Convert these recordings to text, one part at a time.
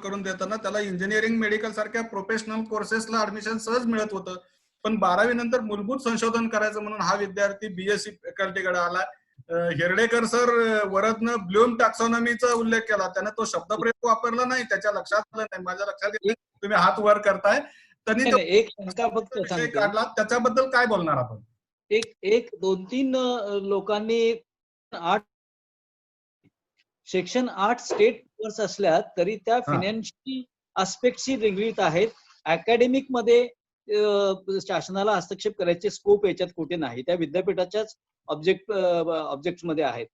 करून देताना त्याला इंजिनिअरिंग मेडिकल सारख्या प्रोफेशनल कोर्सेसला ऍडमिशन सहज मिळत होतं. पण 12वी नंतर मूलभूत संशोधन करायचं म्हणून हा विद्यार्थी बीएससी फॅकल्टीकडे आला. हिरडेकर सर वरदनं ब्लूम टॅक्सॉनॉमीचा उल्लेख केला, त्याने तो शब्दप्रयोग वापरला नाही, त्याच्या लक्षात आलं नाही, माझ्या लक्षात येत, तुम्ही हात वर करताय. त्यांनी एक शंका फक्त विषय काढला, त्याच्याबद्दल काय बोलणार आपण? एक 2-3 लोकांनी सेक्शन 8 स्टेट पेपर्स असल्या तरी त्या फायनान्शियल आस्पेक्टशी निगडीत आहेत. अकॅडमिक मध्ये शासनाला हस्तक्षेप करायचे स्कोप याच्यात कुठे नाही, त्या विद्यापीठाच्याच ऑब्जेक्ट मध्ये आहेत.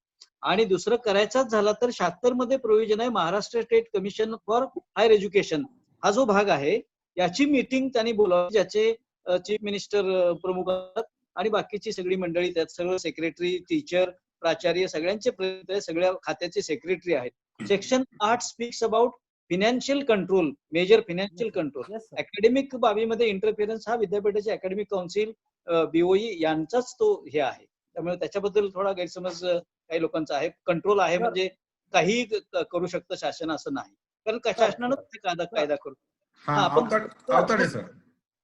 आणि दुसरं करायचाच झाला तर 76 मध्ये प्रोव्हिजन आहे Maharashtra state commission for higher education, हा जो भाग आहे याची मीटिंग त्यांनी बोलावली, ज्याचे चीफ मिनिस्टर प्रमुख आणि बाकीची सगळी मंडळी, त्यात सगळं सेक्रेटरी, टीचर, प्राचार्य सगळ्यांचे, सगळ्या खात्याचे सेक्रेटरी आहेत. Section 8 speaks about financial control, major financial control. Academic बाबीमध्ये इंटरफिअरन्स हा विद्यापीठाचे अकॅडमिक काउन्सिल, बीओई यांचाच तो हे आहे. त्यामुळे त्याच्याबद्दल थोडा गैरसमज काही लोकांचा आहे. कंट्रोल आहे म्हणजे काही करू शकतं शासन असं नाही, कारण शासनानं कायदा करू.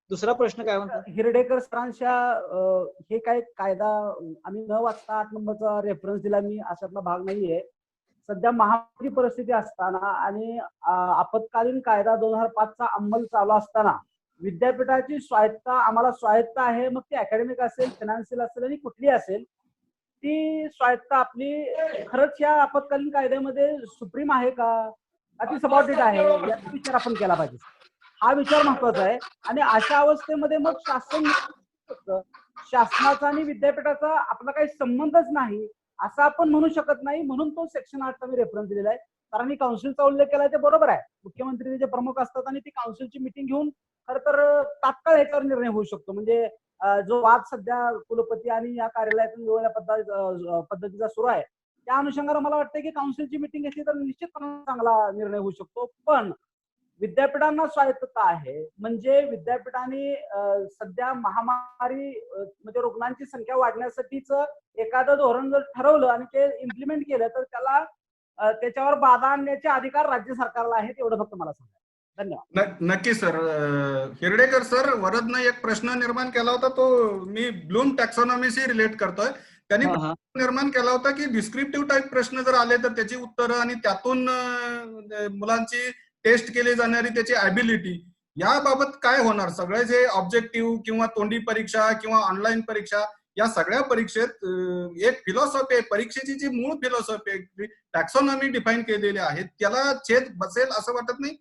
दुसरा प्रश्न काय म्हणतात हिरडेकर सरांच्या, हे काय कायदा आम्ही न वाचता 8 नंबरचा रेफरन्स दिला मी, अशातला भाग नाहीये. सध्या महामारी परिस्थिती असताना आणि आपत्कालीन कायदा 2005चा अंमल चालू असताना विद्यापीठाची स्वायत्ता आम्हाला स्वायत्ता आहे, मग ती अकॅडमिक असेल, फायनान्शियल असेल आणि कुठली असेल, ती स्वायत्ता आपली खरंच या आपत्कालीन कायद्यामध्ये सुप्रीम आहे का, ती सबऑर्डिनेट आहे, याचा विचार आपण केला पाहिजे. हा विचार महत्वाचा आहे. आणि अशा अवस्थेमध्ये मग शासनाचा आणि विद्यापीठाचा आपला काही संबंधच नाही असं आपण म्हणू शकत नाही. म्हणून तो सेक्शन 8चा मी रेफरन्स दिलेला आहे. कारण मी काउन्सिलचा उल्लेख केलाय ते बरोबर आहे, मुख्यमंत्री जे प्रमुख असतात आणि ती काउन्सिलची मिटिंग घेऊन खरं तर तात्काळ याच्यावर निर्णय होऊ शकतो. म्हणजे जो वाद सध्या कुलपती आणि या कार्यालयातून वेगवेगळ्या पद्धतीचा सुरू आहे, त्या अनुषंगाने मला वाटतं की काउन्सिलची मिटिंग घेतली तर निश्चितपणे चांगला निर्णय होऊ शकतो. पण विद्यापीठांना स्वायत्तता आहे म्हणजे विद्यापीठांनी सध्या महामारी म्हणजे रुग्णांची संख्या वाढण्यासाठीच एखादं धोरण जर ठरवलं आणि ते इम्प्लिमेंट केलं तर त्याला त्याच्यावर बाधा आणण्याचे अधिकार राज्य सरकारला आहेत, एवढं फक्त मला सांगा. धन्यवाद. नक्की सर. हिरडेकर सर, वरदनं एक प्रश्न निर्माण केला होता, तो मी ब्लूम टॅक्सॉनॉमीशी रिलेट करतोय. त्यांनी निर्माण केला होता की डिस्क्रिप्टिव्ह टाईप प्रश्न जर आले तर त्याची उत्तरं आणि त्यातून मुलांची टेस्ट केली जाणारी त्याची ॲबिलिटी, याबाबत काय होणार? सगळे जे ऑब्जेक्टिव्ह किंवा तोंडी परीक्षा किंवा ऑनलाईन परीक्षा, या सगळ्या परीक्षेत एक फिलॉसॉफी आहे, परीक्षेची जी मूळ फिलॉसॉफी आहे, टॅक्सॉनॉमी डिफाईन केलेली आहे, त्याला छेद बसेल असं वाटत नाही?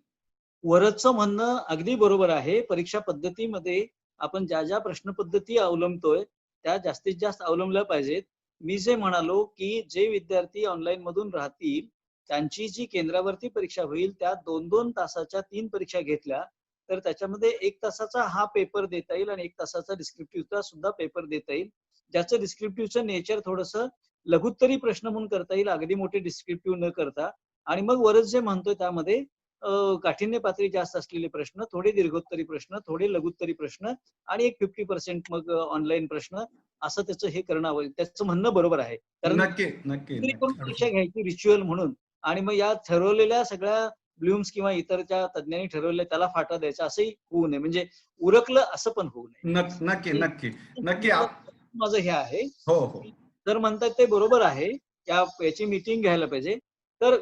वरदचं म्हणणं अगदी बरोबर आहे. परीक्षा पद्धतीमध्ये आपण ज्या ज्या प्रश्न पद्धती अवलंबतोय त्या जास्तीत जास्त अवलंबल्या पाहिजेत. मी जे म्हणालो की जे विद्यार्थी ऑनलाईन मधून राहतील त्यांची जी केंद्रावरती परीक्षा होईल त्या 2-2 तासाच्या 3 परीक्षा घेतल्या तर त्याच्यामध्ये 1 तासाचा हा पेपर देता येईल आणि 1 तासाचा डिस्क्रिप्टिव्हचा सुद्धा पेपर देता येईल, ज्याचं डिस्क्रिप्टिव्हचं नेचर थोडंसं लघुत्तरी प्रश्न म्हणून करता येईल, अगदी मोठे डिस्क्रिप्टिव्ह न करता. आणि मग वरच जे म्हणतोय त्यामध्ये काठिण्य पातळी जास्त असलेले प्रश्न, थोडे दीर्घोत्तरी प्रश्न, थोडे लघुत्तरी प्रश्न आणि एक 50% मग ऑनलाईन प्रश्न, असं त्याचं हे करणं हवं. त्याचं म्हणणं बरोबर आहे. कारण परीक्षा घ्यायची रिच्युअल म्हणून आणि मग या ठरवलेल्या सगळ्या ब्लूम्स किंवा इतरच्या तज्ञांनी ठरवलेल्या त्याला फाटा द्यायचा असंही होऊ नये, म्हणजे उरकलं असं पण होऊ नये. नक्की नक्की नक्की माझं हे आहे. हो हो, जर म्हणतात ते बरोबर आहे, याची मीटिंग घ्यायला पाहिजे. तर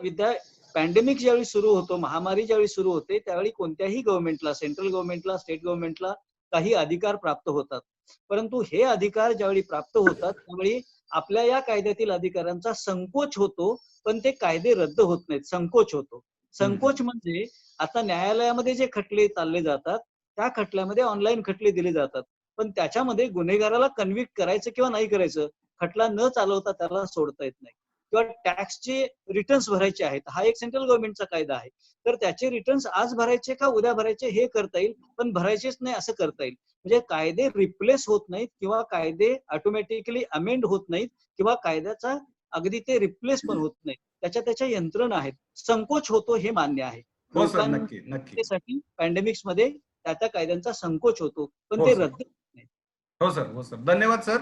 पॅन्डेमिक ज्यावेळी सुरू होतो, महामारी ज्यावेळी सुरू होते त्यावेळी कोणत्याही गव्हर्नमेंटला, सेंट्रल गव्हर्नमेंटला, स्टेट गव्हर्नमेंटला काही अधिकार प्राप्त होतात. परंतु हे अधिकार ज्यावेळी प्राप्त होतात त्यावेळी आपल्या या कायद्यातील अधिकारांचा संकोच होतो, पण ते कायदे रद्द होत नाहीत, संकोच होतो. संकोच म्हणजे आता न्यायालयामध्ये जे खटले चालले जातात त्या खटल्यामध्ये ऑनलाईन खटले दिले जातात, पण त्याच्यामध्ये गुन्हेगाराला कन्व्हिक्ट करायचं किंवा नाही करायचं, खटला न चालवता त्याला सोडता येत नाही. किंवा टॅक्सचे रिटर्न्स भरायचे आहेत, हा एक सेंट्रल गव्हर्नमेंटचा कायदा आहे, तर त्याचे रिटर्न्स आज भरायचे का उद्या भरायचे हे करता येईल, पण भरायचेच नाही असं करता येईल. म्हणजे कायदे रिप्लेस होत नाहीत किंवा कायदे ऑटोमॅटिकली अमेंड होत नाहीत किंवा कायद्याचा अगदी ते रिप्लेस पण होत नाही, त्याच्या यंत्रणा आहेत. संकोच होतो हे मान्य आहे. लोकांसाठी पॅन्डेमिक्स मध्ये त्या कायद्यांचा संकोच होतो, पण ते रद्द होत नाही. हो सर धन्यवाद सर.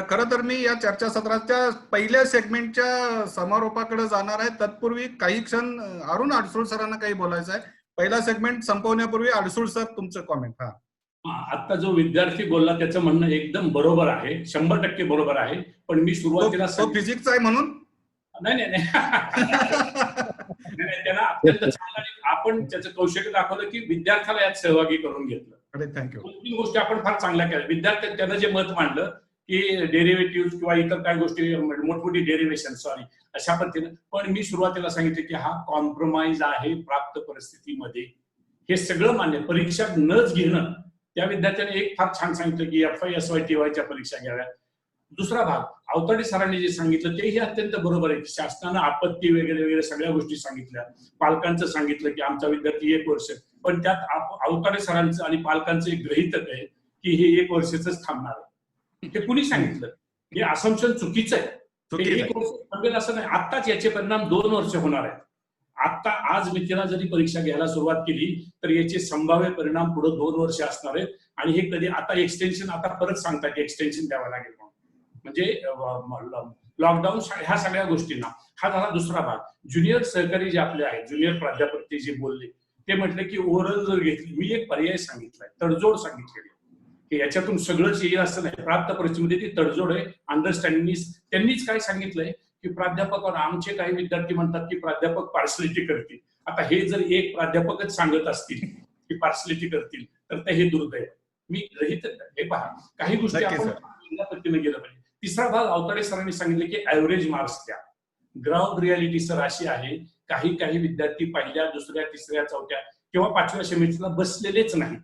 खरं तर मी या चर्चासत्राच्या पहिल्या सेगमेंटच्या समारोपाकडे जाणार आहे. तत्पूर्वी काही क्षण अरुण अडसूळ सरांना काही बोलायचं आहे. पहिला सेगमेंट संपवण्यापूर्वी अडसूळ सर तुमचं कॉमेंट. आता जो विद्यार्थी बोलला त्याचं म्हणणं एकदम बरोबर आहे, 100% बरोबर आहे. पण मी सुरुवातीला फिजिक्स आहे म्हणून नाही त्यांना अत्यंत चांगला आपण त्याचं कौशल्य दाखवलं की विद्यार्थ्याला यात सहभागी करून घेतलं. थँक्यू. दोन गोष्टी आपण फार चांगल्या केल्या. विद्यार्थ्यांनी त्यानं जे मत मांडलं की डेरिव्हेटिव्ह किंवा इतर काही गोष्टी मोठमोठी डेरिव्हेशन अशा पद्धतीनं, पण मी सुरुवातीला सांगितलं की हा कॉम्प्रोमाइज आहे प्राप्त परिस्थितीमध्ये. हे सगळं मान्य. परीक्षा नच घेणं, त्या विद्यार्थ्यांनी एक फार छान सांगितलं की FY SY TY च्या परीक्षा घ्याव्या. दुसरा भाग अवताडे सरांनी जे सांगितलं तेही अत्यंत बरोबर आहे. शासनानं आपत्ती वगैरे वगैरे सगळ्या गोष्टी सांगितल्या. पालकांचं सांगितलं की आमचा विद्यार्थी 1 वर्ष, पण त्यात अवताडे सरांचं आणि पालकांचं एक गृहीतक आहे की हे 1 वर्षाचंच थांबणार आहे. हे कुणी सांगितलं? हे असम्पशन चुकीचं आहे. 1 वर्ष थांबेल असं नाही. आत्ताच याचे परिणाम 2 वर्ष होणार आहेत. आता आज मित्रांनो जरी परीक्षा घ्यायला सुरुवात केली तर याचे संभाव्य परिणाम पुढे 2 वर्ष असणार आहेत. आणि हे कधी आता एक्सटेन्शन, आता परत सांगतात की एक्सटेन्शन द्यावं लागेल म्हणून, म्हणजे लॉकडाऊन, ह्या सगळ्या गोष्टींना. हा झाला दुसरा भाग. ज्युनियर सहकारी जे आपले आहेत, ज्युनियर प्राध्यापक ते जे बोलले ते म्हटले की ओव्हरऑल जर घेतली, मी एक पर्याय सांगितलाय, तडजोड सांगितलेली की याच्यातून सगळंच येईल असं नाही. प्राप्त परिस्थितीमध्ये ती तडजोड आहे. अंडरस्टँडिंग त्यांनीच काय सांगितलंय की प्राध्यापक, आमचे काही विद्यार्थी म्हणतात की प्राध्यापक पार्सलिटी करतील. आता हे जर एक प्राध्यापकच सांगत असतील की पार्सलिटी करतील तर हे दुर्दैव. मी रहित हे पहा, काही गोष्टी आपण पद्धतीने गेलं पाहिजे. तिसरा भाग अवताडे सरांनी सांगितले की ऍव्हरेज मार्क्स द्या. ग्राउंड रियालिटी सर अशी आहे, काही विद्यार्थी पहिल्या, दुसऱ्या, तिसऱ्या, चौथ्या किंवा 5व्या सेमिस्टरला बसलेलेच नाहीत.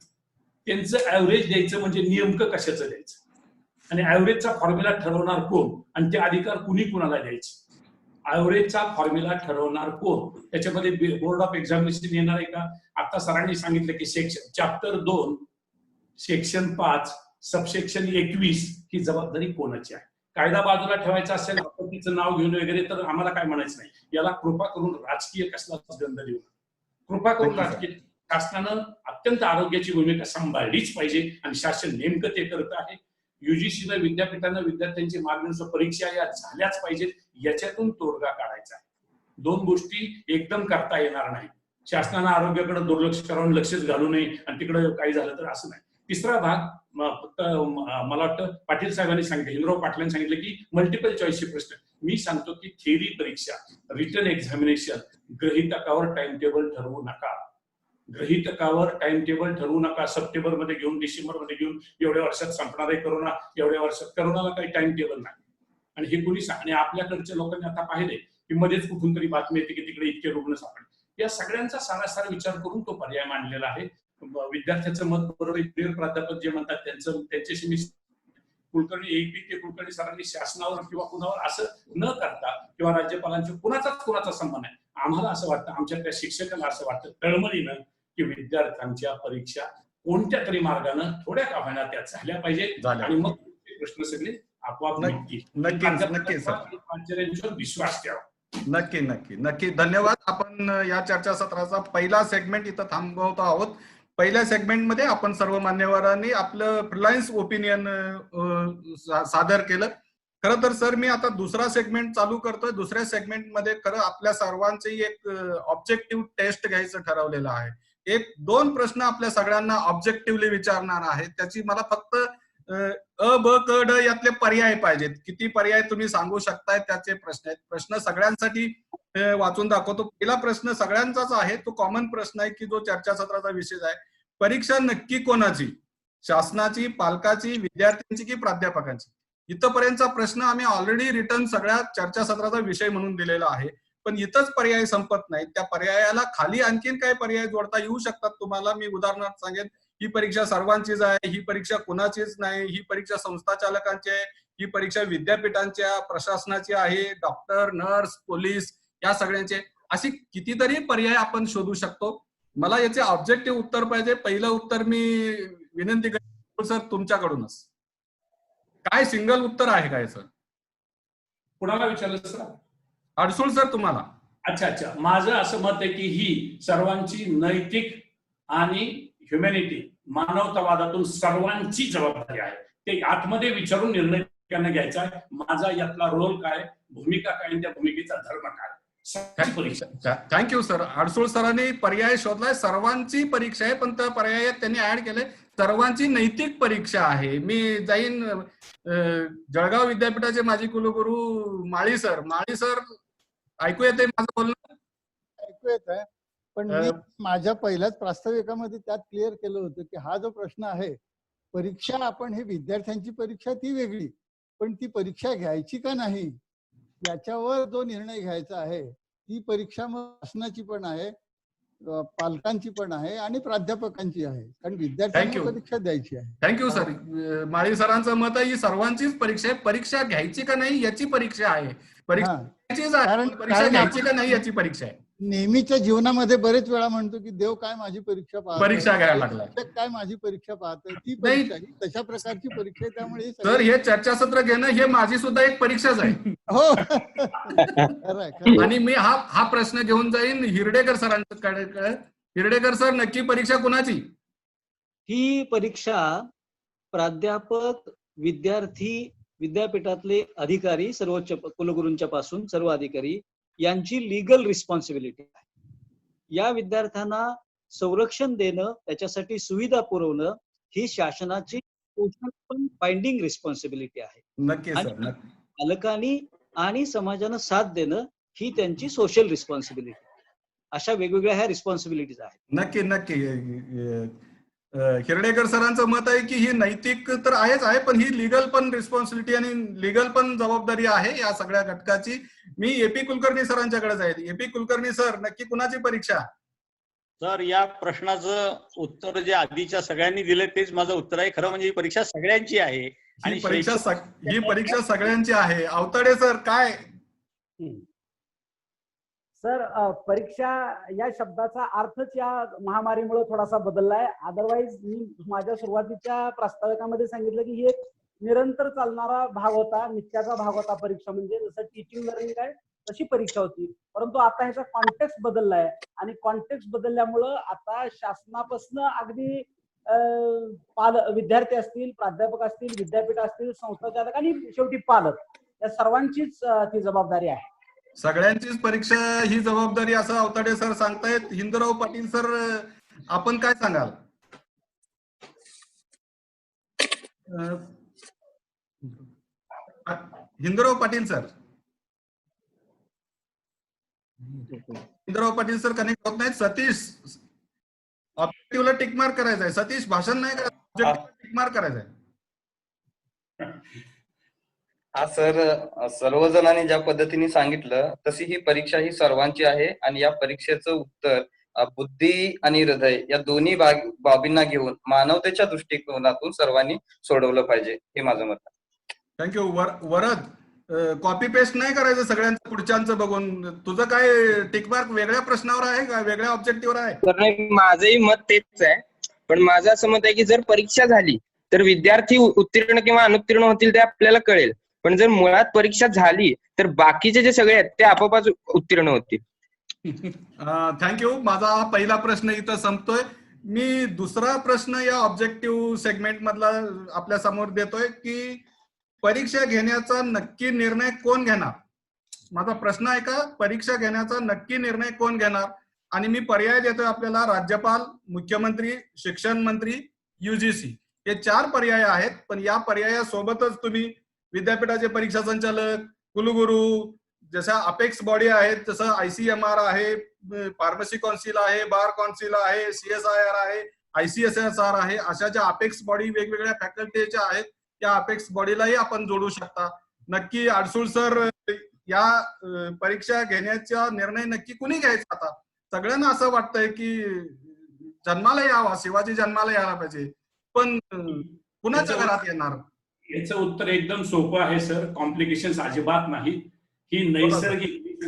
त्यांचं ऍव्हरेज द्यायचं म्हणजे नेमकं कशाचं द्यायचं, आणि ऍव्हरेजचा फॉर्म्युला ठरवणार कोण, आणि ते अधिकार कुणी कुणाला द्यायचे. ऍव्हरेजचा फॉर्म्युला ठरवणार कोण, त्याच्यामध्ये बोर्ड ऑफ एक्झामिनेशन येणार आहे का? आता सरांनी सांगितलं की चॅप्टर 2 सेक्शन 5 सबसेक्शन 21 ही जबाबदारी कोणाची आहे. कायदा बाजूला ठेवायचा असेल, आपत्तीचं नाव घेऊन वगैरे, तर आम्हाला काय म्हणायचं नाही. याला कृपा करून राजकीय कसलाच गंध देऊ नका. कृपा करून राजकीय, शासनानं अत्यंत आरोग्याची भूमिका सांभाळलीच पाहिजे आणि शासन नेमकं ते करत आहे. युजीसीनं, विद्यापीठानं विद्यार्थ्यांची मार्गदर्शक परीक्षा या झाल्याच पाहिजेत, याच्यातून तोडगा काढायचा आहे. 2 गोष्टी एकदम करता येणार नाही. शासनानं आरोग्याकडे दुर्लक्ष करावं, लक्षच घालू नये आणि तिकडे काही झालं तर असं नाही. तिसरा भाग फक्त मला वाटतं पाटील साहेबांनी सांगितलं, हिंद्राव पाटलांनी सांगितलं की मल्टिपल चॉईसचे प्रश्न. मी सांगतो की थेरी परीक्षा, रिटन एक्झामिनेशन, गृहीतकावर टाइम टेबल ठरवू नका. गृहीतकावर टाइम टेबल ठरवू नका. सप्टेंबर मध्ये घेऊन, डिसेंबर मध्ये घेऊन, एवढ्या वर्षात संपणार आहे करोना, एवढ्या वर्षात. करोनाला काही टाइम टेबल नाही. आणि हे कुणी आणि आपल्याकडच्या लोकांनी आता पाहिले की मध्येच कुठून तरी बातमी येते की तिकडे इतके रुग्ण सापडले. या सगळ्यांचा सारासार विचार करून तो पर्याय मांडलेला आहे. विद्यार्थ्याचं मत बरोबर, प्राध्यापक जे म्हणतात त्यांच्याशी मी कुलकर्णी, APK कुलकर्णी सरांनी शासनावर किंवा कुणावर असं न करता, किंवा राज्यपालांच्या कुणाचा संबंध आहे. आम्हाला असं वाटतं, आमच्या त्या शिक्षकांना असं वाटतं तळमळीनं की विद्यार्थ्यांच्या परीक्षा कोणत्या तरी मार्गानं थोड्या का होईना त्या झाल्या पाहिजेत, आणि मग प्रश्न सगळे आपोआप नक्की सर विश्वास ठेवा. नक्की धन्यवाद. आपण या चर्चासत्राचा पहिला सेगमेंट इथं थांबवत आहोत. पहिल्या सेगमेंटमध्ये आपण सर्व मान्यवरांनी आपलं फ्रीलान्स ओपिनियन सादर केलं. खरं तर सर मी आता दुसरा सेगमेंट चालू करतोय. दुसऱ्या सेगमेंटमध्ये खरं आपल्या सर्वांची एक ऑब्जेक्टिव्ह टेस्ट घ्यायचं ठरवलेलं आहे. 1-2 प्रश्न आपल्या सगळ्यांना ऑब्जेक्टिव्हली विचारणार आहे. त्याची मला फक्त अ, ब, क, ड यातले पर्याय पाहिजेत. किती पर्याय तुम्ही सांगू शकताय त्याचे प्रश्न आहेत. प्रश्न सगळ्यांसाठी वाचून दाखवतो. पहिला प्रश्न सगळ्यांचाच आहे, तो कॉमन प्रश्न आहे की जो चर्चासत्राचा विषय आहे. परीक्षा नक्की कोणाची, शासनाची, पालकाची, विद्यार्थ्यांची की प्राध्यापकांची? इथपर्यंतचा प्रश्न आम्ही ऑलरेडी रिटर्न सगळ्या चर्चासत्राचा विषय म्हणून दिलेला आहे. पण इथंच पर्याय संपत नाहीत. त्या पर्यायाला खाली आणखीन काय पर्याय जोडता येऊ शकतात तुम्हाला. मी उदाहरणार्थ सांगेन, ही परीक्षा सर्वांचीच आहे, ही परीक्षा कुणाचीच नाही, ही परीक्षा संस्था चालकांची आहे, ही परीक्षा विद्यापीठांच्या, प्रशासनाची आहे, डॉक्टर, नर्स, पोलीस या सगळ्यांचे. अशी कितीतरी पर्याय आपण शोधू शकतो. मला याचे ऑब्जेक्टिव्ह उत्तर पाहिजे. पहिलं उत्तर मी विनंती करतो सर तुमच्याकडूनच. काय सिंगल उत्तर आहे काय सर? कुणाला विचारलं सर? अडसूळ सर तुम्हाला. अच्छा, माझं असं मत आहे की ही सर्वांची नैतिक आणि ह्युमॅनिटी, मानवतावादातून सर्वांची जबाबदारी आहे. ते आतमध्ये विचारून निर्णय त्यांना घ्यायचा आहे. माझा यातला रोल काय, भूमिका काय आणि त्या भूमिकेचा धर्म काय. Thank you sir. अडसूळ सरांनी पर्याय शोधलाय. सर्वांची परीक्षा आहे, पण त्या पर्यायात त्यांनी ऍड केलंय सर्वांची नैतिक परीक्षा आहे. मी जाईन जळगाव विद्यापीठाचे माजी कुलगुरू माळी सर ऐकू येते माझं बोलणं? ऐकू येत आहे, पण मी माझ्या पहिल्याच प्रास्ताविकामध्ये त्यात क्लिअर केलं होतं की हा जो प्रश्न आहे, परीक्षा आपण ही विद्यार्थ्यांची परीक्षा ती वेगळी, पण ती परीक्षा घ्यायची का नाही याच्यावर जो निर्णय घ्यायचा आहे, ती परीक्षा मग शासनाची पण आहे, पालकांची पण आहे आणि प्राध्यापकांची आहे, कारण विद्यार्थ्यांना परीक्षा द्यायची आहे. Thank you sir. माळी सरांचं मत आहे ही सर्वांचीच परीक्षा आहे, परीक्षा घ्यायची का नाही याची परीक्षा आहे, परीक्षा घ्यायची का नाही याची परीक्षा आहे. नेहमीच्या जीवनामध्ये बरेच वेळा म्हणतो की देव काय माझी परीक्षा परीक्षा घ्यायला लागला, काय माझी परीक्षा पाहतोय, ती परीक्षा ही तशा प्रकारची परीक्षा आहे. त्यामुळे सर हे चर्चासत्र घेणं हे माझी सुद्धा एक परीक्षाच आहे. हो. आणि मी हा प्रश्न घेऊन जाईन हिरडेकर सरांकडे. हिरडेकर सर, नक्की परीक्षा कुणाची? ही परीक्षा प्राध्यापक, विद्यार्थी, विद्यापीठातले अधिकारी, सर्वोच्च कुलगुरूंच्या पासून सर्व अधिकारी यांची लीगल रिस्पॉन्सिबिलिटी आहे. या विद्यार्थ्यांना संरक्षण देणं, त्याच्यासाठी सुविधा पुरवणं ही शासनाची पण बाइंडिंग रिस्पॉन्सिबिलिटी आहे. नक्की सर. पालकांनी आणि समाजानं साथ देणं ही त्यांची सोशल रिस्पॉन्सिबिलिटी. अशा वेगवेगळ्या ह्या रिस्पॉन्सिबिलिटीज आहेत. नक्की. हिरडेकर सरांचं मत आहे की ही नैतिक तर आहेच आहे, पण ही लीगल पण रिस्पॉन्सिबिलिटी आणि लीगल पण जबाबदारी आहे या सगळ्या घटकाची. मी एपी कुलकर्णी सरांच्याकडे जाईल. एपी कुलकर्णी सर, नक्की कुणाची परीक्षा? सर, या प्रश्नाचं उत्तर जे आधीच्या सगळ्यांनी दिलं तेच माझं उत्तर आहे. खरं म्हणजे ही परीक्षा सगळ्यांची आहे आणि ही परीक्षा सगळ्यांची आहे. अवताडे सर काय? सर, परीक्षा या शब्दाचा अर्थच या महामारीमुळे थोडासा बदललाय. अदरवाईज मी माझ्या सुरुवातीच्या प्रास्ताविकामध्ये सांगितलं की ही एक निरंतर चालणारा भाग होता, नित्याचा भाग होता परीक्षा म्हणजे. जसं टीचिंग लर्निंग आहे तशी परीक्षा होती. परंतु आता ह्याचा कॉन्टेक्स्ट बदललाय आणि कॉन्टेक्स्ट बदलल्यामुळं आता शासनापासून अगदी विद्यार्थी असतील, प्राध्यापक असतील, विद्यापीठ असतील, संस्थाचालक आणि शेवटी पालक, या सर्वांचीच ती जबाबदारी आहे. सगळ्यांचीच परीक्षा ही जबाबदारी असं अवताडे सर सांगतायत. हिंदूराव पाटील सर, आपण काय सांगाल? हिंदूराव पाटील सर कनेक्ट होत नाहीत. सतीश, ऑब्जेक्टिव्हला टिक मार्क करायचा आहे. सतीश, भाषण नाही करायचं, ऑब्जेक्टिव्हला टिक मार्क करायचा आहे. हा सर, सर्वजणांनी ज्या पद्धतीने सांगितलं तशी ही परीक्षा ही सर्वांची आहे आणि या परीक्षेचं उत्तर बुद्धी आणि हृदय या दोन्ही बाबींना घेऊन मानवतेच्या दृष्टिकोनातून सर्वांनी सोडवलं पाहिजे, हे माझं मत आहे. थँक्यू. वरद, कॉपी पेस्ट नाही करायचं सगळ्यांचं पुढच्यांचं बघून. तुझं काय टिक मार्क वेगळ्या प्रश्नावर आहे का वेगळ्या ऑब्जेक्टिव्हवर आहे? तर माझंही मत तेच आहे, पण माझं असं मत आहे की जर परीक्षा झाली तर विद्यार्थी उत्तीर्ण किंवा अनुत्तीर्ण होतील ते आपल्याला कळेल, पण जर मुळात परीक्षा झाली तर बाकीचे जे सगळे आहेत ते आपोआप उत्तीर्ण होतील. थँक्यू. माझा पहिला प्रश्न इथं संपतोय. मी दुसरा प्रश्न या ऑब्जेक्टिव्ह सेगमेंट मधला आपल्या समोर देतोय की परीक्षा घेण्याचा नक्की निर्णय कोण घेणार? माझा प्रश्न आहे का परीक्षा घेण्याचा नक्की निर्णय कोण घेणार? आणि मी पर्याय देतोय आपल्याला. राज्यपाल, मुख्यमंत्री, शिक्षण मंत्री, युजीसी, हे 4 पर्याय आहेत. पण या पर्यायासोबतच तुम्ही विद्यापीठाचे परीक्षा संचालक, कुलगुरू, जशा अपेक्स बॉडी आहेत, जसं ICMR आहे, फार्मसी कौन्सिल आहे, बार कौन्सिल आहे, CSIR आहे, ICSSR आहे, अशा ज्या अपेक्स बॉडी वेगवेगळ्या फॅकल्टीच्या आहेत त्या अपेक्स बॉडीलाही आपण जोडू शकता. नक्की अडसूळ सर, या परीक्षा घेण्याचा निर्णय नक्की कुणी घ्यायचा? आता सगळ्यांना असं वाटतंय की जन्माला यावा, शिवाजी जन्माला यायला पाहिजे, पण कुणाच्या घरात येणार? याचं उत्तर एकदम सोपं आहे सर, कॉम्प्लिकेशन्स अजिबात नाही. ही नैसर्गिक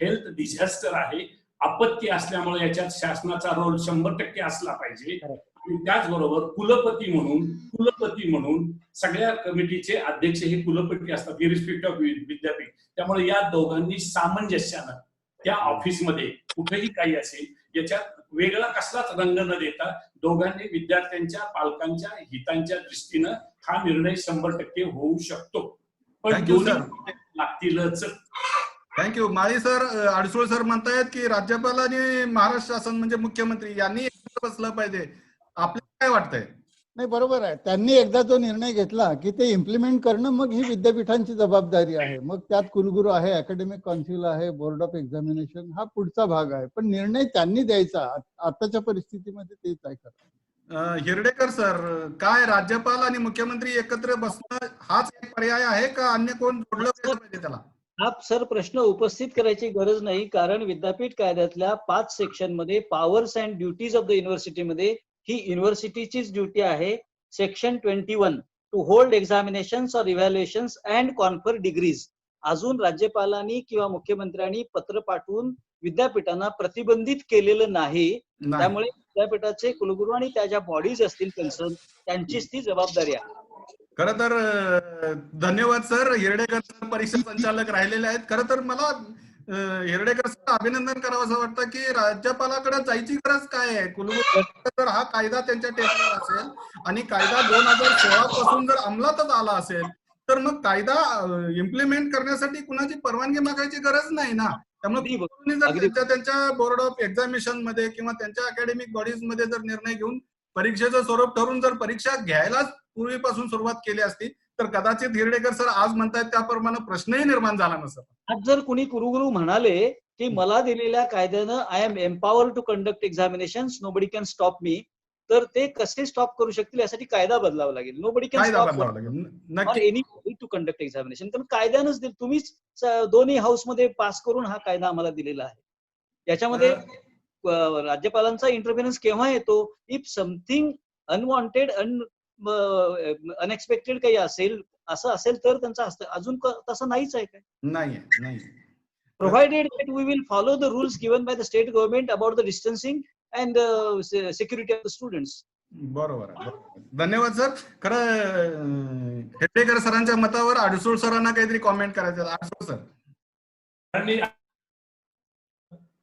हेल्थ डिझास्टर आहे. आपत्ती असल्यामुळे याच्यात शासनाचा रोल 100% असला पाहिजे. आणि त्याचबरोबर कुलपती म्हणून सगळ्या कमिटीचे अध्यक्ष हे कुलपती असतात, इरिस्पेक्ट ऑफ विद्यापीठ. त्यामुळे या दोघांनी सामंजस्यानं त्या ऑफिसमध्ये कुठेही काही असेल याच्यात वेगळा कसलाच रंग न देता दोघांनी विद्यार्थ्यांच्या पालकांच्या हितांच्या दृष्टीनं हा निर्णय 100% होऊ शकतो. पण Thank you, दोन्ही sir. लागतीलच. थँक्यू. माळी सर, अडसूळ सर म्हणतायत की राज्यपाल आणि महाराष्ट्र शासन म्हणजे मुख्यमंत्री यांनी एकत्र बसलं पाहिजे. आपल्याला काय वाटतंय? नाही, बरोबर आहे. त्यांनी एकदा जो निर्णय घेतला की ते इम्प्लिमेंट करणं मग ही विद्यापीठांची जबाबदारी आहे. मग त्यात कुलगुरू आहे, अकॅडमिक काउन्सिल आहे, बोर्ड ऑफ एक्झामिनेशन हा पुढचा भाग आहे. पण निर्णय त्यांनी द्यायचा. आताच्या परिस्थितीमध्ये तेच आहे खरं. हिरडेकर सर, काय राज्यपाल आणि मुख्यमंत्री एकत्र बसणं हाच एक पर्याय आहे का अन्य कोण जोडलं पाहिजे त्याला? हा सर प्रश्न उपस्थित करायची गरज नाही, कारण विद्यापीठ कायद्यातल्या 5 सेक्शन मध्ये powers and duties of the युनिव्हर्सिटीमध्ये ही युनिव्हर्सिटीचीच ड्युटी आहे. Section 21 to hold examinations or evaluations and confer degrees. अजून राज्यपालांनी किंवा मुख्यमंत्र्यांनी पत्र पाठवून विद्यापीठांना प्रतिबंधित केलेलं नाही. त्यामुळे विद्यापीठाचे कुलगुरू आणि त्या ज्या बॉडीज असतील कन्सर्न त्यांचीच ती जबाबदारी आहे. खरं तर धन्यवाद सर. हिरडेकर सर परीक्षा संचालक राहिलेले आहेत. खरं तर मला हिरडेकर सर अभिनंदन करावं असं वाटतं की राज्यपालाकडे जायची गरज काय आहे. कुलगुरू जर हा कायदा त्यांच्या टेबलवर असेल आणि कायदा 2016 पासून जर अंमलातच आला असेल तर मग कायदा इम्प्लिमेंट करण्यासाठी कुणाची परवानगी मागायची गरज नाही ना. त्यामुळे जर त्यांच्या बोर्ड ऑफ एक्झामिनेशन मध्ये किंवा त्यांच्या अकॅडमिक बॉडीज मध्ये जर निर्णय घेऊन परीक्षेचं स्वरूप ठरवून जर परीक्षा घ्यायलाच पूर्वीपासून सुरुवात केली असती तर कदाचित हिरडेकर सर आज म्हणतायत त्याप्रमाणे प्रश्नही निर्माण झाला नसता. आज जर कुणी कुलगुरू म्हणाले की मला दिलेल्या कायद्यानं I am empower to conduct examinations, nobody can stop me, तर ते कसे स्टॉप करू शकतील यासाठी कायदा बदलावा लागेल. Nobody can stop any two conduct examination. तर कायद्यानंच तुम्हीच दोन्ही हाऊसमध्ये पास करून हा कायदा आम्हाला दिलेला आहे. याच्यामध्ये राज्यपालांचा इंटरफेरन्स केव्हा येतो? इफ समथिंग अनवॉन्टेड अनएक्सपेक्टेड काही असेल, असं असेल तर त्यांचा असतं. अजून तसं नाहीच आहे काय? नाही. Provided that we will follow the rules given by the state government about the distancing and security of the students. बरोबर आहे. धन्यवाद सर. खरं हिरडेकर सरांच्या मतावर अडसूळ सरांना काहीतरी कॉमेंट करायचं. अडसूळ सर,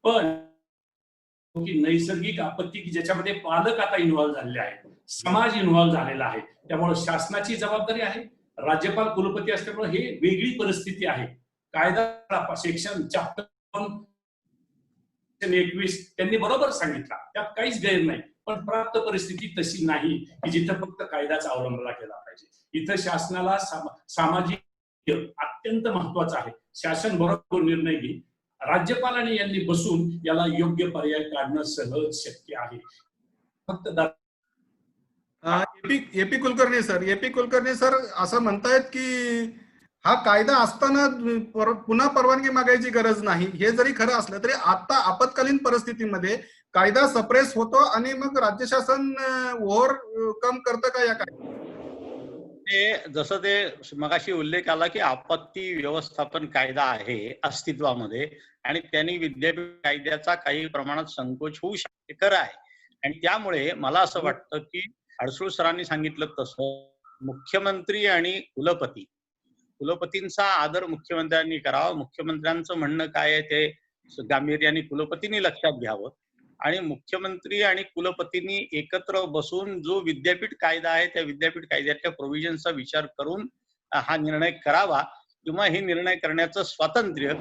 पण नैसर्गिक आपत्ती की ज्याच्यामध्ये पालक आता इन्व्हॉल्व्ह झालेले आहेत, समाज इन्व्हॉल्व्ह झालेला आहे, त्यामुळे शासनाची जबाबदारी आहे. राज्यपाल कुलपती असल्यामुळे हे वेगळी परिस्थिती आहे. कायदा सेक्शन 21 त्यांनी बरोबर सांगितला, त्यात काहीच गैर नाही. पण प्राप्त परिस्थिती तशी नाही की जिथं फक्त कायदाच अवलंबला गेला पाहिजे. इथं शासनाला सामाजिक अत्यंत महत्वाचं आहे. शासन बरोबर निर्णय घेईल. राज्यपालांनी यांनी बसून याला योग्य पर्याय काढणं सहज शक्य आहे. फक्त एपी कुलकर्णी सर असं म्हणतायत की हा कायदा असताना पुन्हा परवानगी मागायची गरज नाही. हे जरी खरं असलं तरी आता आपत्कालीन परिस्थितीमध्ये कायदा सप्रेस होतो आणि मग राज्य शासन ओव्हरकम करतं का या कायदा? जसं ते मगाशी उल्लेख आला की आपत्ती व्यवस्थापन कायदा आहे अस्तित्वामध्ये आणि त्यांनी विद्यापीठ कायद्याचा काही प्रमाणात संकोच होऊ शकते, खरं आहे. आणि त्यामुळे मला असं वाटतं की अडसूळ सरांनी सांगितलं तसं मुख्यमंत्री आणि कुलपतींचा आदर मुख्यमंत्र्यांनी करावा. मुख्यमंत्र्यांचं म्हणणं काय आहे ते गांभीर्याने कुलपतींनी लक्षात घ्यावं आणि मुख्यमंत्री आणि कुलपतींनी एकत्र बसून जो विद्यापीठ कायदा आहे त्या विद्यापीठ कायद्यातल्या प्रोव्हिजनचा विचार करून हा निर्णय करावा किंवा हे निर्णय करण्याचं स्वातंत्र्य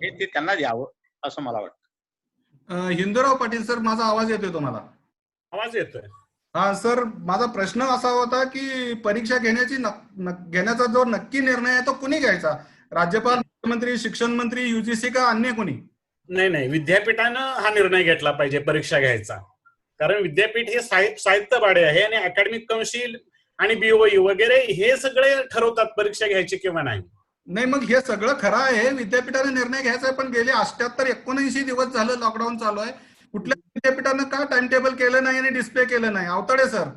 हे ते त्यांना द्यावं असं मला वाटतं. हिंदूराव पाटील सर, माझा आवाज येतोय तुम्हाला? आवाज येतोय. हा सर, माझा प्रश्न असा होता की परीक्षा घेण्याचा जो नक्की निर्णय आहे तो कुणी घ्यायचा? राज्यपाल, मुख्यमंत्री, शिक्षण मंत्री, युजीसी का अन्य कोणी? नाही, विद्यापीठानं हा निर्णय घेतला पाहिजे परीक्षा घ्यायचा. कारण विद्यापीठ हे साहित्य बाडे आहे आणि अकॅडमिक काउन्सिल आणि बीओई वगैरे हे सगळे ठरवतात परीक्षा घ्यायची किंवा नाही. मग हे सगळं खरं आहे, विद्यापीठाने निर्णय घ्यायचा आहे, पण गेले 78-79 दिवस झालं लॉकडाऊन चालू आहे. कुठल्या विद्यापीठानं का टाइम टेबल केलं नाही आणि डिस्प्ले केलं नाही? अवताडे सर.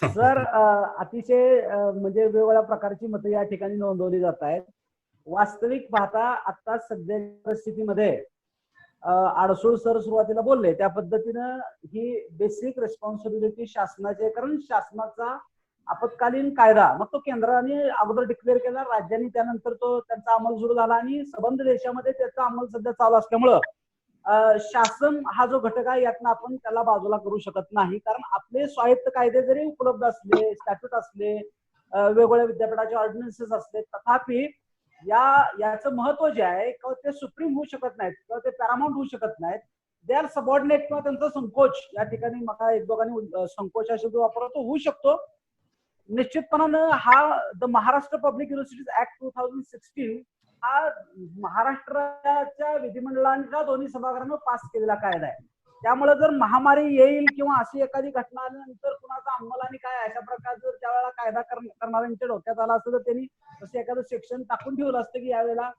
सर, अतिशय म्हणजे वेगवेगळ्या प्रकारची मतं या ठिकाणी नोंदवली जात आहेत. वास्तविक पाहता आता सध्या परिस्थितीमध्ये अडसूळ सर सुरुवातीला बोलले त्या पद्धतीनं ही बेसिक रिस्पॉन्सिबिलिटी शासनाची आहे. कारण शासनाचा आपत्कालीन कायदा मग तो केंद्राने अगोदर डिक्लेअर केला, राज्यांनी त्यानंतर तो त्यांचा अंमल सुरू झाला आणि संबंध देशामध्ये त्याचा अंमल सध्या चालू असल्यामुळं शासन हा जो घटक आहे यातनं आपण त्याला बाजूला करू शकत नाही, कारण आपले स्वायत्त कायदे जरी उपलब्ध असले, स्टॅट्यूट असले, वेगवेगळ्या विद्यापीठाचे ऑर्डिनन्सेस असले, तथापि याचं महत्व जे आहे ते सुप्रीम होऊ शकत नाहीत किंवा ते पॅरामाउंट होऊ शकत नाहीत. दे आर सबऑर्डिनेट किंवा त्यांचा संकोच या ठिकाणी मका एक दोघांनी संकोच हा शब्द वापरला तो होऊ शकतो. निश्चितपणानं हा the Maharashtra public universities act 2016 हा महाराष्ट्राच्या विधिमंडळाच्या दोन्ही सभागृहांना पास केलेला कायदा आहे. त्यामुळे जर महामारी येईल किंवा अशी एखादी घटना आल्यानंतर कुणाचा अंमल आणि काय अशा प्रकारचं जर त्यावेळेला कायदा करणाऱ्यांच्या डोक्यात आला असतं तर त्यांनी तसं एखादं सेक्शन टाकून ठेवलं असतं की यावेळेला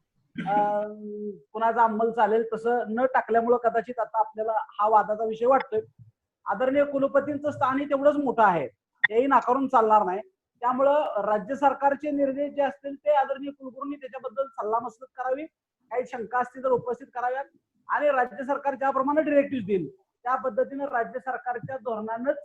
कुणाचा अंमल चालेल. तसं न टाकल्यामुळं कदाचित आता आपल्याला हा वादाचा विषय वाटतोय. आदरणीय कुलपतींचं स्थानही तेवढंच मोठं आहे, तेही नाकारून चालणार नाही. त्यामुळं राज्य सरकारचे निर्देश जे असतील ते आदरणीय कुलगुरूंनी त्याच्याबद्दल सल्लामसलत करावी, काही शंका असतील तर उपस्थित कराव्यात आणि राज्य सरकार ज्याप्रमाणे डिरेक्टिव्ह देईल त्या पद्धतीने राज्य सरकारच्या धोरणानंच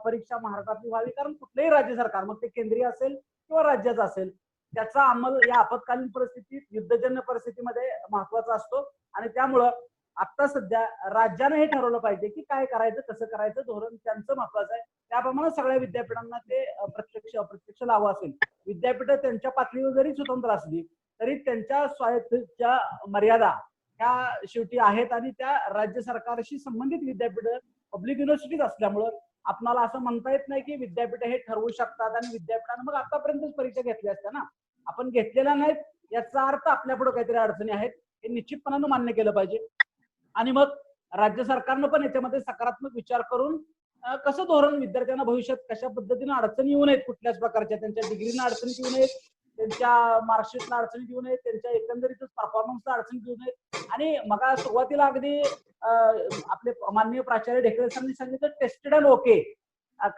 परीक्षा महाराष्ट्रातली व्हावी. कारण कुठलंही राज्य सरकार, मग ते केंद्रीय असेल किंवा राज्याचं असेल, त्याचा अंमल या आपत्कालीन परिस्थितीत, युद्धजन्य परिस्थितीमध्ये महत्वाचा असतो. आणि त्यामुळं आता सध्या राज्यानं हे ठरवलं पाहिजे की काय करायचं, कसं करायचं, धोरण त्यांचं महत्वाचं आहे. त्याप्रमाणे सगळ्या विद्यापीठांना ते प्रत्यक्ष अप्रत्यक्ष लावं असेल. विद्यापीठ त्यांच्या पातळीवर जरी स्वतंत्र असली तरी त्यांच्या स्वायत्तच्या मर्यादा ह्या शेवटी आहेत आणि त्या राज्य सरकारशी संबंधित विद्यापीठ पब्लिक युनिव्हर्सिटीज असल्यामुळं आपणाला असं म्हणता येत नाही की विद्यापीठ हे ठरवू शकतात आणि विद्यापीठानं मग आतापर्यंतच परीक्षा घेतल्या असत्या ना. आपण घेतलेल्या नाहीत याचा अर्थ आपल्यापुढे काहीतरी अडचणी आहेत हे निश्चितपणानं मान्य केलं पाहिजे. आणि मग राज्य सरकारनं पण याच्यामध्ये सकारात्मक विचार करून कसं धोरण विद्यार्थ्यांना भविष्यात कशा पद्धतीने अडचणी येऊ नयेत, कुठल्याच प्रकारच्या त्यांच्या डिग्रीना अडचणी येऊ नयेत, त्यांच्या मार्कशीटला अडचणी येऊ नयेत, त्यांच्या एकंदरीतच परफॉर्मन्सला अडचणी येऊ नयेत. आणि मग सुरुवातीला अगदी आपले माननीय प्राचार्य ढेकळे सरांनी सांगितलं टेस्टेड अँड ओके.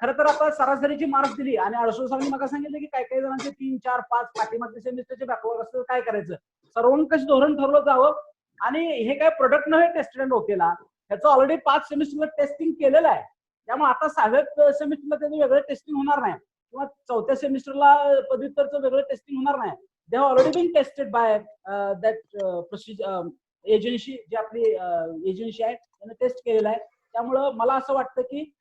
खरं तर आता सरासरीची मार्क्स दिली आणि अडसूळ सरांनी मला सांगितलं की काही काही जणांचे 3, 4, 5 पाठीमागचे सेमिस्टरचे बॅकवर्ड असतं, काय करायचं, सर्वंकष धोरण ठरवलं जावं. आणि हे काय प्रोडक्ट नव्हे टेस्टेड अँड ओकेला, ह्याचं ऑलरेडी 5 सेमिस्टरला टेस्टिंग केलेलं आहे. त्यामुळे आता 6व्या सेमिस्टरला त्याचं वेगळं टेस्टिंग होणार नाही किंवा 4थ्या सेमिस्टरला पदव्युत्तरचं वेगळं टेस्टिंग होणार नाही. They have already been tested by that procedure agency, जी आपली एजन्सी आहे त्याने टेस्ट केलेलं आहे. त्यामुळं मला असं वाटतं की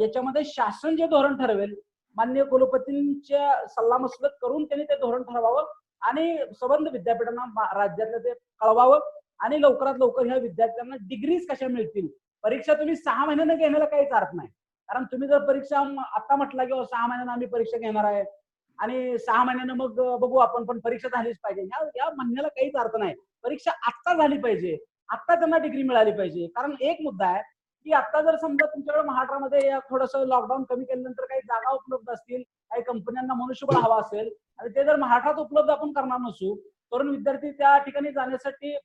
याच्यामध्ये शासन जे धोरण ठरवेल, माननीय कुलपतींच्या सल्लामसलत करून त्यांनी ते धोरण ठरवावं आणि संबंध विद्यापीठांना राज्यातलं ते कळवावं आणि लवकरात लवकर ह्या विद्यार्थ्यांना डिग्रीज कशा मिळतील. परीक्षा तुम्ही 6 महिन्यानं घेण्याला काहीच अर्थ नाही, कारण तुम्ही जर परीक्षा आता म्हटला की 6 महिन्यानं आम्ही परीक्षा घेणार आहे आणि 6 महिन्यानं मग बघू आपण, पण परीक्षा झालीच पाहिजे या म्हणण्याला काहीच अर्थ नाही. परीक्षा आत्ता झाली पाहिजे, आत्ता त्यांना डिग्री मिळाली पाहिजे. कारण एक मुद्दा आहे की आता जर समजा तुमच्याकडे महाराष्ट्रामध्ये थोडंसं लॉकडाऊन कमी केल्यानंतर काही जागा उपलब्ध असतील, काही कंपन्यांना मनुष्यबळ हवा असेल आणि ते जर महाराष्ट्रात उपलब्ध आपण करणार नसू, तरुण विद्यार्थी त्या ठिकाणी जाण्यासाठी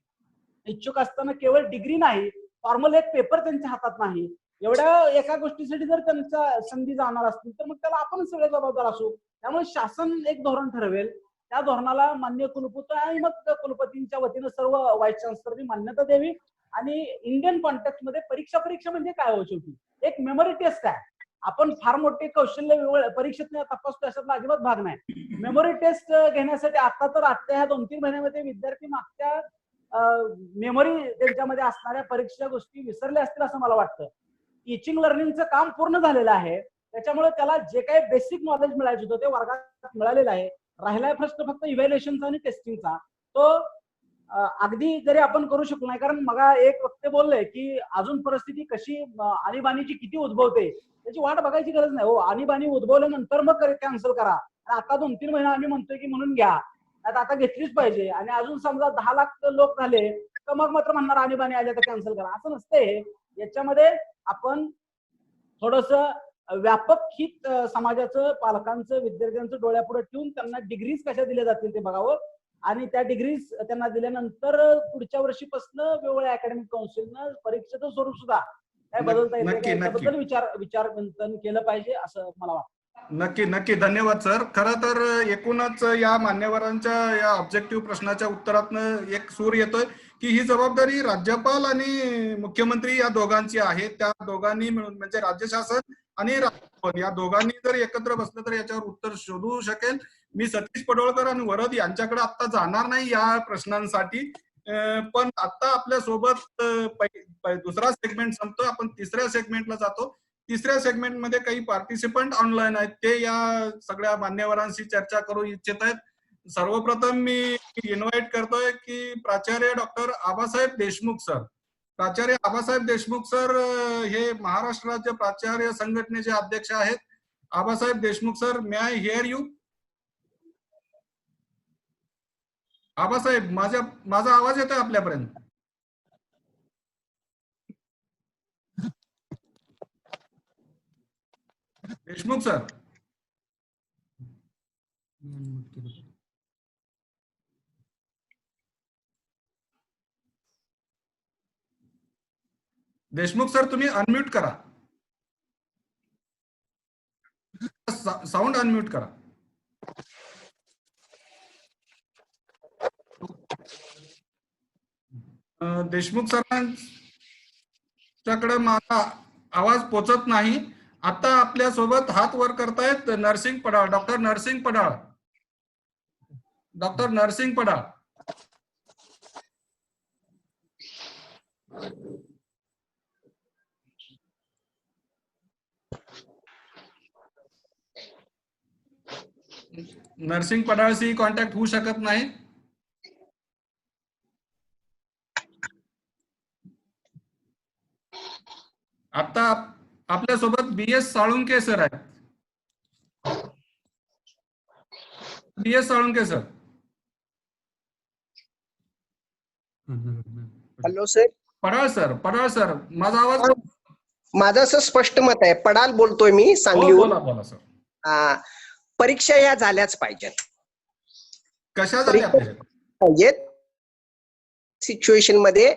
इच्छुक असताना केवळ डिग्री नाही, फॉर्मल एक पेपर त्यांच्या हातात नाही, एवढ्या एका गोष्टीसाठी जर त्यांच्या संधी जाणार असतील तर मग त्याला आपण सगळे जबाबदार असू. त्यामुळे शासन एक धोरण ठरवेल, त्या धोरणाला मान्य कुलपती आणि मग कुलपतींच्या वतीनं सर्व व्हाईस चान्सलरनी मान्यता द्यावी. आणि इंडियन कॉन्टेक्स्ट मध्ये परीक्षा म्हणजे काय हो, शेवटी एक मेमरी टेस्ट आहे. आपण फार मोठे कौशल्य परीक्षेत तपासतो अशातला अजिबात भाग नाही. मेमरी टेस्ट घेण्यासाठी आता तर आजच्या ह्या 2-3 महिन्यामध्ये विद्यार्थी मागच्या मेमरी त्यांच्यामध्ये असणाऱ्या परीक्षेच्या गोष्टी विसरल्या असतील असं मला वाटतं. टीचिंग लर्निंगचं काम पूर्ण झालेलं आहे, त्याच्यामुळे त्याला जे काही बेसिक नॉलेज मिळायचं होतं ते वर्गात मिळालेलं आहे. राहिलाय प्रश्न फक्त इव्हॅल्युएशनचा आणि टेस्टिंगचा. तो अगदी जरी आपण करू शकलो नाही, कारण मग एक वक्ते बोलले की अजून परिस्थिती कशी आणीबाणीची किती उद्भवते त्याची वाट बघायची गरज नाही हो. आणीबाणी उद्भवल्यानंतर मग कॅन्सल करा. आता 2-3 महिने आम्ही म्हणतोय की म्हणून घ्या, आता घेतलीच पाहिजे. आणि अजून समजा 10 लाख लोक झाले तर मग मात्र म्हणणार आणीबाणी आले तर कॅन्सल करा, असं नसते. याच्यामध्ये आपण थोडस व्यापक हित समाजाचं, पालकांचं, विद्यार्थ्यांचं डोळ्यापुढे ठेवून त्यांना डिग्रीज कशा दिल्या जातील ते बघावं आणि त्या डिग्रीज त्यांना दिल्यानंतर पुढच्या वर्षीपासून वेगवेगळ्या अकॅडमिक काउन्सिलनं परीक्षेचं स्वरूप सुद्धा काय बदलता येईल त्याबद्दल विचारमंथन केलं पाहिजे असं मला वाटतं. नक्की धन्यवाद सर. खरं तर एकूणच या मान्यवरांच्या या ऑब्जेक्टिव्ह प्रश्नाच्या उत्तरातनं एक सूर येतोय की ही जबाबदारी राज्यपाल आणि मुख्यमंत्री या दोघांची आहे. त्या दोघांनी मिळून म्हणजे राज्य शासन आणि राज्यपाल या दोघांनी जर एकत्र बसलं तर याच्यावर उत्तर शोधू शकेल. मी सतीश पडोळकर आणि वरद यांच्याकडे आता जाणार नाही या प्रश्नांसाठी. पण आता आपल्या सोबत दुसरा सेगमेंट संपतो, आपण तिसऱ्या सेगमेंटला जातो. तिसऱ्या सेगमेंटमध्ये काही पार्टिसिपंट ऑनलाईन आहेत, ते या सगळ्या मान्यवरांशी चर्चा करू इच्छित आहेत. सर्वप्रथम मी इन्व्हाइट करतोय की प्राचार्य डॉक्टर आबासाहेब देशमुख सर. प्राचार्य आबासाहेब देशमुख सर हे महाराष्ट्र राज्य प्राचार्य संघटनेचे अध्यक्ष आहेत. Abasaheb Deshmukh sir, may I hear you? Abasaheb, माझा आवाज येतोय आपल्यापर्यंत? देशमुख सर. देशमुख सर, तुम्ही अनम्यूट करा, साऊंड अनम्यूट करा. देशमुख सरांच्याकडे माझा आवाज पोचत नाही. आता आपल्या सोबत हात वर करतायत नरसिंग पडाळ, डॉक्टर नरसिंग पडाळ. डॉक्टर नरसिंग पडाळ. नरसिंग पडाळशी कॉन्टॅक्ट होऊ शकत नाही. आता आपल्या सोबत BS साळुंके सर आहेत. BS Salunke sir. Hello sir. Padal sir, Padal sir, माझा आवाज? माझं असं स्पष्ट मत आहे, पडाल बोलतोय मी सांगलीहून. बोला बोला सर. परीक्षा या झाल्याच पाहिजेत. कशा झाल्या पाहिजेत? सिच्युएशन मध्ये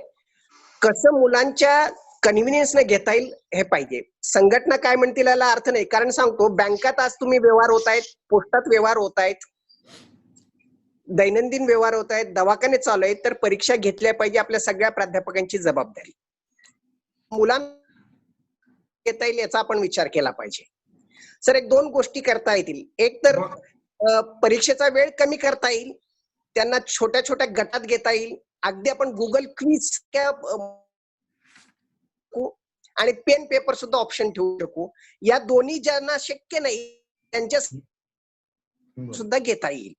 कसं मुलांच्या कन्व्हिनियन्सने घेता येईल हे पाहिजे. संघटना काय म्हणतील याला अर्थ नाही. कारण सांगतो, बँकात आज तुम्ही व्यवहार होत आहेत, पोस्टात व्यवहार होत आहेत, दैनंदिन व्यवहार होत आहेत, दवाखाने चालू आहेत, तर परीक्षा घेतल्या पाहिजे. आपल्या सगळ्या प्राध्यापकांची जबाबदारी. मुलांना घेता येईल याचा आपण विचार केला पाहिजे. सर, एक दोन गोष्टी करता येतील. एक तर परीक्षेचा वेळ कमी करता येईल, त्यांना छोट्या छोट्या गटात घेता येईल. अगदी आपण गुगल क्विज आणि पेन पेपर सुद्धा ऑप्शन ठेवू शकू. या दोन्ही ज्यांना शक्य नाही त्यांच्या सुद्धा घेता येईल.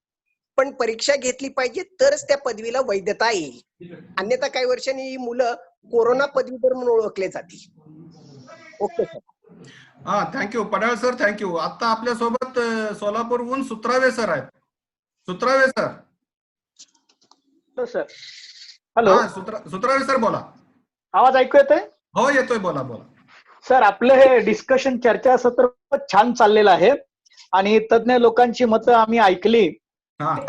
पण परीक्षा घेतली पाहिजे तरच त्या पदवीला वैधता येईल. अन्यथा काही वर्षांनी ही मुलं कोरोना पदवीधर म्हणून ओळखले जातील. Okay sir. हा, थँक्यू पडाळ सर, थँक्यू. आता आपल्या सोबत सोलापूरहून सुत्रावे सर आहेत. Sutrave sir. Sir. Hello. Sutrave sir, बोला. आवाज ऐकू येतोय? हो, येतोय. बोला बोला सर. आपलं हे डिस्कशन चर्चासत्र छान चाललेलं आहे आणि तज्ञ लोकांची मतं आम्ही ऐकली.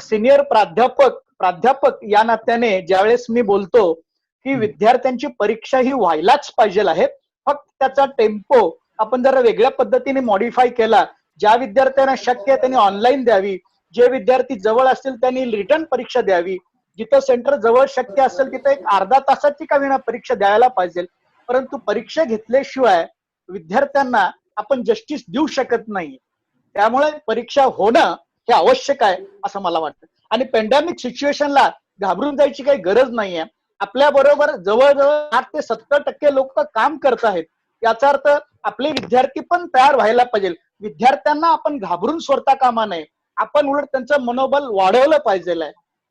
सिनियर प्राध्यापक या नात्याने ज्यावेळेस मी बोलतो की विद्यार्थ्यांची परीक्षा ही व्हायलाच पाहिजे आहे, फक्त त्याचा टेम्पो आपण जरा वेगळ्या पद्धतीने मॉडिफाय केला. ज्या विद्यार्थ्यांना शक्य आहे त्यांनी ऑनलाईन द्यावी, जे विद्यार्थी जवळ असतील त्यांनी रिटर्न परीक्षा द्यावी, जिथं सेंटर जवळ शक्य असेल तिथे एक अर्धा तासाची का विना परीक्षा द्यायला पाहिजे. परंतु परीक्षा घेतल्याशिवाय विद्यार्थ्यांना आपण जस्टिस देऊ शकत नाही. त्यामुळे परीक्षा होणं हे आवश्यक आहे असं मला वाटतं. आणि पॅन्डेमिक सिच्युएशनला घाबरून जायची काही गरज नाहीये. आपल्या बरोबर जवळजवळ 8 ते 70% लोक काम करत आहेत. याचा अर्थ आपले विद्यार्थी पण तयार व्हायला पाहिजे. विद्यार्थ्यांना आपण घाबरून सोडता कामा नये. आपण उलट त्यांचं मनोबल वाढवलं पाहिजे.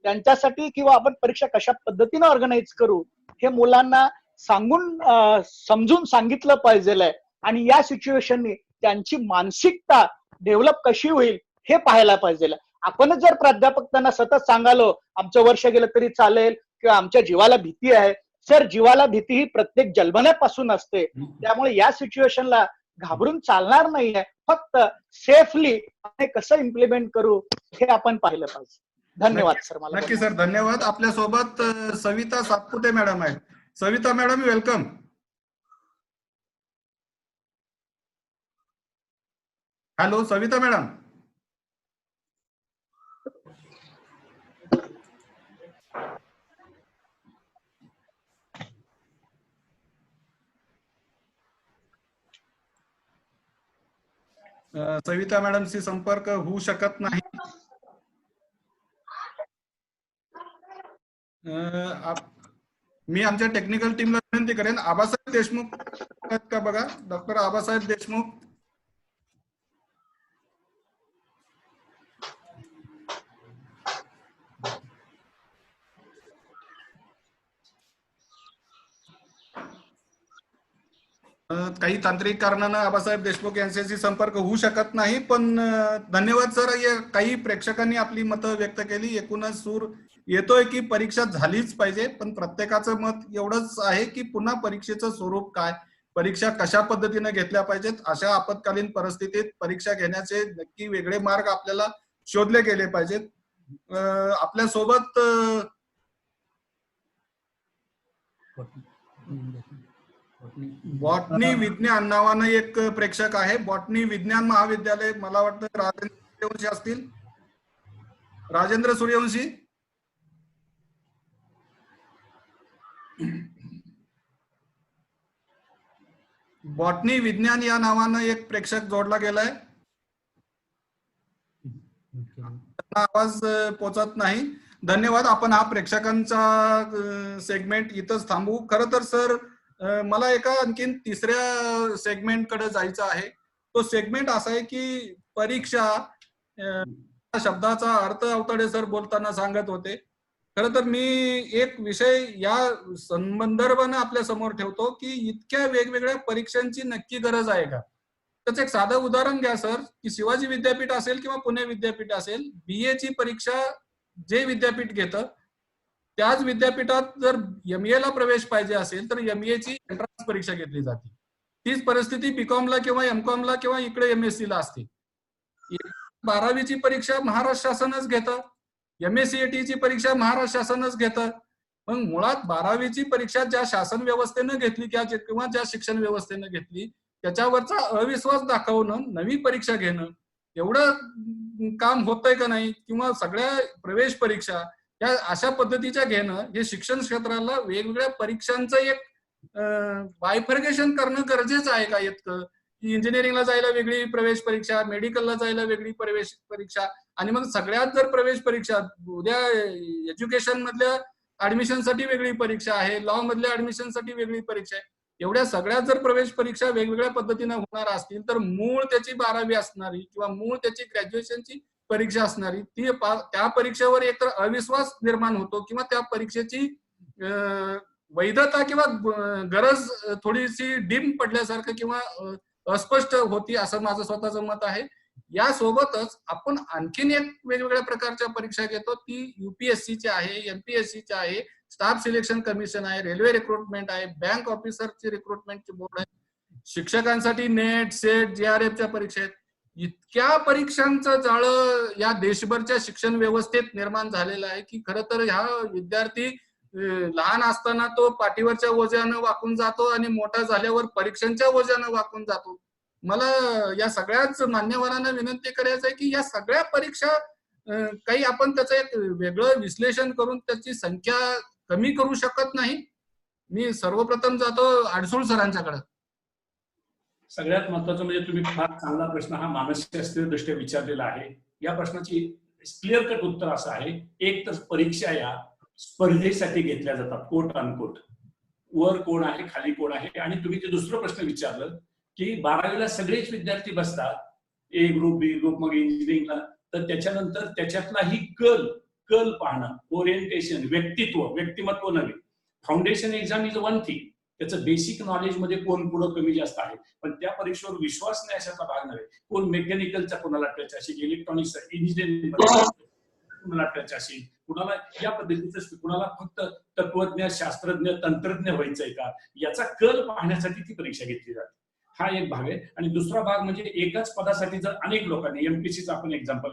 त्यांच्यासाठी किंवा आपण परीक्षा कशा पद्धतीने ऑर्गनाईज करू हे मुलांना सांगून समजून सांगितलं पाहिजे. आणि या सिच्युएशननी त्यांची मानसिकता डेव्हलप कशी होईल हे पाहायला पाहिजे. आपणच जर प्राध्यापक त्यांना सतत सांगालो आमचं वर्ष गेलं तरी चालेल किंवा आमच्या जीवाला भीती आहे, सर जीवाला भीती ही प्रत्येक जन्मण्यापासून असते. त्यामुळे या सिच्युएशनला घाबरून चालणार नाहीये. फक्त सेफली कसं इम्प्लिमेंट करू हे आपण पाहिलं पाहिजे. धन्यवाद सर. मला नक्की सर, धन्यवाद. आपल्या सोबत सविता सातपुते मॅडम आहेत. Savita madam, welcome. Hello Savita madam. Savita मॅडमशी संपर्क होऊ शकत नाही. मी आमच्या टेक्निकल टीमला विनंती करेन, आबासाहेब देशमुख आहेत का बघा, डॉक्टर आबासाहेब देशमुख. काही तांत्रिक कारणानं आबासाहेब देशमुख यांच्याशी संपर्क होऊ शकत नाही, पण धन्यवाद सर. काही प्रेक्षकांनी आपली मतं व्यक्त केली. एकूणच सूर येतोय की परीक्षा झालीच पाहिजे, पण प्रत्येकाचं मत एवढंच आहे की पुन्हा परीक्षेचं स्वरूप काय, परीक्षा कशा पद्धतीने घेतल्या पाहिजेत. अशा आपत्कालीन परिस्थितीत परीक्षा घेण्याचे नक्की वेगळे मार्ग आपल्याला शोधले गेले पाहिजेत. आपल्यासोबत बॉटनी विज्ञान नावानं एक प्रेक्षक आहे. बॉटनी विज्ञान महाविद्यालय, मला वाटतं राजेंद्र सूर्यवंशी असतील. राजेंद्र सूर्यवंशी. बॉटनी विज्ञान या नावानं एक प्रेक्षक जोडला गेलाय, त्यांना आवाज पोचत नाही. धन्यवाद. आपण हा प्रेक्षकांचा सेगमेंट इथंच थांबवू. खरं तर सर मला एका आणखीन तिसऱ्या सेगमेंट कडे जायचं आहे. तो सेगमेंट असा आहे की परीक्षा शब्दाचा अर्थ अवतडे सर बोलताना सांगत होते. खरं तर मी एक विषय या संदर्भाने आपल्या समोर ठेवतो की इतक्या वेगवेगळ्या परीक्षांची नक्की गरज आहे का. त्याचं एक साधं उदाहरण घ्या सर, की शिवाजी विद्यापीठ असेल किंवा पुणे विद्यापीठ असेल, BA ची परीक्षा जे विद्यापीठ घेतं त्याच विद्यापीठात जर MA ला प्रवेश पाहिजे असेल तर MA ची एंट्रन्स परीक्षा घेतली जाते. तीच परिस्थिती BCom ला किंवा MCom ला किंवा इकडे MSc ला असते. 12वीची परीक्षा महाराष्ट्र शासनच घेतं, MA CET ची परीक्षा महाराष्ट्र शासनच घेतं. मग मुळात 12वीची परीक्षा ज्या शासन व्यवस्थेनं घेतली किंवा ज्या शिक्षण व्यवस्थेनं घेतली त्याच्यावरचा अविश्वास दाखवणं, नवी परीक्षा घेणं, एवढं काम होतंय का नाही. किंवा सगळ्या प्रवेश परीक्षा या अशा पद्धतीच्या घेणं हे शिक्षण क्षेत्राला वेगवेगळ्या परीक्षांचं एक बायफर्गेशन करणं गरजेचं आहे का इतकं, की इंजिनिअरिंगला जायला वेगळी प्रवेश परीक्षा, मेडिकलला जायला वेगळी प्रवेश परीक्षा, आणि मग सगळ्यात जर प्रवेश परीक्षा, उद्या एज्युकेशन मधल्या ऍडमिशनसाठी वेगळी परीक्षा आहे, लॉ मधल्या ऍडमिशनसाठी वेगळी परीक्षा आहे. एवढ्या सगळ्यात जर प्रवेश परीक्षा वेगवेगळ्या पद्धतीने होणार असतील तर मूळ त्याची 12वी असणारी किंवा मूळ त्याची ग्रॅज्युएशनची परीक्षा असणारी त्या परीक्षेवर एकतर अविश्वास निर्माण होतो किंवा त्या परीक्षेची वैधता किंवा गरज थोडीशी डिम पडल्यासारखं किंवा अस्पष्ट होती, असं माझं स्वतःचं मत आहे. यासोबतच आपण आणखीन एक वेगवेगळ्या प्रकारच्या परीक्षा घेतो, ती UPSC आहे, MPSC आहे, स्टाफ सिलेक्शन कमिशन आहे, रेल्वे रिक्रुटमेंट आहे, बँक ऑफिसरची रिक्रुटमेंटची बोर्ड आहे, शिक्षकांसाठी नेट, सेट, JRF च्या परीक्षा आहेत. इतक्या परीक्षांचं जाळं या देशभरच्या शिक्षण व्यवस्थेत निर्माण झालेलं आहे की खरं तर ह्या विद्यार्थी लहान असताना तो पाठीवरच्या ओझ्यानं वाकून जातो आणि मोठा झाल्यावर परीक्षांच्या ओझ्यानं वाकून जातो. मला या सगळ्याच मान्यवरांना विनंती करायचं आहे की या सगळ्या परीक्षा काही आपण त्याचं एक वेगळं विश्लेषण करून त्याची संख्या कमी करू शकत नाही. मी सर्वप्रथम जातो अडसूळ सरांच्याकडे. सगळ्यात महत्वाचं म्हणजे तुम्ही फार चांगला प्रश्न हा मानसशास्त्रीय दृष्ट्या विचारलेला आहे. या प्रश्नाची क्लिअर कट उत्तर असं आहे, एक तर परीक्षा या स्पर्धेसाठी घेतल्या जातात, कोट अनकोट. वर कोण आहे, खाली कोण आहे. आणि तुम्ही ते दुसरं प्रश्न विचारलं की 12वीला सगळेच विद्यार्थी बसतात, A ग्रुप, B ग्रुप, मग इंजिनिअरिंगला, तर त्याच्यानंतर त्याच्यातलाही कल पाहणं, ओरिएंटेशन, व्यक्तिमत्व नव्हे. Foundation exam is one thing, त्याचं बेसिक नॉलेज मध्ये कोण पुढं कमी जास्त आहे, पण त्या परीक्षेवर विश्वास नाही अशाचा भाग नव्हे. कोण मेकॅनिकलचा कोणाला टच असेल, इलेक्ट्रॉनिक्स इंजिनिअरिंग कुणाला टच असेल, कुणाला या पद्धतीचं, कुणाला फक्त तत्वज्ञ, शास्त्रज्ञ, तंत्रज्ञ व्हायचंय का, याचा कल पाहण्यासाठी ती परीक्षा घेतली जाते. हा एक भाग आहे. आणि दुसरा भाग म्हणजे एकाच पदासाठी जर अनेक लोकांनी, MPSCचं आपण एक्झाम्पल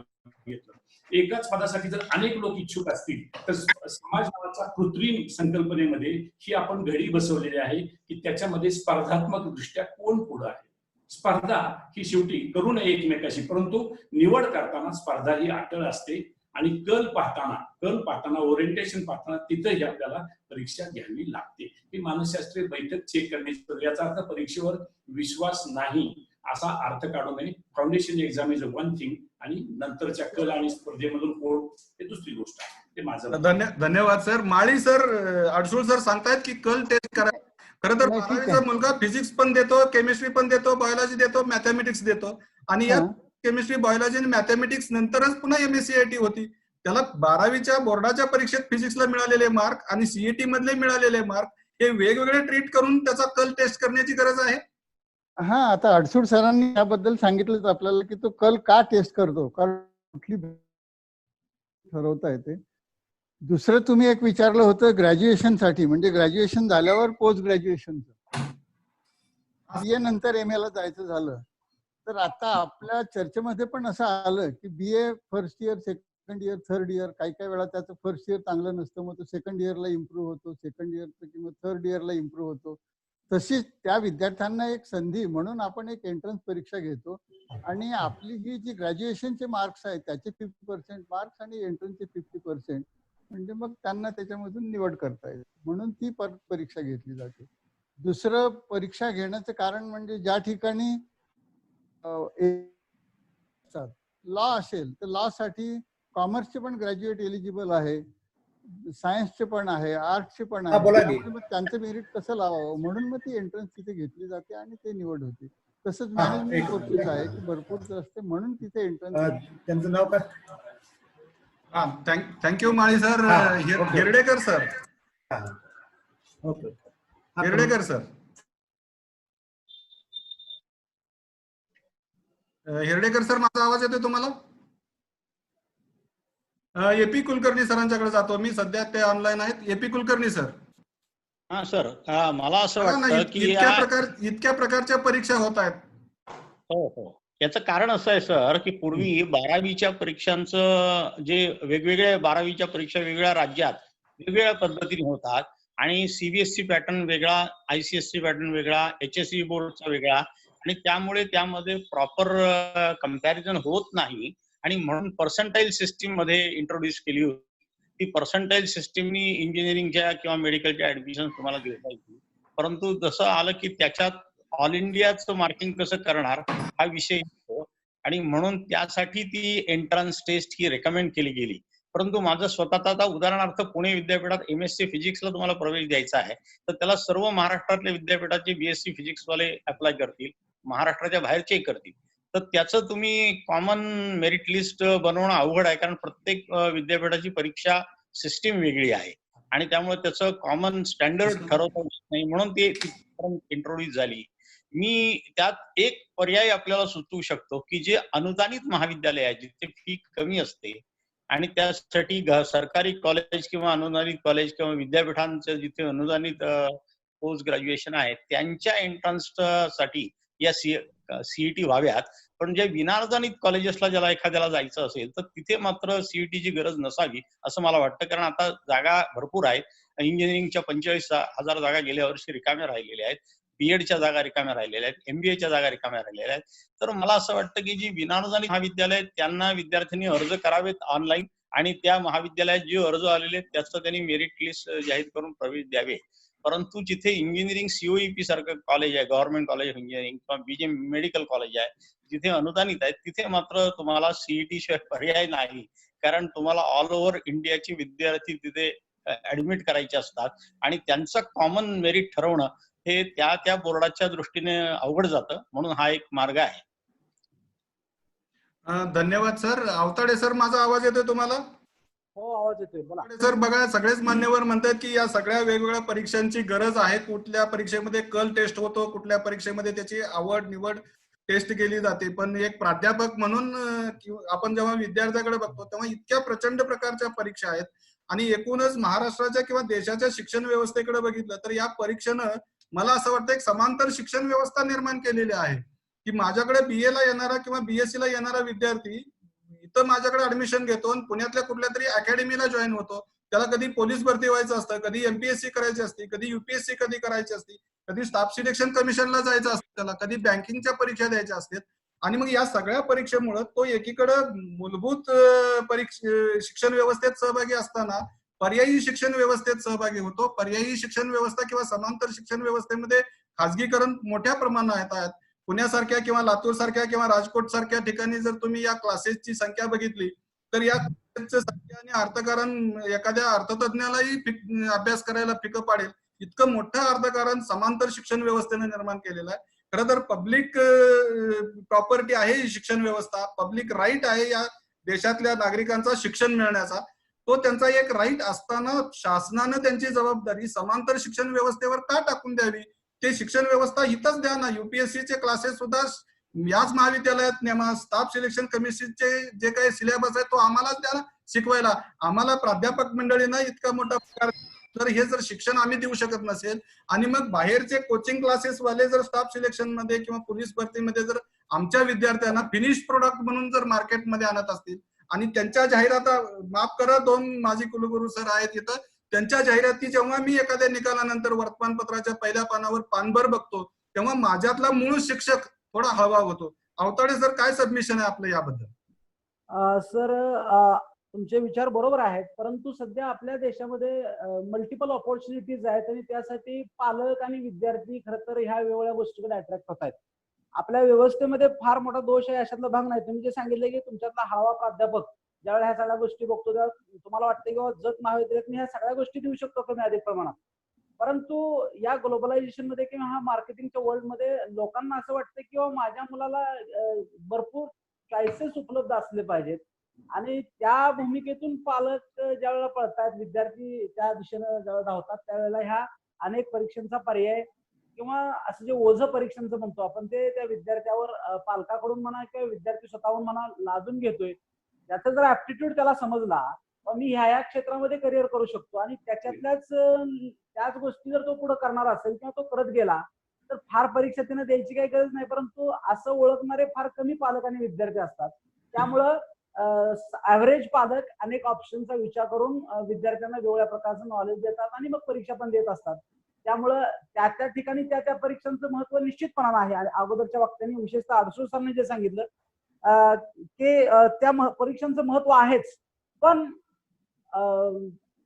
घेतलं, एकाच पदासाठी जर अनेक लोक इच्छुक असतील तर समाज नावाच्या कृत्रिम संकल्पनेमध्ये ही आपण घडी बसवलेली आहे की त्याच्यामध्ये स्पर्धात्मक दृष्ट्या कोण पुढे आहे. स्पर्धा ही शेवटी करू नये एकमेकाशी, परंतु निवड करताना स्पर्धा ही अटळ असते. आणि कल पाहताना ओरिएंटेशन पाहताना तिथंही आपल्याला परीक्षा घ्यावी लागते. ही मानसशास्त्रीय बैठक चेक करण्याची, याचा अर्थ परीक्षेवर विश्वास नाही असा अर्थ काढू नये. Foundation exam is one thing आणि नंतरच्या कल आणि स्पर्धेमधून कोण हे दुसरी गोष्ट आहे. ते माझं धन्यवाद सर. माळी सर, अडसूळ सर सांगतायत की कल टेस्ट करा. खरं तर 12वीचा मुलगा फिजिक्स पण देतो, केमिस्ट्री पण देतो, बायोलॉजी देतो, मॅथमॅटिक्स देतो आणि या केमिस्ट्री, बायोलॉजी आणि मॅथमॅटिक्स नंतरच पुन्हा MSCIT होती. त्याला 12वीच्या बोर्डाच्या परीक्षेत फिजिक्सला मिळालेले मार्क आणि CET मधले मिळालेले मार्क हे वेगवेगळे ट्रीट करून त्याचा कल टेस्ट करण्याची गरज आहे. हा, आता अडसूळ सरांनी याबद्दल सांगितलंच आपल्याला की तो कल का टेस्ट करतो, कारण कुठली ठरवता येते. दुसरं तुम्ही एक विचारलं होतं ग्रॅज्युएशन साठी, म्हणजे ग्रॅज्युएशन झाल्यावर पोस्ट ग्रॅज्युएशनचं, BA नंतर MA ला जायचं झालं तर आता आपल्या चर्चेमध्ये पण असं आलं की BA first year, second year, third year, काही वेळा त्याचं फर्स्ट इयर चांगलं नसतं, मग तो सेकंड इयरला इम्प्रूव्ह होतो, सेकंड इयरचं किंवा थर्ड इयरला इम्प्रूव्ह होतो. तशीच त्या विद्यार्थ्यांना एक संधी म्हणून आपण एक एंट्रन्स परीक्षा घेतो आणि आपली ही जी ग्रॅज्युएशनचे मार्क्स आहेत त्याचे 50% मार्क्स आणि एंट्रन्सचे 50%, म्हणजे मग त्यांना त्याच्यामधून निवड करता येते, म्हणून ती परीक्षा घेतली जाते. दुसरं परीक्षा घेण्याचं कारण म्हणजे ज्या ठिकाणी लॉ असेल तर लॉ साठी कॉमर्सचे पण ग्रॅज्युएट एलिजिबल आहे, सायन्सचे पण आहे, आर्ट्सचे पण आहे. त्यामुळे मग त्यांचं मेरिट कसं लावावं म्हणून मग ती एंट्रन्स तिथे घेतली जाते आणि ते निवड होते. तसंच मॅनेजमेंट कोर्सेस आहे की भरपूर असते म्हणून तिथे एंट्रन्स. त्यांचं नाव काय? थँक्यू माळी sir. Hiradekar sir. Hiradekar sir. Hiradekar sir, माझा आवाज येतोय तुम्हाला? AP कुलकर्णी सरांच्याकडे जातो मी, सध्या ते ऑनलाईन आहेत. AP Kulkarni sir. हा सर, मला असं वाटतं की इतक्या प्रकारच्या परीक्षा होत आहेत. हो हो, याचं कारण असं आहे सर की पूर्वी 12वीच्या परीक्षांचं जे वेगवेगळ्या 12वीच्या परीक्षा वेगवेगळ्या राज्यात वेगवेगळ्या पद्धतीने होतात आणि CBSE पॅटर्न वेगळा, ICSE पॅटर्न वेगळा, HSE बोर्डचा वेगळा आणि त्यामुळे त्यामध्ये प्रॉपर कम्पॅरिझन होत नाही आणि म्हणून पर्सेंटाईल सिस्टीम मध्ये इंट्रोड्यूस केली होती. ती पर्सेंटाईल सिस्टीमनी इंजिनिअरिंगच्या किंवा मेडिकलच्या ऍडमिशन तुम्हाला देता येतील, परंतु जसं आलं की त्याच्यात ऑल इंडियाचं मार्किंग कसं करणार हा विषय येतो आणि म्हणून त्यासाठी ती एंट्रन्स टेस्ट ही रेकमेंड केली गेली. परंतु माझं स्वतःचा आता उदाहरणार्थ पुणे विद्यापीठात MSc फिजिक्सला तुम्हाला प्रवेश द्यायचा आहे तर त्याला सर्व महाराष्ट्रातल्या विद्यापीठाचे BSc फिजिक्स वाले अप्लाय करतील, महाराष्ट्राच्या बाहेरचेही करतील. तर त्याचं तुम्ही कॉमन मेरिट लिस्ट बनवणं अवघड आहे, कारण प्रत्येक विद्यापीठाची परीक्षा सिस्टीम वेगळी आहे आणि त्यामुळे त्याचं कॉमन स्टँडर्ड ठरवता येत नाही, म्हणून ती इंट्रोड्यूस झाली. मी त्यात एक पर्याय आपल्याला सुचवू शकतो की जे अनुदानित महाविद्यालय आहे जिथे फी कमी असते आणि त्यासाठी सरकारी कॉलेज किंवा अनुदानित कॉलेज किंवा विद्यापीठांचं जिथे अनुदानित पोस्ट ग्रॅज्युएशन आहे त्यांच्या एंट्रन्स साठी या CET व्हाव्यात. पण जे विनाअनुदानित कॉलेजेसला ज्याला एखाद्याला जायचं असेल तर तिथे मात्र CETची गरज नसावी असं मला वाटतं, कारण आता जागा भरपूर आहेत. इंजिनिअरिंगच्या 45,000 जागा गेल्या वर्षी रिकाम्या राहिलेल्या आहेत, BEdच्या जागा रिकाम्या राहिलेल्या आहेत, MBAच्या जागा रिकाम्या राहिलेल्या आहेत. तर मला असं वाटतं की जी विनाअनुदानित महाविद्यालय त्यांना विद्यार्थ्यांनी अर्ज करावेत ऑनलाईन आणि त्या महाविद्यालयात जे अर्ज आलेले त्याचं त्यांनी मेरिट लिस्ट जाहीर करून प्रवेश द्यावे. परंतु जिथे इंजिनिअरिंग COEP सारखं कॉलेज आहे, गव्हर्नमेंट कॉलेज ऑफ इंजिनिअरिंग किंवा BJ मेडिकल कॉलेज आहे, जिथे अनुदानित आहे तिथे मात्र तुम्हाला CET शिवाय पर्याय नाही, कारण तुम्हाला ऑल ओव्हर इंडियाची विद्यार्थी तिथे ऍडमिट करायचे असतात आणि त्यांचं कॉमन मेरिट ठरवणं हे त्या बोर्डाच्या दृष्टीने अवघड जातं, म्हणून हा एक मार्ग आहे. धन्यवाद सर. अवताडे सर, माझा आवाज येतोय तुम्हाला? हो, आवाज येतोय, बोला सर. बघा, सगळेच मान्यवर म्हणतात की या सगळ्या वेगवेगळ्या परीक्षांची गरज आहे. कुठल्या परीक्षेमध्ये कल टेस्ट होतो, कुठल्या परीक्षेमध्ये त्याची आवड निवड टेस्ट केली जाते. पण एक प्राध्यापक म्हणून आपण जेव्हा विद्यार्थ्याकडे बघतो तेव्हा इतक्या प्रचंड प्रकारच्या परीक्षा आहेत आणि एकूणच महाराष्ट्राच्या किंवा देशाच्या शिक्षण व्यवस्थेकडे बघितलं तर या परीक्षेनं मला असं वाटतं एक समांतर शिक्षण व्यवस्था निर्माण केलेली आहे की माझ्याकडे BA ला येणारा किंवा BSc ला येणारा विद्यार्थी इथं माझ्याकडे ऍडमिशन घेतो आणि पुण्यातल्या कुठल्या तरी अकॅडमीला जॉईन होतो. त्याला कधी पोलीस भरती व्हायचं असतं, कधी MPSC करायची असते, कधी UPSC कधी करायची असते, कधी स्टाफ सिलेक्शन कमिशनला जायचं असतं, त्याला कधी बँकिंगच्या परीक्षा द्यायच्या असतात आणि मग या सगळ्या परीक्षेमुळे तो एकीकडे मूलभूत शिक्षण व्यवस्थेत सहभागी असताना पर्यायी शिक्षण व्यवस्थेत सहभागी होतो. पर्यायी शिक्षण व्यवस्था किंवा समांतर शिक्षण व्यवस्थेमध्ये खाजगीकरण मोठ्या प्रमाणात आहेत. पुण्यासारख्या किंवा लातूर सारख्या किंवा राजकोट सारख्या ठिकाणी जर तुम्ही या क्लासेसची संख्या बघितली तर या आणि अर्थकारण एखाद्या अर्थतज्ञालाही अभ्यास करायला फिकं पाडेल इतकं मोठं अर्थकारण समांतर शिक्षण व्यवस्थेने निर्माण केलेलं आहे. खरं तर पब्लिक प्रॉपर्टी आहे ही शिक्षण व्यवस्था, पब्लिक राईट आहे या देशातल्या नागरिकांचा शिक्षण मिळण्याचा. तो त्यांचा एक राईट असताना शासनानं त्यांची जबाबदारी समांतर शिक्षण व्यवस्थेवर का टाकून द्यावी? ते शिक्षण व्यवस्था हितच द्या ना. युपीएससीचे क्लासेस सुद्धा याच महाविद्यालयात नेमा. स्टाफ सिलेक्शन कमिशनचे जे काही सिलेबस आहे तो आम्हालाच द्या शिकवायला. आम्हाला प्राध्यापक मंडळीनं इतका मोठा प्रकार, तर हे जर शिक्षण आम्ही देऊ शकत नसेल आणि मग बाहेरचे कोचिंग क्लासेस वाले जर स्टाफ सिलेक्शन मध्ये किंवा पोलीस भरतीमध्ये जर आमच्या विद्यार्थ्यांना फिनिश प्रोडक्ट म्हणून जर मार्केटमध्ये आणत असतील आणि त्यांच्या जाहिराता, माफ करा 2 माजी कुलगुरू सर आहेत इथं, त्यांच्या जाहिराती जेव्हा मी एखाद्या निकालानंतर वर्तमानपत्राच्या पहिल्या पानावर पानभर बघतो तेव्हा माझ्यातला मूळ शिक्षक थोडा हवा होतो. अवताडे सर, काय सबमिशन आहे आपलं याबद्दल? सर, तुमचे विचार बरोबर आहेत, परंतु सध्या आपल्या देशामध्ये मल्टिपल ऑपॉर्च्युनिटीज आहेत आणि त्यासाठी पालक आणि विद्यार्थी खरं तर ह्या वेगवेगळ्या गोष्टीकडे अट्रॅक्ट होत आहेत. आपल्या व्यवस्थेमध्ये फार मोठा दोष आहे अशातला भाग नाही. तुम्ही जे सांगितलं की तुमच्यातला हळवा प्राध्यापक ज्यावेळेला ह्या सगळ्या गोष्टी बघतो तेव्हा तुम्हाला वाटतं की जत महाविद्यालयात मी ह्या सगळ्या गोष्टी देऊ शकतो कमी अधिक प्रमाणात. परंतु या ग्लोबलायझेशन मध्ये किंवा हा मार्केटिंगच्या वर्ल्ड मध्ये लोकांना असं वाटतं की माझ्या मुलाला भरपूर चॉईसेस उपलब्ध असले पाहिजेत आणि त्या भूमिकेतून पालक ज्या वेळेला पळतात, विद्यार्थी त्या दिशेनं ज्यावेळेला धावतात त्यावेळेला ह्या अनेक परीक्षांचा पर्याय किंवा असं जे ओझं परीक्षांचं म्हणतो आपण ते त्या विद्यार्थ्यावर पालकाकडून म्हणा किंवा विद्यार्थी स्वतःहून म्हणा लादून घेतोय. त्याचा जर ऍप्टिट्यूड त्याला समजला मी ह्या क्षेत्रामध्ये करिअर करू शकतो आणि त्याच गोष्टी जर तो पुढे करणार असेल किंवा तो करत गेला तर फार परीक्षा त्यानं द्यायची काही गरज नाही. परंतु असं ओळखणारे फार कमी पालक आणि विद्यार्थी असतात. त्यामुळं ऍव्हरेज पालक अनेक ऑप्शनचा विचार करून विद्यार्थ्यांना वेगवेगळ्या प्रकारचं नॉलेज देतात आणि मग परीक्षा पण देत असतात. त्यामुळं त्या ठिकाणी त्या परीक्षांचं महत्व निश्चितपणानं आहे. आणि अगोदरच्या वक्त्यांनी विशेषतः आडसूळ सरांनी जे सांगितलं की त्या परीक्षांचं महत्व आहेच, पण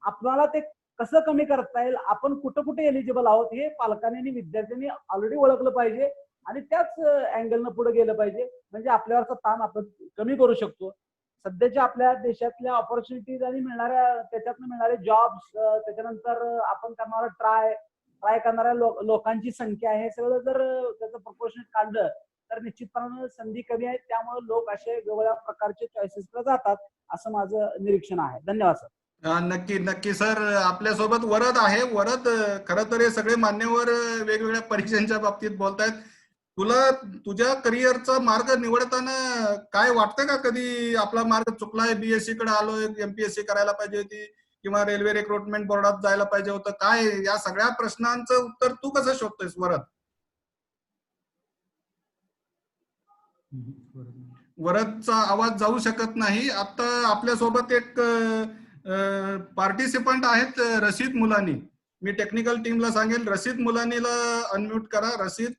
आपल्याला ते कसं कमी करता येईल, आपण कुठं कुठे एलिजिबल आहोत हे पालकांनी आणि विद्यार्थ्यांनी ऑलरेडी ओळखलं पाहिजे आणि त्याच अँगलनं पुढे गेलं पाहिजे. म्हणजे आपल्यावरचा ताण आपण कमी करू शकतो. सध्याच्या आपल्या देशातल्या ऑपॉर्च्युनिटीज आणि त्याच्यातनं मिळणारे जॉब्स, त्याच्यानंतर आपण करणारा ट्राय करणाऱ्या लोकांची संख्या, हे सगळं जर त्याचं प्रपोर्शनेट काढलं तर निश्चितपणानं संधी कमी आहे. त्यामुळे लोक असे वेगवेगळ्या प्रकारचे चॉईसेसकडे जातात असं माझं निरीक्षण आहे. धन्यवाद सर. नक्की सर, आपल्यासोबत वरद आहे. वरद, खरं तर हे सगळे मान्यवर वेगवेगळ्या परीक्षांच्या बाबतीत बोलतायत. तुला तुझ्या करिअरचा मार्ग निवडताना काय वाटतं का कधी आपला मार्ग चुकलाय, बीएससी कडे आलोय, एमपीएससी करायला पाहिजे होती किंवा रेल्वे रिक्रुटमेंट बोर्डात जायला पाहिजे होतं, काय या सगळ्या प्रश्नांचं उत्तर तू कसं शोधतोयस वरद? वरदचा आवाज जाऊ शकत नाही. आता आपल्यासोबत एक पार्टिसिपंट आहेत, रशीद मुलानी. मी टेक्निकल टीमला सांगेल रशीद मुलानीला अनम्यूट करा. रशीद,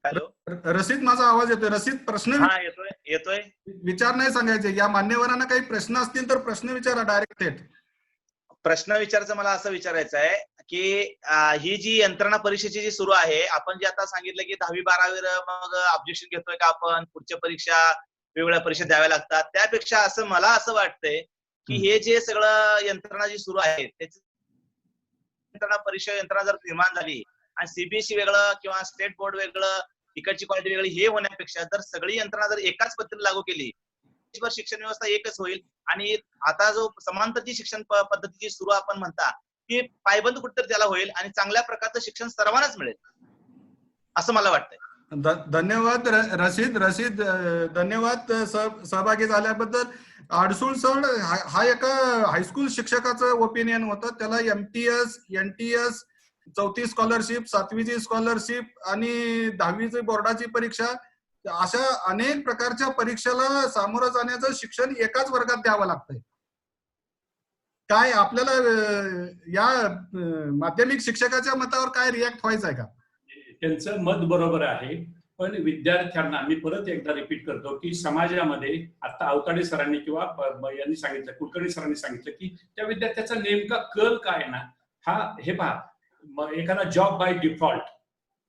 हॅलो रशीद, माझा आवाज येतोय? रशीद, प्रश्न येतोय. विचार नाही सांगायचे. या मान्यवरांना काही प्रश्न असतील तर प्रश्न विचारा डायरेक्ट थेट. प्रश्न विचारायचं मला असं विचारायचं आहे की ही जी यंत्रणा परीक्षेची जी सुरू आहे, आपण जे आता सांगितलं की 10वी-12वी मग ऑब्जेक्शन घेतोय का आपण, पुढच्या परीक्षा वेगवेगळ्या परीक्षा द्याव्या लागतात, त्यापेक्षा असं मला असं वाटतंय की हे जे सगळं यंत्रणा जी सुरू आहे त्याची यंत्रणा परीक्षा यंत्रणा जर निर्माण झाली आणि सीबीएसई वेगळं किंवा स्टेट बोर्ड वेगळं, इकडची क्वालिटी वेगळी हे होण्यापेक्षा जर सगळी यंत्रणा जर एकाच पद्धतीने लागू केली, शिक्षण व्यवस्था एकच होईल. आणि आता जो समांतरची शिक्षण पद्धतीची सुरू आपण म्हणता की पायबंद कुठेतरी त्याला होईल आणि चांगल्या प्रकारचं शिक्षण सर्वांनाच मिळेल असं मला वाटतंय. धन्यवाद रशीद, धन्यवाद सहभागी झाल्याबद्दल. आडसूळ सर, हा एका हायस्कूल शिक्षकाचं ओपिनियन होतं. त्याला एमटीएस, एनटीएस, 4थी स्कॉलरशिप, 7वीची स्कॉलरशिप आणि 10वीची बोर्डाची परीक्षा, अशा अनेक प्रकारच्या परीक्षेला सामोरं जाण्याचं शिक्षण एकाच वर्गात द्यावं लागतंय. काय आपल्याला या माध्यमिक शिक्षकाच्या मतावर काय रिॲक्ट व्हायचं आहे का? त्यांचं मत बरोबर आहे, पण विद्यार्थ्यांना मी परत एकदा रिपीट करतो की समाजामध्ये आता अवताडे सरांनी किंवा यांनी सांगितलं, कुलकर्णी सरांनी सांगितलं की त्या विद्यार्थ्याचा नेमका कल काय ना, हे पहा, एखादा job by default,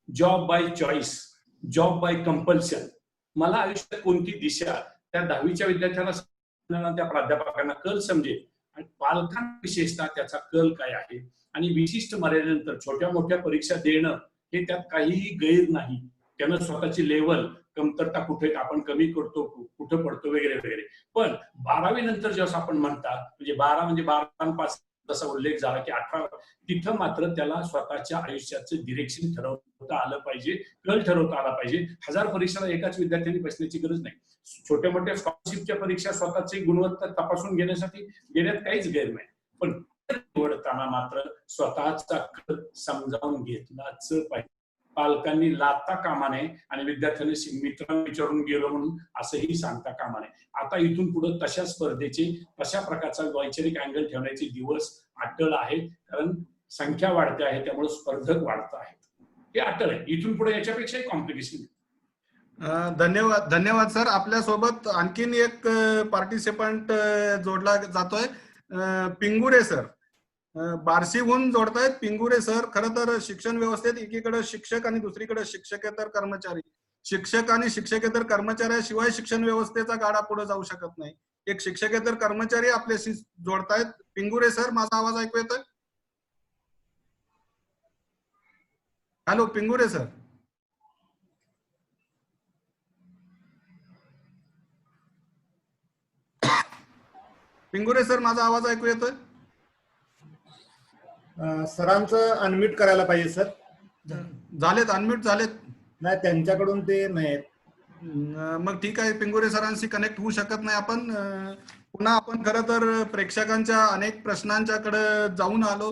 job by choice, job by compulsion, मला आयुष्यात कोणती दिशा त्या 10वीच्या विद्यार्थ्यांना, त्या प्राध्यापकांना कल समजेल आणि पालकांना विशेषतः त्याचा कल काय आहे आणि विशिष्ट मर्यादेनंतर छोट्या मोठ्या परीक्षा देणं हे त्यात काहीही गैर नाही. त्यानं स्वतःची लेवल, कमतरता कुठे आपण कमी करतो, कुठं पडतो वगैरे वगैरे. पण 12वी नंतर जेव्हा आपण म्हणता, म्हणजे 12 म्हणजे 12 जसा उल्लेख झाला की 18, तिथं मात्र त्याला स्वतःच्या आयुष्याचं डिरेक्शन ठरवता आलं पाहिजे, कल ठरवता आला पाहिजे. 1000 परीक्षेला एकाच विद्यार्थ्यांनी बसण्याची गरज नाही. छोट्या मोठ्या स्कॉलरशिपच्या परीक्षा स्वतःची गुणवत्ता तपासून घेण्यासाठी घेण्यात काहीच गैर नाही. पण निवडताना मात्र स्वतःचा कल समजावून घेतलाच पाहिजे. पालकांनी लादता कामा नये आणि विद्यार्थ्यांनी मित्रांना विचारून गेलो म्हणून असंही सांगता कामा नये. आता इथून पुढे तशा स्पर्धेचे, तशा प्रकारचा वैचारिक अँगल ठेवण्याचे दिवस अटळ आहे. कारण संख्या वाढते आहे, त्यामुळे स्पर्धक वाढत आहेत. हे अटळ आहे. इथून पुढे याच्यापेक्षाही कॉम्प्लिकेशन. धन्यवाद, धन्यवाद सर. आपल्या सोबत आणखीन एक पार्टिसिपंट जोडला जातोय, पिंगुरे सर. बार्शीहून जोडतायत पिंगुरे सर. खरं तर शिक्षण व्यवस्थेत एकीकडे शिक्षक आणि दुसरीकडे शिक्षकेतर कर्मचारी. शिक्षक आणि शिक्षकेतर कर्मचाऱ्याशिवाय शिक्षण व्यवस्थेचा गाडा पुढे जाऊ शकत नाही. एक शिक्षकेतर कर्मचारी आपल्याशी जोडतायत. पिंगुरे सर, माझा आवाज ऐकू येतोय? Hello Pingure sir. Pingure sir, माझा आवाज ऐकू येतोय? सरांचं अनम्यूट करायला पाहिजे सर. झालेत, अनम्यूट झालेत. नाही, त्यांच्याकडून ते नाहीत. मग ठीक आहे, पिंगुरे सरांशी कनेक्ट होऊ शकत नाही आपण. पुन्हा आपण खरं तर प्रेक्षकांच्या अनेक प्रश्नांच्याकडे जाऊन आलो.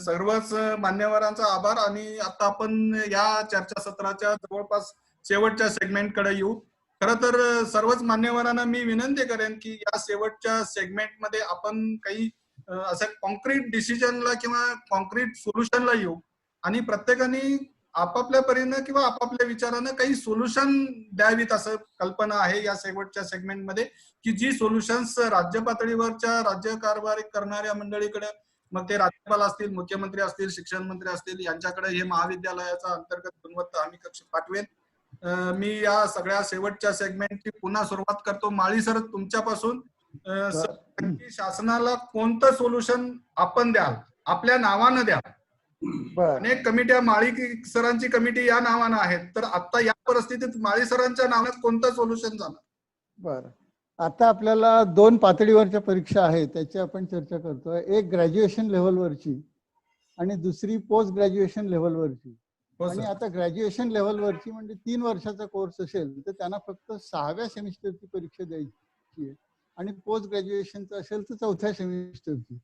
सर्वच मान्यवरांचा आभार. आणि आता आपण या चर्चासत्राच्या जवळपास शेवटच्या सेगमेंटकडे येऊ. खरं तर सर्वच मान्यवरांना मी विनंती करेन की या शेवटच्या सेगमेंटमध्ये आपण काही असं कॉन्क्रीट डिसिजनला किंवा कॉन्क्रीट सोल्युशनला येऊ आणि प्रत्येकाने आपापल्या परीनं किंवा आपापल्या विचारानं काही सोल्युशन द्यावीत, असं कल्पना आहे या शेवटच्या सेगमेंटमध्ये. की जी सोल्युशन्स राज्य पातळीवरच्या राज्य कारभार करणाऱ्या मंडळीकडे, मग ते राज्यपाल असतील, मुख्यमंत्री असतील, शिक्षण मंत्री असतील, यांच्याकडे हे महाविद्यालयाचा अंतर्गत गुणवत्ता हमी कक्ष पाठवेन. मी या सगळ्या शेवटच्या सेगमेंटची पुन्हा सुरुवात करतो. माळी सर, तुमच्यापासून शासनाला कोणतं सोल्युशन आपण द्याल, आपल्या नावानं द्याल? अनेक कमिट्या, माळी सरांची कमिटी या नावानं आहेत, तर आता या परिस्थितीत माळी सरांच्या नावात कोणतं सोल्युशन जाणार? बरं, आता आपल्याला 2 पातळीवरच्या परीक्षा आहेत, त्याची आपण चर्चा करतोय. एक ग्रॅज्युएशन लेव्हलवरची आणि दुसरी पोस्ट ग्रॅज्युएशन लेव्हलवरची. आणि आता ग्रॅज्युएशन लेव्हलवरची म्हणजे 3 वर्षाचा कोर्स असेल तर त्यांना फक्त 6व्या सेमिस्टरची परीक्षा द्यायची आहे आणि पोस्ट ग्रॅज्युएशनचं असेल तर 4थ्या सेमिस्टरची.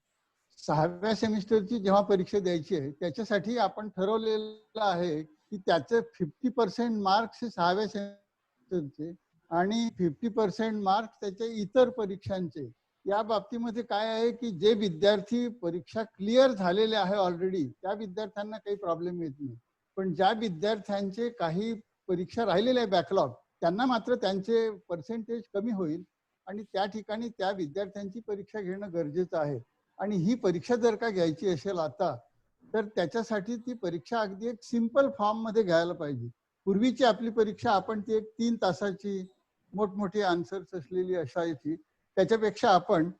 6व्या सेमिस्टरची जेव्हा परीक्षा द्यायची आहे त्याच्यासाठी आपण ठरवलेलं आहे की त्याचे 50% मार्क्स हे 6व्या सेमिस्टरचे आणि 50% मार्क्स त्याच्या इतर परीक्षांचे. या बाबतीमध्ये काय आहे की जे विद्यार्थी परीक्षा क्लिअर झालेले आहे ऑलरेडी त्या विद्यार्थ्यांना काही प्रॉब्लेम येत नाही, पण ज्या विद्यार्थ्यांचे काही परीक्षा राहिलेले आहे बॅकलॉग, त्यांना मात्र त्यांचे पर्सेंटेज कमी होईल आणि त्या ठिकाणी त्या विद्यार्थ्यांची परीक्षा घेणं गरजेचं आहे. आणि ही परीक्षा जर का घ्यायची असेल आता तर त्याच्यासाठी ती परीक्षा अगदी एक सिंपल फॉर्म मध्ये घ्यायला पाहिजे. पूर्वीची आपली परीक्षा आपण ती एक 3 तासाची मोठमोठी आन्सर्स असलेली असायची, त्याच्यापेक्षा आपण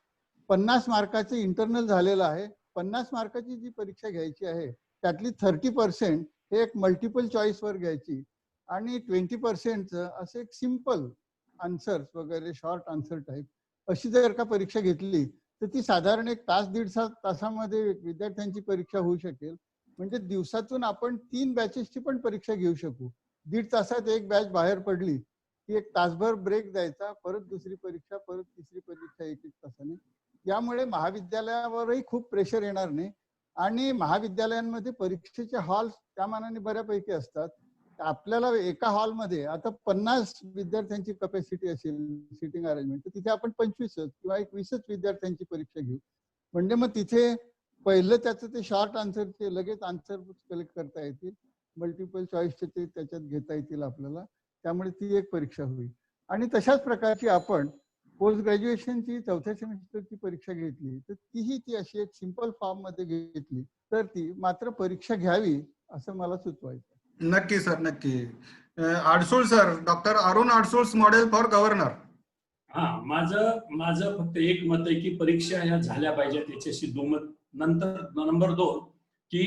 50 मार्काचं इंटरनल झालेलं आहे. 50 मार्काची जी परीक्षा घ्यायची आहे त्यातली 30% हे एक मल्टिपल चॉईस वर घ्यायची आणि 20% असं एक सिंपल आन्सर्स वगैरे शॉर्ट आन्सर टाईप अशी जर का परीक्षा घेतली तर ती साधारण 1 तास 1.5 तासामध्ये विद्यार्थ्यांची परीक्षा होऊ शकेल. म्हणजे दिवसातून आपण 3 बॅचेसची पण परीक्षा घेऊ शकू. 1.5 तासात एक बॅच बाहेर पडली की 1 तासभर ब्रेक द्यायचा, परत दुसरी परीक्षा, परत तिसरी परीक्षा 1-1 तासाने. यामुळे महाविद्यालयावरही खूप प्रेशर येणार नाही आणि महाविद्यालयांमध्ये परीक्षेचे हॉल त्या मानाने बऱ्यापैकी असतात. आपल्याला एका हॉलमध्ये आता 50 विद्यार्थ्यांची कॅपॅसिटी असेल सिटिंग अरेंजमेंट, तर तिथे आपण 25 किंवा 20 विद्यार्थ्यांची परीक्षा घेऊ. म्हणजे मग तिथे पहिलं त्याचं ते शॉर्ट आन्सरचे लगेच आन्सर कलेक्ट करता येतील, मल्टिपल चॉईसचे ते त्याच्यात घेता येतील आपल्याला, त्यामुळे ती एक परीक्षा होईल. आणि तशाच प्रकारची आपण पोस्ट ग्रॅज्युएशनची 4थ्या सेमिस्टरची परीक्षा घेतली तर ती अशी एक सिंपल फॉर्म मध्ये घेतली तर ती मात्र परीक्षा घ्यावी असं मला सुचवायचं. नक्की सर, नक्की. Adsul sir, doctor Arun Adsul model for governor. हा, माझं फक्त एक मत आहे की परीक्षा ह्या झाल्या पाहिजेत, याच्याशी दुमत. नंतर नंबर 2 की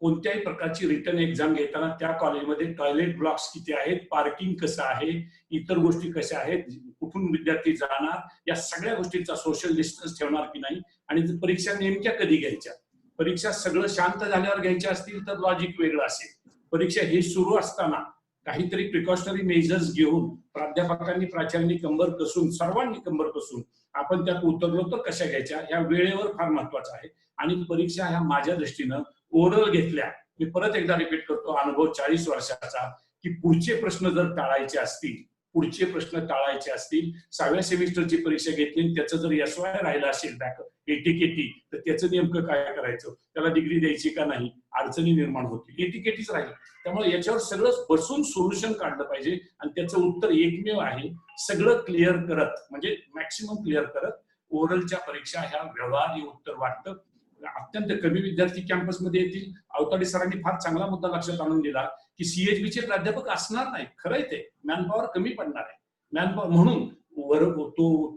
कोणत्याही प्रकारची रिटर्न एक्झाम घेताना त्या कॉलेजमध्ये टॉयलेट ब्लॉक्स किती आहेत, पार्किंग कसं आहे, इतर गोष्टी कशा आहेत, कुठून विद्यार्थी जाणार, या सगळ्या गोष्टींचा सोशल डिस्टन्स ठेवणार की नाही, आणि परीक्षा नेमक्या कधी घ्यायच्या. परीक्षा सगळं शांत झाल्यावर घ्यायच्या असतील तर लॉजिक वेगळं असेल. परीक्षा हे सुरू असताना काहीतरी प्रिकॉशनरी मेजर्स घेऊन प्राध्यापकांनी, प्राचार्यांनी कंबर कसून, सर्वांनी कंबर कसून आपण त्यात उतरलो तर कशा घ्यायच्या, ह्या वेळेवर फार महत्वाचं आहे. आणि परीक्षा ह्या माझ्या दृष्टीनं ओरल घेतल्या, मी परत एकदा रिपीट करतो, अनुभव 40 वर्षाचा, की पुढचे प्रश्न जर टाळायचे असतील, 6व्या सेमिस्टरची परीक्षा घेतली, त्याचं जर SY राहिलं असेल एटीकेटी, तर त्याचं नेमकं काय करायचं, त्याला डिग्री द्यायची का नाही, अडचणी निर्माण होतील. एटीकेटीच राहील. त्यामुळे याच्यावर सगळं बसून सोल्युशन काढलं पाहिजे, आणि त्याचं उत्तर एकमेव आहे, सगळं क्लिअर करत, म्हणजे मॅक्सिमम क्लिअर करत ओरलच्या परीक्षा ह्या व्यवहार, हे उत्तर वाटतं. अत्यंत कमी विद्यार्थी कॅम्पसमध्ये येतील. अवताडे सरांनी फार चांगला मुद्दा लक्षात आणून दिला की CHBचे प्राध्यापक असणार नाही. खरंय, ते मॅनपॉवर कमी पडणार आहे. मॅनपॉवर म्हणून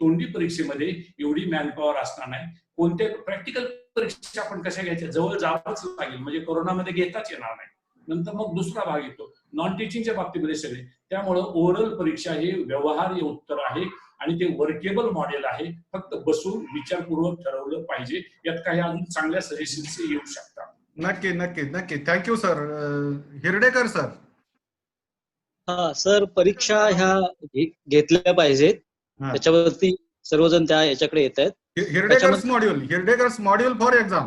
तोंडी परीक्षेमध्ये एवढी मॅनपॉवर असणार नाही. कोणत्या प्रॅक्टिकल परीक्षा आपण कशा घ्यायच्या, जवळ जावंच लागेल, म्हणजे कोरोनामध्ये घेताच येणार नाही. नंतर मग दुसरा भाग येतो नॉन टीचिंगच्या बाबतीमध्ये सगळे. त्यामुळं ओरल परीक्षा हे व्यवहार्य उत्तर आहे आणि ते वर्केबल मॉडेल आहे. फक्त बसून विचारपूर्वक ठरवलं पाहिजे. यात काही अजून चांगल्या सजेशन्स येऊ शकतात. नक्की नक्की नक्की. Thank you sir. हिरडेकर सर. हा सर, परीक्षा ह्या घेतल्या पाहिजेत, त्याच्यावरती सर्वजण त्या याच्याकडे येत आहेत. हिरडेकर्स मॉड्यूल फॉर एक्झाम.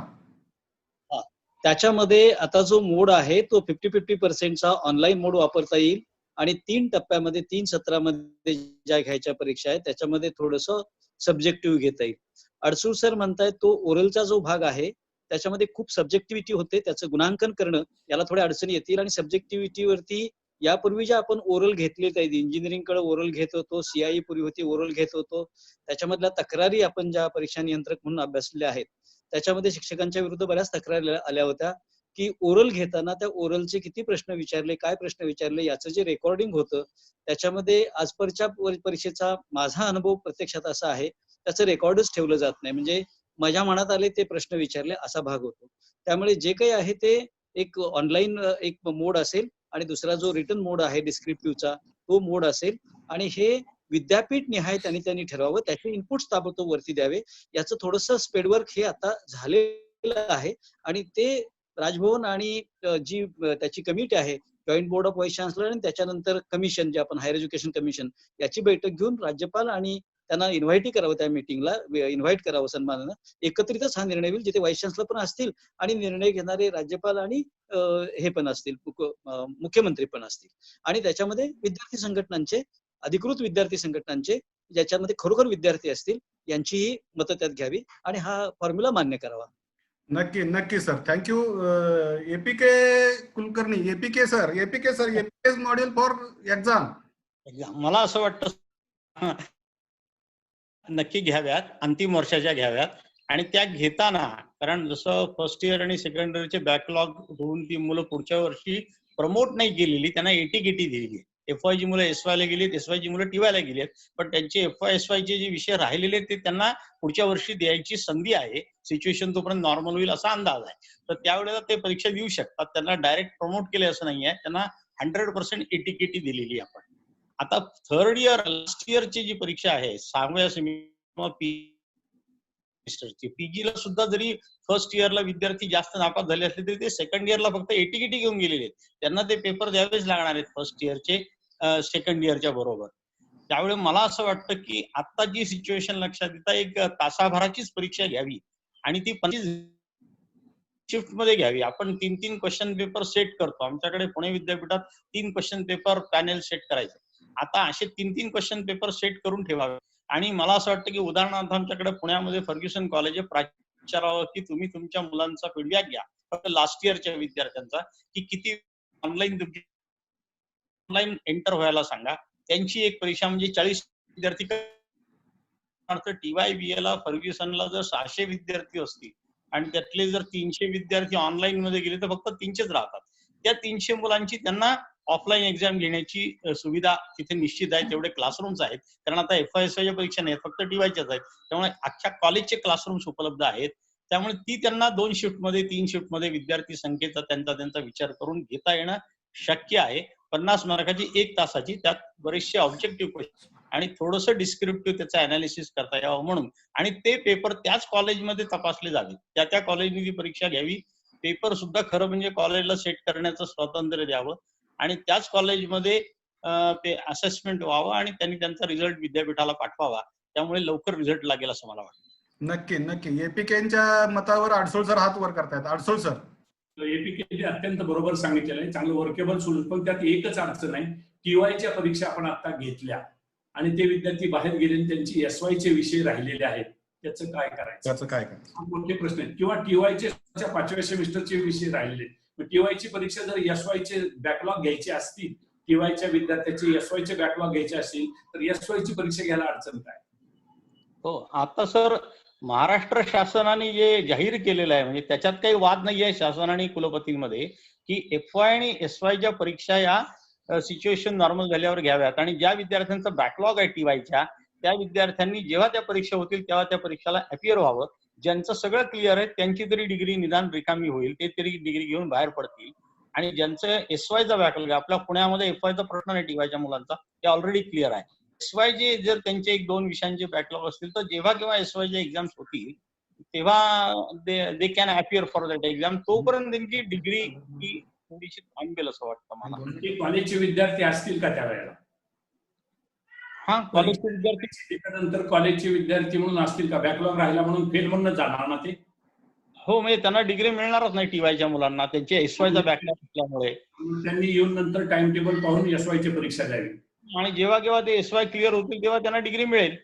त्याच्यामध्ये आता जो मोड आहे तो 50-50% ऑनलाईन मोड वापरता येईल, आणि 3 टप्प्यामध्ये 3 सत्रामध्ये ज्या घ्यायच्या परीक्षा आहेत त्याच्यामध्ये थोडंसं सब्जेक्टिव्ह घेता येईल. अडसूळ सर म्हणतायत तो ओरलचा जो भाग आहे त्याच्यामध्ये खूप सब्जेक्टिव्हिटी होते, त्याचं गुणांकन करणं याला थोड्या अडचणी येतील. आणि सब्जेक्टिव्हिटीवरती यापूर्वी ज्या आपण ओरल घेतले आहेत, इंजिनिअरिंग कडे ओरल घेत होतो, CIE पूर्वी होती ओरल घेत होतो, त्याच्यामधल्या तक्रारी आपण ज्या परीक्षा नियंत्रक म्हणून अभ्यासलेल्या आहेत त्याच्यामध्ये शिक्षकांच्या विरुद्ध बऱ्याच तक्रारी आल्या होत्या की ओरल घेताना त्या ओरलचे किती प्रश्न विचारले, काय प्रश्न विचारले, याचं जे रेकॉर्डिंग होतं त्याच्यामध्ये आजपर्यंतच्या परीक्षेचा माझा अनुभव प्रत्यक्षात असा आहे, त्याचं रेकॉर्डच ठेवलं जात नाही. म्हणजे माझ्या मनात आले ते प्रश्न विचारले असा भाग होतो. त्यामुळे जे काही आहे ते एक ऑनलाईन एक मोड असेल, आणि दुसरा जो रिटर्न मोड आहे डिस्क्रिप्टिव्हचा तो मोड असेल, आणि हे विद्यापीठ निहाय त्यांनी ठरवावं, त्याचे इनपुट्स ताबडतोब वरती द्यावे. याचं थोडंसं स्पेडवर्क हे आता झालेलं आहे, आणि ते राजभवन आणि जी त्याची कमिटी आहे, joint board of vice chancellor, आणि त्याच्यानंतर कमिशन जे आपण हायर एज्युकेशन कमिशन, याची बैठक घेऊन राज्यपाल आणि त्यांना इन्व्हाइटही करावं, त्या मिटिंगला इन्व्हाइट करावं सन्मानानं. एकत्रितच हा निर्णय होईल, जिथे व्हाईस चान्सलर पण असतील आणि निर्णय घेणारे राज्यपाल आणि हे पण असतील, मुख्यमंत्री पण असतील. आणि त्याच्यामध्ये विद्यार्थी संघटनांचे, अधिकृत विद्यार्थी संघटनांचे, ज्याच्यामध्ये खरोखर विद्यार्थी असतील, यांचीही मतं त्यात घ्यावी आणि हा फॉर्म्युला मान्य करावा. नक्की नक्की sir. Thank you. APK Kulkarni. APK sir module for exam. मला असं वाटतं नक्की घ्याव्यात, अंतिम वर्षाच्या घ्याव्यात. आणि त्या घेताना, कारण जसं फर्स्ट इयर आणि सेकंड इयरचे बॅकलॉग होऊन ती मुलं पुढच्या वर्षी प्रमोट नाही केलेली, त्यांना एटीकेटी दिलेली. FY ची मुलं SY ला गेली, SY ची मुलं TY ला गेली, पण त्यांचे FY SY चे जे विषय राहिलेले ते त्यांना पुढच्या वर्षी द्यायची संधी आहे. सिच्युएशन तोपर्यंत नॉर्मल होईल असा अंदाज आहे. तर त्यावेळेला ते परीक्षा देऊ शकतात. त्यांना डायरेक्ट प्रमोट केले असं नाहीये, त्यांना 100% एटीकेटी दिलेली आपण. आता थर्ड इयर, लास्ट इयरची जी परीक्षा आहे, 6व्या सेमिस्टर PG ला सुद्धा जरी फर्स्ट इयरला विद्यार्थी जास्त नापास झाले असले तरी ते सेकंड इयरला फक्त एटीकेटी घेऊन गेलेले आहेत. त्यांना ते पेपर द्यावेच लागणार आहेत फर्स्ट इयरचे सेकंड इयरच्या बरोबर. त्यामुळे मला असं वाटतं की आता जी सिच्युएशन लक्षात येता, एक तासाभराचीच परीक्षा घ्यावी आणि ती 25 शिफ्ट मध्ये घ्यावी. आपण 3-3 क्वेश्चन पेपर सेट करतो. आमच्याकडे पुणे विद्यापीठात 3 क्वेश्चन पेपर पॅनेल सेट करायचे. आता असे 3-3 क्वेश्चन पेपर सेट करून ठेवावे. आणि मला असं वाटतं की उदाहरणार्थ आमच्याकडे पुण्यामध्ये फर्ग्युसन कॉलेज आहे, प्राचार्यावर की तुम्ही तुमच्या मुलांचा फीडबॅक घ्या, फक्त लास्ट इयरच्या विद्यार्थ्यांचा, की किती ऑनलाईन एंटर व्हायला सांगा. त्यांची एक परीक्षा म्हणजे 40 विद्यार्थी. TYBA ला फर्ग्युसनला जर 600 विद्यार्थी असतील आणि त्यातले जर 300 विद्यार्थी ऑनलाईन मध्ये गेले तर फक्त 300च राहतात. त्या 300 मुलांची त्यांना ऑफलाईन एक्झाम घेण्याची सुविधा तिथे निश्चित आहे. तेवढे क्लासरूम्स आहेत, कारण आता FYSYच्या परीक्षा नाही, फक्त TYच्याच आहेत. त्यामुळे अख्ख्या कॉलेजचे क्लासरूम्स उपलब्ध आहेत. त्यामुळे ती त्यांना 2 शिफ्टमध्ये 3 शिफ्टमध्ये विद्यार्थी संख्येचा त्यांचा विचार करून घेता येणं शक्य आहे. 50 मार्काची 1 तासाची, त्यात बरेचसे ऑब्जेक्टिव्ह क्वेश्चन आणि थोडंसं डिस्क्रिप्टिव्ह त्याचं अनालिसिस करता यावं म्हणून, आणि ते पेपर त्याच कॉलेजमध्ये तपासले जावे, त्या कॉलेजने ती परीक्षा घ्यावी. पेपर सुद्धा खरं म्हणजे कॉलेजला सेट करण्याचं स्वातंत्र्य द्यावं आणि त्याच कॉलेजमध्ये ते असेसमेंट व्हावं आणि त्यांनी त्यांचा रिझल्ट विद्यापीठाला पाठवावा. त्यामुळे लवकर रिझल्ट लागेल असं मला वाटतं. नक्की एपीकेच्या मतावर अडसूळ सर हात वर करतायत. अडसूळ सर, एपीके अत्यंत बरोबर सांगितलेलं आहे, चांगलं वर्केबल सोल्युशन. पण त्यात एकच अडचण आहे, TYच्या परीक्षा आपण आता घेतल्या आणि ते विद्यार्थी बाहेर गेले आणि त्यांची SYचे विषय राहिलेले आहेत, त्याचं काय करायचं? हा मोठे प्रश्न आहेत. किंवा TYचे 5व्या सेमिस्टरचे विषय राहिलेले, TYची परीक्षा जर SYचे बॅकलॉग घ्यायचे असतील, TYच्या विद्यार्थ्याचे SYचे बॅकलॉग घ्यायचे असतील तर SYची परीक्षा घ्यायला अडचण काय? हो, आता सर महाराष्ट्र शासनाने जे जाहीर केलेलं आहे, म्हणजे त्याच्यात काही वाद नाही आहे शासन आणि कुलपतींमध्ये, की FY आणि SYच्या परीक्षा या सिच्युएशन नॉर्मल झाल्यावर घ्याव्यात. आणि ज्या विद्यार्थ्यांचा बॅकलॉग आहे TYच्या, त्या विद्यार्थ्यांनी जेव्हा त्या परीक्षा होतील तेव्हा त्या परीक्षेला अपियर व्हावं. ज्यांचं सगळं क्लिअर आहे त्यांची तरी डिग्री निदान रिकामी होईल, ते तरी डिग्री घेऊन बाहेर पडतील. आणि ज्यांचं SYचा बॅकलॉग आहे, आपल्या पुण्यामध्ये FYचा प्रश्न नाही TYच्या मुलांचा, ते ऑलरेडी क्लिअर आहे. SYचे जर त्यांचे 1-2 विषयांचे बॅकलॉग असतील तर जेव्हा केव्हा SYच्या एक्झाम्स होतील तेव्हा they can appear for that exam. तोपर्यंत त्यांची डिग्री ही थोडीशी थांबेल असं वाटतं मला. ते कॉलेजचे विद्यार्थी असतील का त्यावेळेला? हा, कॉलेजचे विद्यार्थी त्यानंतर कॉलेजचे विद्यार्थी म्हणून असतील का? बॅकलॉग राहिला म्हणून फेल म्हणून जाणार ना ते? हो, म्हणजे त्यांना डिग्री मिळणारच नाही TYच्या मुलांना, त्यांचे SYचा बॅकलॉग असल्यामुळे. त्यांनी येऊन नंतर टाइम टेबल पाहून SYची परीक्षा द्यावी आणि जेव्हा केव्हा ते SY क्लिअर होतील तेव्हा त्यांना डिग्री मिळेल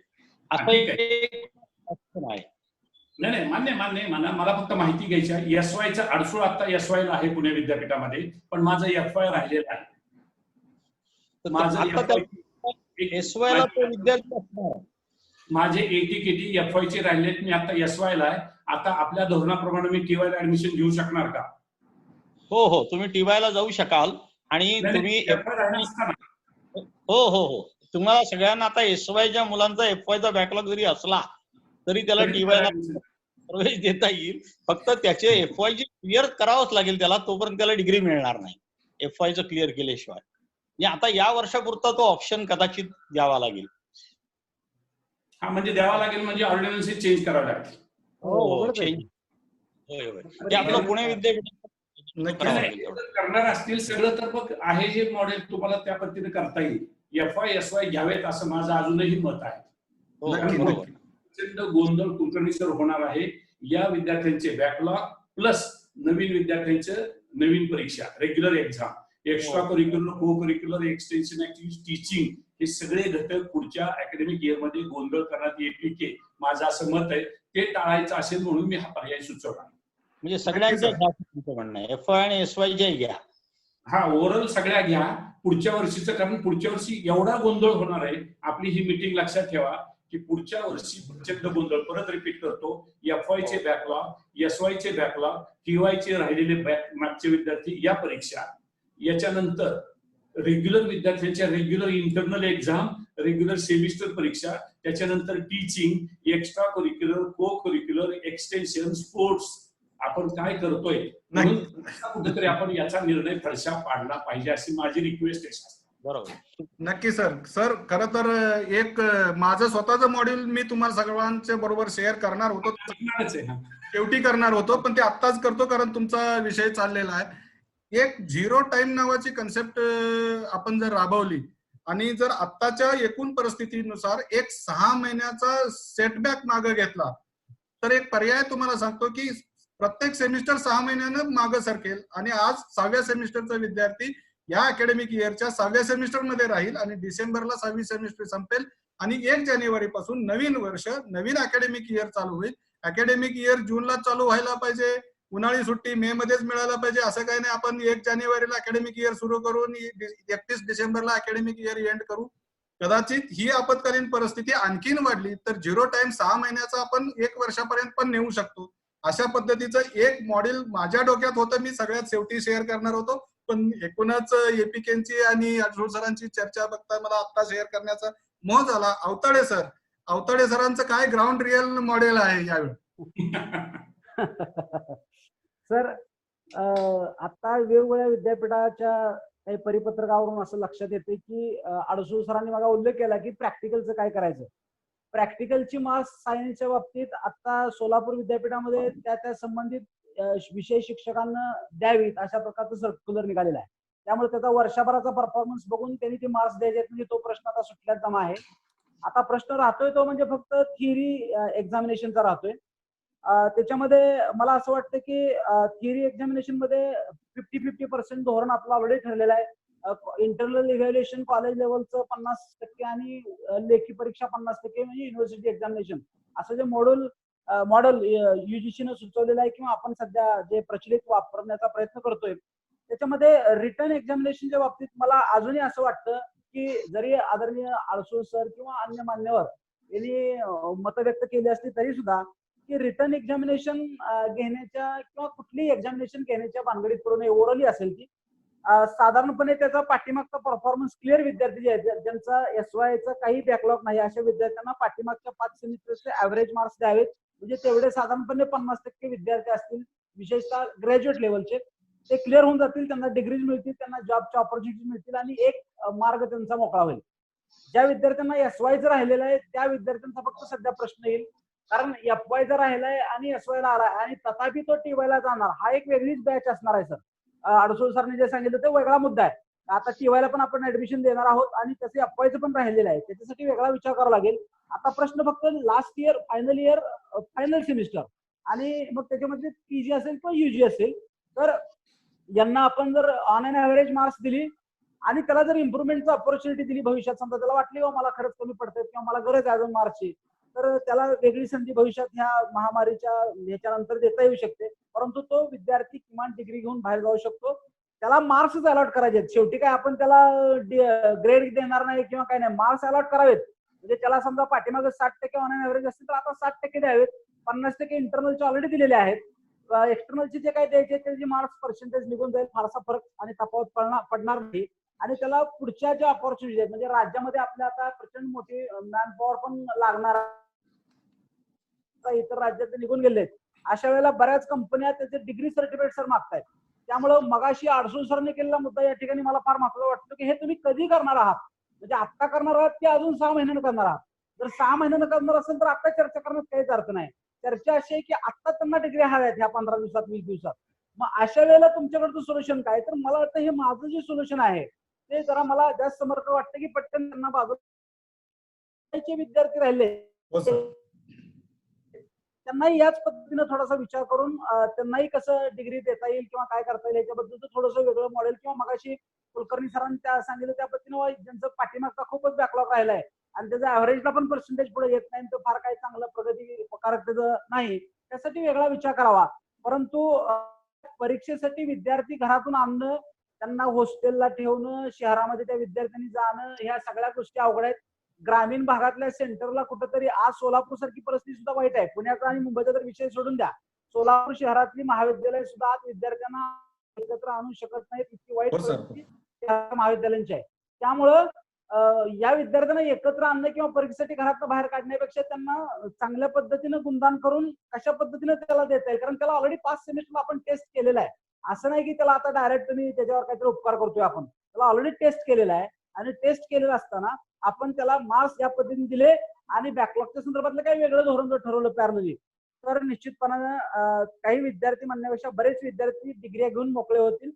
असं एक ऑप्शन आहे. नाही, मान्य म्हणा. मला फक्त माहिती घ्यायची आहे. SYचा अडसूळ आता SYला आहे पुणे विद्यापीठामध्ये, पण माझं FY राहिलेलं आहे. SYला तो विद्यार्थी असणार. माझे AT-KT FYचे राहिलेत, मी आता SYला आहे. आता आपल्या धोरणाप्रमाणे मी TYला ऍडमिशन घेऊ शकणार का? हो, तुम्ही TYला जाऊ शकाल. आणि तुम्ही हो तुम्हाला सगळ्यांना आता SYच्या मुलांचा FYचा बॅकलॉग जरी असला तरी त्याला TYला प्रवेश देता येईल. फक्त त्याचे FYचे क्लिअर करावंच लागेल त्याला, तोपर्यंत त्याला डिग्री मिळणार नाही FYचं क्लिअर केल्याशिवाय. आता या वर्षापुरता तो ऑप्शन कदाचित द्यावा लागेल. हा, म्हणजे द्यावा लागेल म्हणजे ऑर्डिनन्स चेंज करावं लागेल. हो, चेंज. होय. आपलं पुणे विद्यापीठ करणार असतील सगळं तर मग आहे हे मॉडेल तुम्हाला त्या पद्धतीने करता येईल. FY SY घ्यावेत असं माझं अजूनही मत आहे. प्रचंड गोंधळ कुलकर्णीसर होणार आहे. या विद्यार्थ्यांचे बॅकलॉग प्लस नवीन विद्यार्थ्यांचं नवीन परीक्षा, रेग्युलर एक्झाम, एक्स्ट्रा करिक्युलर, को करिक्युलर, एक्सटेन्शन ऍक्टिव्हिटी, टीचिंग, हे सगळे घटक पुढच्या अकॅडमिक इयर मध्ये गोंधळ करण्यात येतील की माझं असं मत आहे. ते टाळायचं असेल म्हणून मी हा पर्याय सुचवला. म्हणजे सगळ्यांचं म्हणणं आहे FY आणि SY जे घ्या. हा, ओव्हरऑल सगळ्या घ्या पुढच्या वर्षीचं, कारण पुढच्या वर्षी एवढा गोंधळ होणार आहे. आपली ही मीटिंग लक्षात ठेवा की पुढच्या वर्षी प्रचंड गोंधळ. परत रिपीट करतो, FYचे बॅकलॉग, SYचे बॅकलॉग, TYचे राहिलेले मागचे विद्यार्थी या परीक्षा, याच्यानंतर रेग्युलर विद्यार्थ्यांच्या regular internal exam, regular semester परीक्षा, त्याच्यानंतर टीचिंग, एक्स्ट्रा करिक्युलर, को करिक्युलर, एक्सटेन्शन, स्पोर्ट्स, आपण काय करतोय म्हणून कुठेतरी आपण याचा निर्णय फडशा पाडला पाहिजे अशी माझी रिक्वेस्ट आहे. बरोबर, नक्की सर. खरं तर एक माझं स्वतःचं मॉड्यूल मी तुम्हाला सगळ्यांच्या बरोबर शेअर करणार होतो, शेवटी करणार होतो, पण ते आत्ताच करतो कारण तुमचा विषय चाललेला आहे. एक 0 टाइम नावाची कन्सेप्ट आपण जर राबवली आणि जर आत्ताच्या एकूण परिस्थितीनुसार एक 6 महिन्याचा सेटबॅक मागे घेतला तर एक पर्याय तुम्हाला सांगतो की प्रत्येक सेमिस्टर 6 महिन्यानं मागे सरकेल आणि आज 6व्या सेमिस्टरचा विद्यार्थी या अकॅडमिक इयरच्या 6व्या सेमिस्टर मध्ये राहील आणि डिसेंबरला 6वी सेमिस्टर संपेल आणि 1 जानेवारी पासून नवीन वर्ष, नवीन अकॅडमिक इयर चालू होईल. अकॅडमिक इयर जूनला चालू व्हायला पाहिजे, उन्हाळी सुट्टी मे मध्येच मिळायला पाहिजे असं काही नाही. आपण 1 जानेवारीला अकॅडमिक इयर सुरू करून 31 डिसेंबरला अकॅडमिक इयर एंड करू. कदाचित ही आपत्कालीन परिस्थिती आणखीन वाढली तर 0 टाइम 6 महिन्याचा आपण 1 वर्षापर्यंत पण नेऊ शकतो. अशा पद्धतीचं एक मॉडेल माझ्या डोक्यात होतं, मी सगळ्यात शेवटी शेअर करणार होतो, पण एकूणच एपीकेची आणि अडसूळ सरांची चर्चा बघता मला आता शेअर करण्याचा मोह झाला. अवताडे सरांचं काय ग्राउंड रिअल मॉडेल आहे यावेळी? सर, आता वेगवेगळ्या विद्यापीठाच्या काही परिपत्रकावरून असं लक्षात येते की अडसूळ सरांनी मला उल्लेख केला की प्रॅक्टिकलचं काय करायचं. प्रॅक्टिकलची मार्क्स सायन्सच्या बाबतीत आता सोलापूर विद्यापीठामध्ये त्या संबंधित विषय शिक्षकांना द्यावीत अशा प्रकारचं सर्क्युलर निघालेला आहे. त्यामुळे त्याचा वर्षभराचा परफॉर्मन्स बघून त्यांनी ती मार्क्स द्यायचे म्हणजे तो प्रश्न आता सुटल्यात जमा आहे. आता प्रश्न राहतोय तो म्हणजे फक्त थिअरी एक्झामिनेशनचा राहतोय. त्याच्यामध्ये मला असं वाटतं की थिअरी एक्झामिनेशन मध्ये 50-50% धोरण आपलं ऑलरेडी ठरलेलं आहे. इंटरनल इव्हॅल्युएशन कॉलेज लेवलचं 50% आणि लेखी परीक्षा 50% म्हणजे युनिव्हर्सिटी एक्झामिनेशन असं जे मॉडेल युजीसीनं सुचवलेलं आहे किंवा आपण सध्या जे प्रचलित वापरण्याचा प्रयत्न करतोय त्याच्यामध्ये रिटर्न एक्झामिनेशनच्या बाबतीत मला अजूनही असं वाटतं की जरी आदरणीय अडसूळ सर किंवा अन्य मान्यवर यांनी मतं व्यक्त केली असली तरी सुद्धा की रिटर्न एक्झामिनेशन घेण्याच्या किंवा कुठलीही एक्झामिनेशन घेण्याच्या भानगडीत पडू नये. ओरली असेल की साधारणपणे त्याचा पाठीमागचा परफॉर्मन्स क्लिअर विद्यार्थी जे आहेत ज्यांचा एसवायचा काही बॅकलॉग नाही अशा विद्यार्थ्यांना पाठीमागच्या 5 सेमिस्टरचे ऍव्हरेज मार्क्स द्यावेत. म्हणजे तेवढे साधारणपणे 50% विद्यार्थी असतील विशेषतः ग्रॅज्युएट लेवलचे ते क्लिअर होऊन जातील. त्यांना डिग्रीज मिळतील, त्यांना जॉबच्या ऑपॉर्च्युनिटी मिळतील आणि एक मार्ग त्यांचा मोकळा होईल. ज्या विद्यार्थ्यांना एसवायचं राहिलेलं आहे त्या विद्यार्थ्यांचा फक्त सध्या प्रश्न येईल कारण एफवायचा राहिलाय आणि एसवायला आलाय आणि तथापि तो टीवायला जाणार हा एक वेगळीच बॅच असणार आहे. सर, अडसूळ सरने जे सांगितलं ते वेगळा मुद्दा आहे. आता टीवायला पण आपण ऍडमिशन देणार आहोत आणि त्याचे एफवायचं पण राहिलेलं आहे, त्याच्यासाठी वेगळा विचार करावा लागेल. आता प्रश्न फक्त लास्ट इयर, फायनल सेमिस्टर आणि मग त्याच्यामध्ये पीजी असेल किंवा युजी असेल तर यांना आपण जर ऑन अन ऍव्हरेज मार्क्स दिली आणि त्याला जर इम्प्रुव्हमेंटची ऑपॉर्च्युनिटी दिली भविष्यात, समजा त्याला वाटली मला खरंच कमी पडतात किंवा मला गरज आहे अजून मार्क्सची, तर त्याला वेगळी संधी भविष्यात ह्या महामारीच्या ह्याच्यानंतर देता येऊ शकते. परंतु तो विद्यार्थी किमान डिग्री घेऊन बाहेर जाऊ शकतो. त्याला मार्क्स अलॉट करायचे. शेवटी काय आपण त्याला ग्रेड देणार नाही किंवा काय नाही, मार्क्स अलॉट करावेत. म्हणजे त्याला समजा पाठीमागे 60% ऑन ऍव्हरेज असतील तर आता 60% द्यावेत. 50% इंटरनलचे ऑलरेडी दिलेले आहेत. एक्सटर्नलचे जे काही द्यायचे त्याचे मार्क्स पर्सेंटेज निघून जाईल, फारसा फरक आणि तफावत पडणार नाही आणि त्याला पुढच्या ज्या ऑपॉर्च्युनिटी आहेत म्हणजे राज्यामध्ये आपल्या आता प्रचंड मोठी मॅन पॉवर पण लागणार इतर राज्यात निघून गेले आहेत. अशा वेळेला बऱ्याच कंपन्या त्याचे डिग्री सर्टिफिकेट सर मागतायत. त्यामुळं मगाशी अडसूळ सरने केलेला मुद्दा या ठिकाणी मला फार महत्त्वाचा वाटतो की हे तुम्ही कधी करणार आहात. म्हणजे आत्ता करणार आहात की अजून 6 महिन्यानं करणार आहात. जर 6 महिन्यानं करणार असेल तर आता चर्चा करण्यात काहीच अर्थ नाही. चर्चा अशी आहे की आता त्यांना डिग्री हव्यात ह्या 15 दिवसात 20 दिवसात. मग अशा वेळेला तुमच्याकडचं सोल्युशन काय? तर मला वाटतं हे माझं जे सोल्युशन आहे ते जरा मला जास्त समर्थ वाटतं की पटकन त्यांना बाजूचे विद्यार्थी राहिले त्यांनाही याच पद्धतीनं थोडासा विचार करून त्यांनाही कसं डिग्री देता येईल किंवा काय करता येईल याच्याबद्दल थोडंसं वेगळं मॉडेल किंवा मगाशी कुलकर्णी सरांनी त्या सांगितलं त्या पद्धतीनं ज्यांचं पाठीमागचा खूपच बॅकलॉग राहिलाय आणि त्याचा ऍव्हरेजला पण पर्सेंटेज पुढे येत नाही तर फार काही चांगलं प्रगतीकारक त्याचं नाही, त्यासाठी वेगळा विचार करावा. परंतु परीक्षेसाठी विद्यार्थी घरातून आणणं, त्यांना हॉस्टेलला ठेवणं, शहरामध्ये त्या विद्यार्थ्यांनी जाणं, ह्या सगळ्या गोष्टी अवघड आहेत. ग्रामीण भागातल्या सेंटरला कुठंतरी आज सोलापूर सारखी परिस्थिती सुद्धा वाईट आहे. पुण्याचा आणि मुंबईचा तर विषय सोडून द्या, सोलापूर शहरातली महाविद्यालय सुद्धा आज विद्यार्थ्यांना एकत्र आणू शकत नाहीत, इतकी वाईट परिस्थिती महाविद्यालयांची आहे. त्यामुळं या विद्यार्थ्यांना एकत्र आणणं किंवा परीक्षेसाठी घरातून बाहेर काढण्यापेक्षा त्यांना चांगल्या पद्धतीनं गुणदान करून कशा पद्धतीने त्याला देता येईल, कारण त्याला ऑलरेडी 5 सेमिस्टर आपण टेस्ट केलेला आहे. असं नाही की त्याला आता डायरेक्ट तुम्ही त्याच्यावर काहीतरी उपकार करतोय आपण, त्याला ऑलरेडी टेस्ट केलेला आहे आणि टेस्ट केलेलं असताना आपण त्याला मार्क्स या पद्धतीने दिले आणि बॅकलॉगच्या संदर्भातलं काही वेगळं धोरण जर ठरवलं पॅरलली तर निश्चितपणानं काही विद्यार्थी म्हणण्यापेक्षा बरेच विद्यार्थी डिग्र्या घेऊन मोकळे होतील.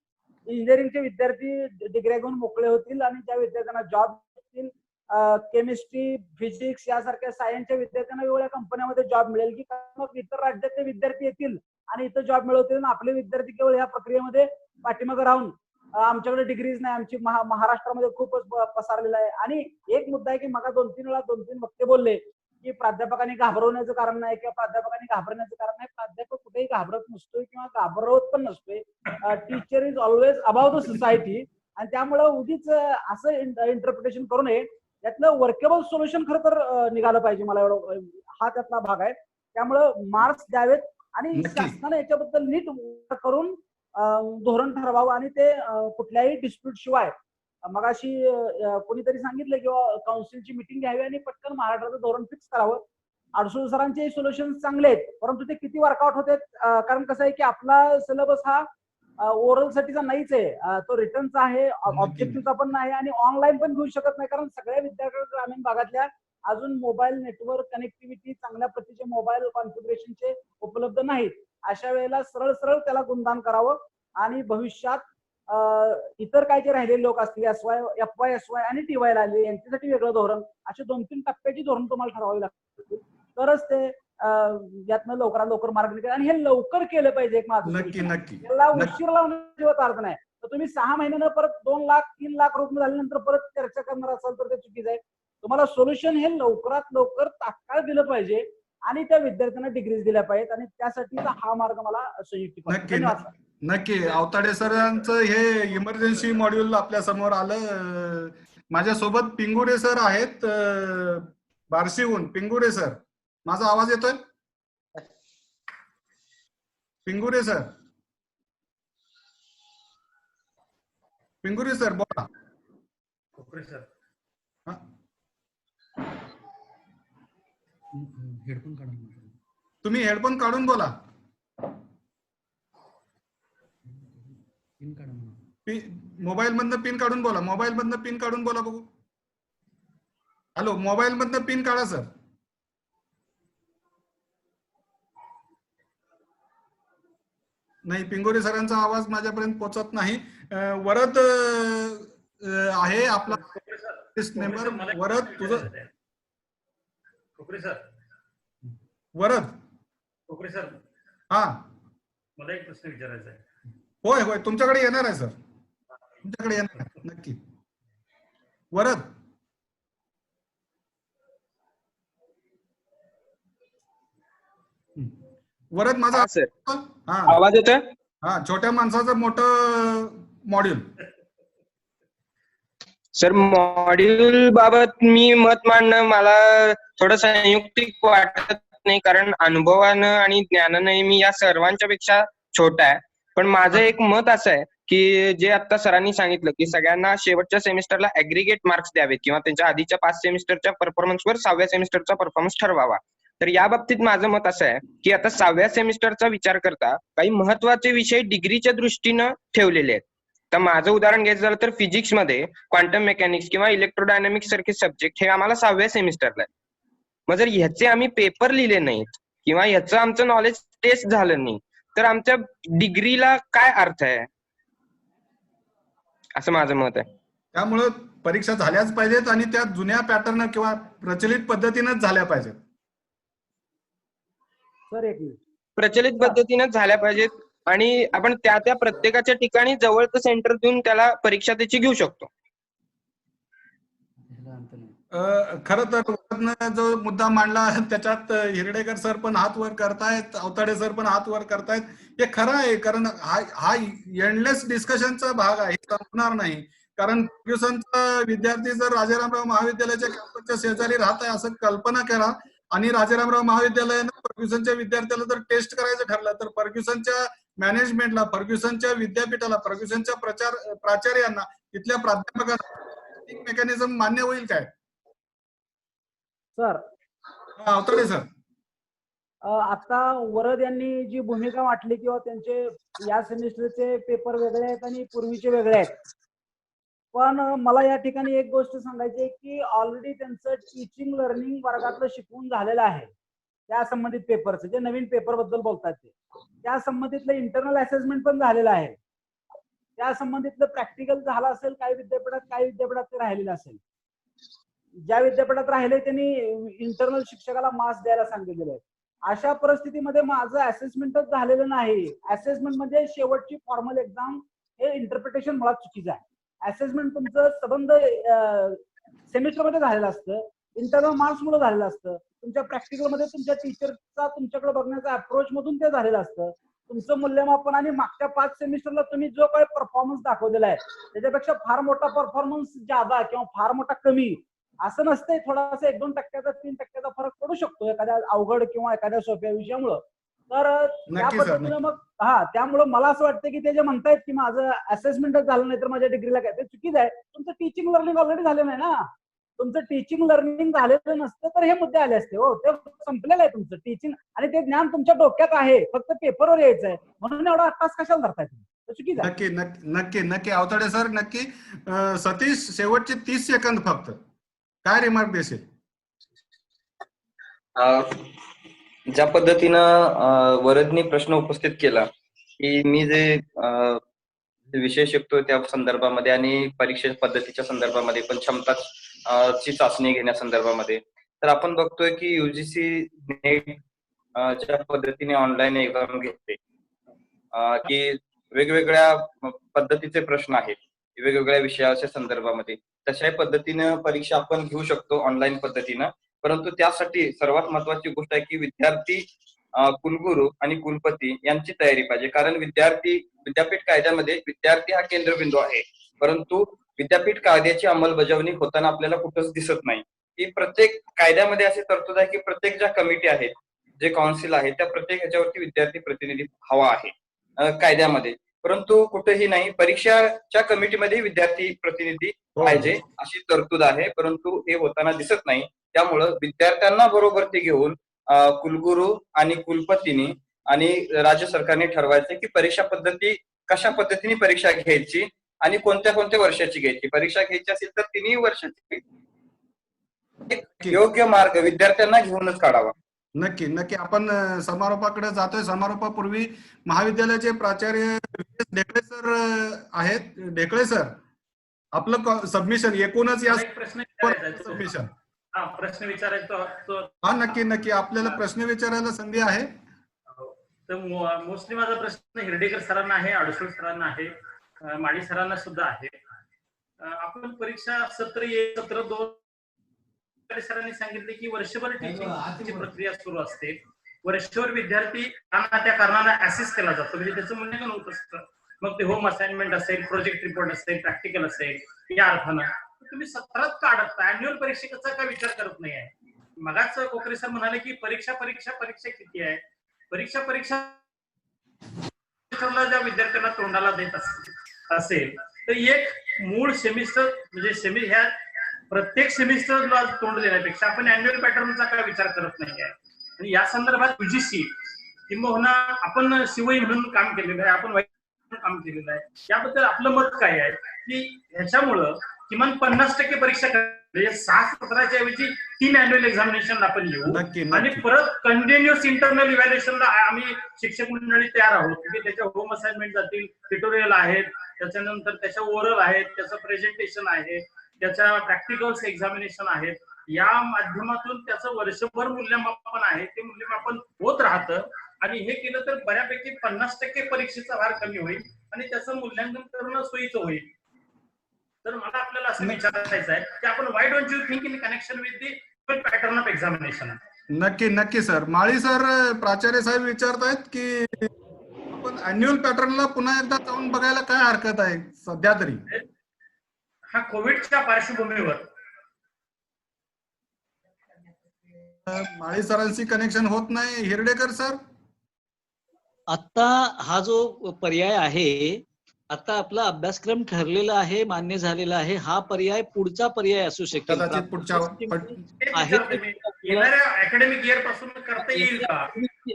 इंजिनिअरिंगचे विद्यार्थी डिग्र्या घेऊन मोकळे होतील आणि ज्या विद्यार्थ्यांना जॉब मिळतील, केमिस्ट्री, फिजिक्स यासारख्या सायन्सच्या विद्यार्थ्यांना वेगवेगळ्या कंपन्यामध्ये जॉब मिळेल की मग इतर राज्यातले विद्यार्थी येतील आणि इथं जॉब मिळवतील आणि आपले विद्यार्थी केवळ या प्रक्रियेमध्ये पाठीमागे राहून आमच्याकडे डिग्रीज नाही, आमची महाराष्ट्रामध्ये खूपच पसरलेला आहे. आणि एक मुद्दा आहे की मला 2-3 वेळा 2-3 वक्ते बोलले की प्राध्यापकांनी घाबरवण्याचं कारण नाही किंवा प्राध्यापकांनी घाबरण्याचं कारण नाही. प्राध्यापक कुठेही घाबरत नसतोय किंवा घाबरवत पण नसतोय. Teacher is always above the society आणि त्यामुळे उगीच असं इंटरप्रिटेशन करू नये. यातलं वर्केबल सोल्युशन खरं तर निघालं पाहिजे. मला एवढं हा त्यातला भाग आहे. त्यामुळं मार्क्स द्यावेत आणि शासनाने याच्याबद्दल नीट करून धोरण ठरवावं आणि ते कुठल्याही डिस्प्यूट शिवाय मगाशी कोणीतरी सांगितलं किंवा काउन्सिलची मिटिंग घ्यावी आणि पटकन महाराष्ट्राचं धोरण फिक्स करावं. अडसूळ सरांचे सोल्युशन चांगले आहेत, परंतु ते किती वर्कआउट होते, कारण कसं आहे की आपला सिलेबस हा ओरल साठीचा नाहीच आहे, तो रिटर्नचा आहे, ऑब्जेक्टिव्हचा पण नाही आणि ऑनलाईन पण घेऊ शकत नाही, कारण सगळ्या विद्यार्थ्यांना ग्रामीण भागातल्या अजून मोबाईल नेटवर्क कनेक्टिव्हिटी चांगल्या प्रतीचे मोबाईल कॉन्फिगरेशनचे उपलब्ध नाहीत. अशा वेळेला सरळ सरळ त्याला गुणदान करावं आणि भविष्यात इतर काय जे राहिलेले लोक असतील FY, SY आणि TY ला आले यांच्यासाठी वेगळं धोरण, असे 2-3 टप्प्याची धोरण तुम्हाला ठरवावी लागतील, तरच ते यातनं लवकरात लवकर मार्ग निघेल. आणि हे लवकर केलं पाहिजे. एक माझं त्याला उशीर लावून अजिबात अर्थ नाही. तर तुम्ही 6 महिन्यानं परत 2 लाख 3 लाख रुपये झाल्यानंतर परत चर्चा करणार असाल तर ते चुकीचं आहे. तुम्हाला सोल्युशन हे लवकरात लवकर तात्काळ दिलं पाहिजे आणि त्या विद्यार्थ्यांना डिग्रीज दिल्या पाहिजेत आणि त्यासाठीचा हा मार्ग मला संयुक्त धन्यवाद. नक्की अवताडे सरांचं हे इमर्जन्सी मॉड्यूल आपल्या समोर आलं. माझ्यासोबत पिंगुरे सर आहेत बार्शीहून. पिंगुरे सर, माझा आवाज येतोय? पिंगुरे सर, पिंगुरे सर बोला. हेडफोन काढून, तुम्ही हेडफोन काढून बोला. मोबाईल मधनं पिन काढून बोला. मोबाईल मधनं पिन काढून बोला बघू. हॅलो, मोबाईल मधनं पिन काढा सर. नाही, पिंगोरे सरांचा आवाज माझ्यापर्यंत पोहोचत नाही. वरद आहे आपला मेंबर. वरद तुझं वरद. सर, हा, मला एक प्रश्न विचारायचा आहे. होय होय, तुमच्याकडे येणार आहे सर, तुमच्याकडे येणार आहे नक्की. वरद, वरद माझा आवाज येतोय? हा, छोट्या माणसाचं मोठं मॉड्यूल. सर, मॉड्यूल बाबत मी मत मांडणं मला थोडं संयुक्तिक वाटत नाही, कारण अनुभवानं आणि ज्ञानाने मी या सर्वांच्या पेक्षा छोटा आहे. पण माझं एक मत असं आहे की जे आता सरांनी सांगितलं की सगळ्यांना शेवटच्या सेमिस्टरला ऍग्रीगेट मार्क्स द्यावेत किंवा त्यांच्या आधीच्या 5 सेमिस्टरच्या परफॉर्मन्सवर 6व्या सेमिस्टरचा परफॉर्मन्स ठरवावा. तर या बाबतीत माझं मत असं आहे की आता 6व्या सेमिस्टरचा विचार करता काही महत्वाचे विषय डिग्रीच्या दृष्टीनं ठेवलेले आहेत. तर माझं उदाहरण घ्यायचं झालं तर फिजिक्समध्ये क्वांटम मेकॅनिक्स किंवा इलेक्ट्रोडायनामिक्स सारखे सब्जेक्ट हे आम्हाला 6व्या सेमिस्टरला आहे. मग जर ह्याचे आम्ही पेपर लिहिले नाहीत किंवा ह्याचं आमचं नॉलेज टेस्ट झालं नाही तर आमच्या डिग्रीला काय अर्थ आहे, असं माझं मत आहे. त्यामुळे परीक्षा झाल्याच पाहिजेत आणि त्या जुन्या पॅटर्न किंवा प्रचलित पद्धतीनेच झाल्या पाहिजेत. प्रचलित पद्धतीनेच झाल्या पाहिजेत आणि आपण त्या प्रत्येकाच्या ठिकाणी जवळचं सेंटर देऊन त्याला परीक्षा त्याची घेऊ शकतो. खरं तर जो मुद्दा मांडला त्याच्यात हिरडेकर सर पण हात वर करतायत, अवताडे सर पण हात वर करतायत. हे खरं आहे, कारण हा एंडलेस डिस्कशनचा भाग आहे, संपणार नाही. कारण फर्ग्युसनचा विद्यार्थी जर राजारामराव महाविद्यालयाच्या कॅम्पसच्या शेजारी राहत आहे असं कल्पना करा आणि राजारामराव महाविद्यालयानं फर्ग्युसनच्या विद्यार्थ्याला जर टेस्ट करायचं ठरलं तर फर्ग्युसनच्या मॅनेजमेंटला, फर्ग्युसनच्या विद्यापीठाला, फर्ग्युसनच्या प्राचार्यांना, तिथल्या प्राध्यापकांना मेकॅनिझम मान्य होईल काय? सर, अवताडे सर, आता वरद यांनी जी भूमिका वाटली किंवा त्यांचे या सेमिस्टरचे पेपर वेगळे आहेत आणि पूर्वीचे वेगळे आहेत, पण मला या ठिकाणी एक गोष्ट सांगायची आहे की ऑलरेडी त्यांचं टीचिंग लर्निंग वर्गातलं शिकवून झालेलं आहे. त्या संबंधित पेपरचं, जे नवीन पेपर बद्दल बोलतात ते, त्या संबंधितलं इंटरनल असेसमेंट पण झालेलं आहे. त्या संबंधितलं प्रॅक्टिकल झालं असेल काही विद्यापीठात ते राहिलेलं असेल. ज्या विद्यापीठात राहिले त्यांनी इंटरनल शिक्षकाला मार्क्स द्यायला सांगितलेले आहेत. अशा परिस्थितीमध्ये माझं असेसमेंटच झालेलं नाही. असेसमेंट म्हणजे शेवटची फॉर्मल एक्झाम, हे इंटरप्रिटेशन मुळात चुकीचं आहे. असेसमेंट तुमचं संबंध सेमिस्टरमध्ये झालेलं असतं, इंटरनल मार्क्स मुळे झालेलं असतं, तुमच्या प्रॅक्टिकलमध्ये तुमच्या टीचरचा तुमच्याकडे बघण्याचा अप्रोच मधून ते झालेलं असतं. तुमचं मूल्यमापन आणि मागच्या 5 सेमिस्टरला तुम्ही जो काही परफॉर्मन्स दाखवलेला आहे त्याच्यापेक्षा फार मोठा परफॉर्मन्स ज्यादा किंवा फार मोठा कमी असं नसतंय. थोडासा 1-2 टक्क्याचा 3 टक्क्याचा फरक पडू शकतो एखाद्या अवघड किंवा एखाद्या सोप्या विषयामुळं. तर त्या नक्की सर, पद्धतीनं मग त्यामुळे मला असं वाटतं की ते जे म्हणतायत की माझं असेसमेंटच झालं नाही तर माझ्या डिग्रीला काय, ते चुकीचं आहे. तुमचं टीचिंग लर्निंग ऑलरेडी झालं नाही ना. तुमचं टीचिंग लर्निंग झालेलं नसतं तर हे मुद्दे आले असते. हो, ते संपलेलं आहे तुमचं टीचिंग आणि ते ज्ञान तुमच्या डोक्यात आहे, फक्त पेपरवर यायचं आहे. म्हणून एवढा तास कशाला धरताय तुम्ही? चुकीचं आहे. नक्की नक्की नक्की नक्की अवताडे सर, नक्की. सतीश, शेवटचे 30 सेकंद फक्त, काय रिमार्क देशील? ज्या पद्धतीनं वरदनी प्रश्न उपस्थित केला की मी जे विषय शिकतोय त्या संदर्भामध्ये आणि परीक्षे पद्धतीच्या संदर्भामध्ये पण क्षमता ची चाचणी घेण्यासंदर्भामध्ये, तर आपण बघतोय की युजीसी नेट ज्या पद्धतीने ऑनलाईन एक्झाम घेते की वेगवेगळ्या पद्धतीचे प्रश्न आहेत वेगवेगळ्या विषयाच्या संदर्भामध्ये, तशा पद्धतीनं परीक्षा आपण घेऊ शकतो ऑनलाईन पद्धतीनं. परंतु त्यासाठी सर्वात महत्वाची गोष्ट आहे की विद्यार्थी, कुलगुरू आणि कुलपती यांची तयारी पाहिजे. कारण विद्यापीठ कायद्यामध्ये विद्यार्थी हा केंद्रबिंदू आहे, परंतु विद्यापीठ कायद्याची अंमलबजावणी होताना आपल्याला कुठंच दिसत नाही. की प्रत्येक कायद्यामध्ये अशी तरतूद आहे की प्रत्येक ज्या कमिटी आहेत, जे काउन्सिल आहे, त्या प्रत्येक ह्याच्यावरती विद्यार्थी प्रतिनिधी हवा आहे कायद्यामध्ये, परंतु कुठेही नाही. परीक्षाच्या कमिटीमध्ये विद्यार्थी प्रतिनिधी पाहिजे अशी तरतूद आहे, परंतु हे होताना दिसत नाही. त्यामुळं विद्यार्थ्यांना बरोबर ते घेऊन कुलगुरू आणि कुलपतींनी आणि राज्य सरकारने ठरवायचे की परीक्षा पद्धती कशा पद्धतीने परीक्षा घ्यायची आणि कोणत्या कोणत्या वर्षाची घ्यायची. परीक्षा घ्यायची असेल तर 3 वर्षाची योग्य मार्ग विद्यार्थ्यांना घेऊनच काढावा. नक्की नक्की. आपण समारोपाकडे जातोय. समारोपापूर्वी महाविद्यालयाचे प्राचार्य ढेकळे सर आहेत. ढेकळे सर, आपलं सबमिशन एकूणच या सबमिशन. प्रश्न विचारायचा. नक्की नक्की, आपल्याला प्रश्न विचारायला संधी आहे. तर मोस्टली माझा प्रश्न हिरडेकर सरांना आहे, अडसूळ सरांना आहे, माळी सरांना सुद्धा आहे. आपण परीक्षा सत्र 2 सरांनी सांगितले की वर्षभर टीचिंगची प्रक्रिया सुरू असते. वर्षभर विद्यार्थी त्या कारणाला असेस केला जातो, म्हणजे त्याचं मूल्यांकन होत असतं. मग ते होम असाइनमेंट असेल, प्रोजेक्ट रिपोर्ट असेल, प्रॅक्टिकल असेल, या अर्थानं तुम्ही सत्रात का अडकता? अॅन्युअल परीक्षेचा का विचार करत नाही आहे? मगाच कोकरे सर म्हणाले की परीक्षा किती आहे? परीक्षा ज्या विद्यार्थ्यांना तोंडाला देत असेल तर एक मूळ सेमिस्टर म्हणजे ह्या प्रत्येक सेमिस्टरला तोंड देण्यापेक्षा आपण अॅन्युअल पॅटर्नचा काय विचार करत नाही आहे. आणि या संदर्भात युजीसी किंबहुना आपण शिवई म्हणून काम केलेलं आहे, आपण काम केलेलं आहे, याबद्दल आपलं मत काय आहे की ह्याच्यामुळं किमान 50% परीक्षा म्हणजे 6 सत्राच्या ऐवजी 3 अॅन्युअल एक्झामिनेशन आपण येऊ आणि परत कंटिन्युअस इंटरनल इव्हॅल्युएशनला आम्ही शिक्षक मंडळी तयार आहोत की त्याच्या होम असाइनमेंट जातील, ट्युटोरियल आहेत, त्याच्यानंतर त्याच्या ओरल आहेत, त्याचं प्रेझेंटेशन आहे, त्याच्या प्रॅक्टिकल्स एक्झामिनेशन आहेत. या माध्यमातून त्याचं वर्षभर मूल्यमापन आहे, ते मूल्यमापन होत राहतं आणि हे केलं तर बऱ्यापैकी 50% परीक्षेचा भार कमी होईल आणि त्याचं मूल्यांकन करणं सोयीचं होईल. तर मला आपल्याला असं विचारायचं आहे की आपण why don't you think in connection with the pattern of examination. नक्की नक्की सर. माळी सर, प्राचार्य साहेब विचारतायत की आपण अॅन्युअल पॅटर्नला पुन्हा एकदा जाऊन बघायला काय हरकत आहे सध्या तरी? हा कोविडच्या पार्श्वभूमीवर माळी सरांशी कनेक्शन होत नाही. हिरडेकर सर, आता हा जो पर्याय आहे, आता आपला अभ्यासक्रम ठरलेला आहे, मान्य झालेला आहे, हा पर्याय पुढचा पर्याय असू शकेल. अकॅडमिक इयर पासून करता येईल का?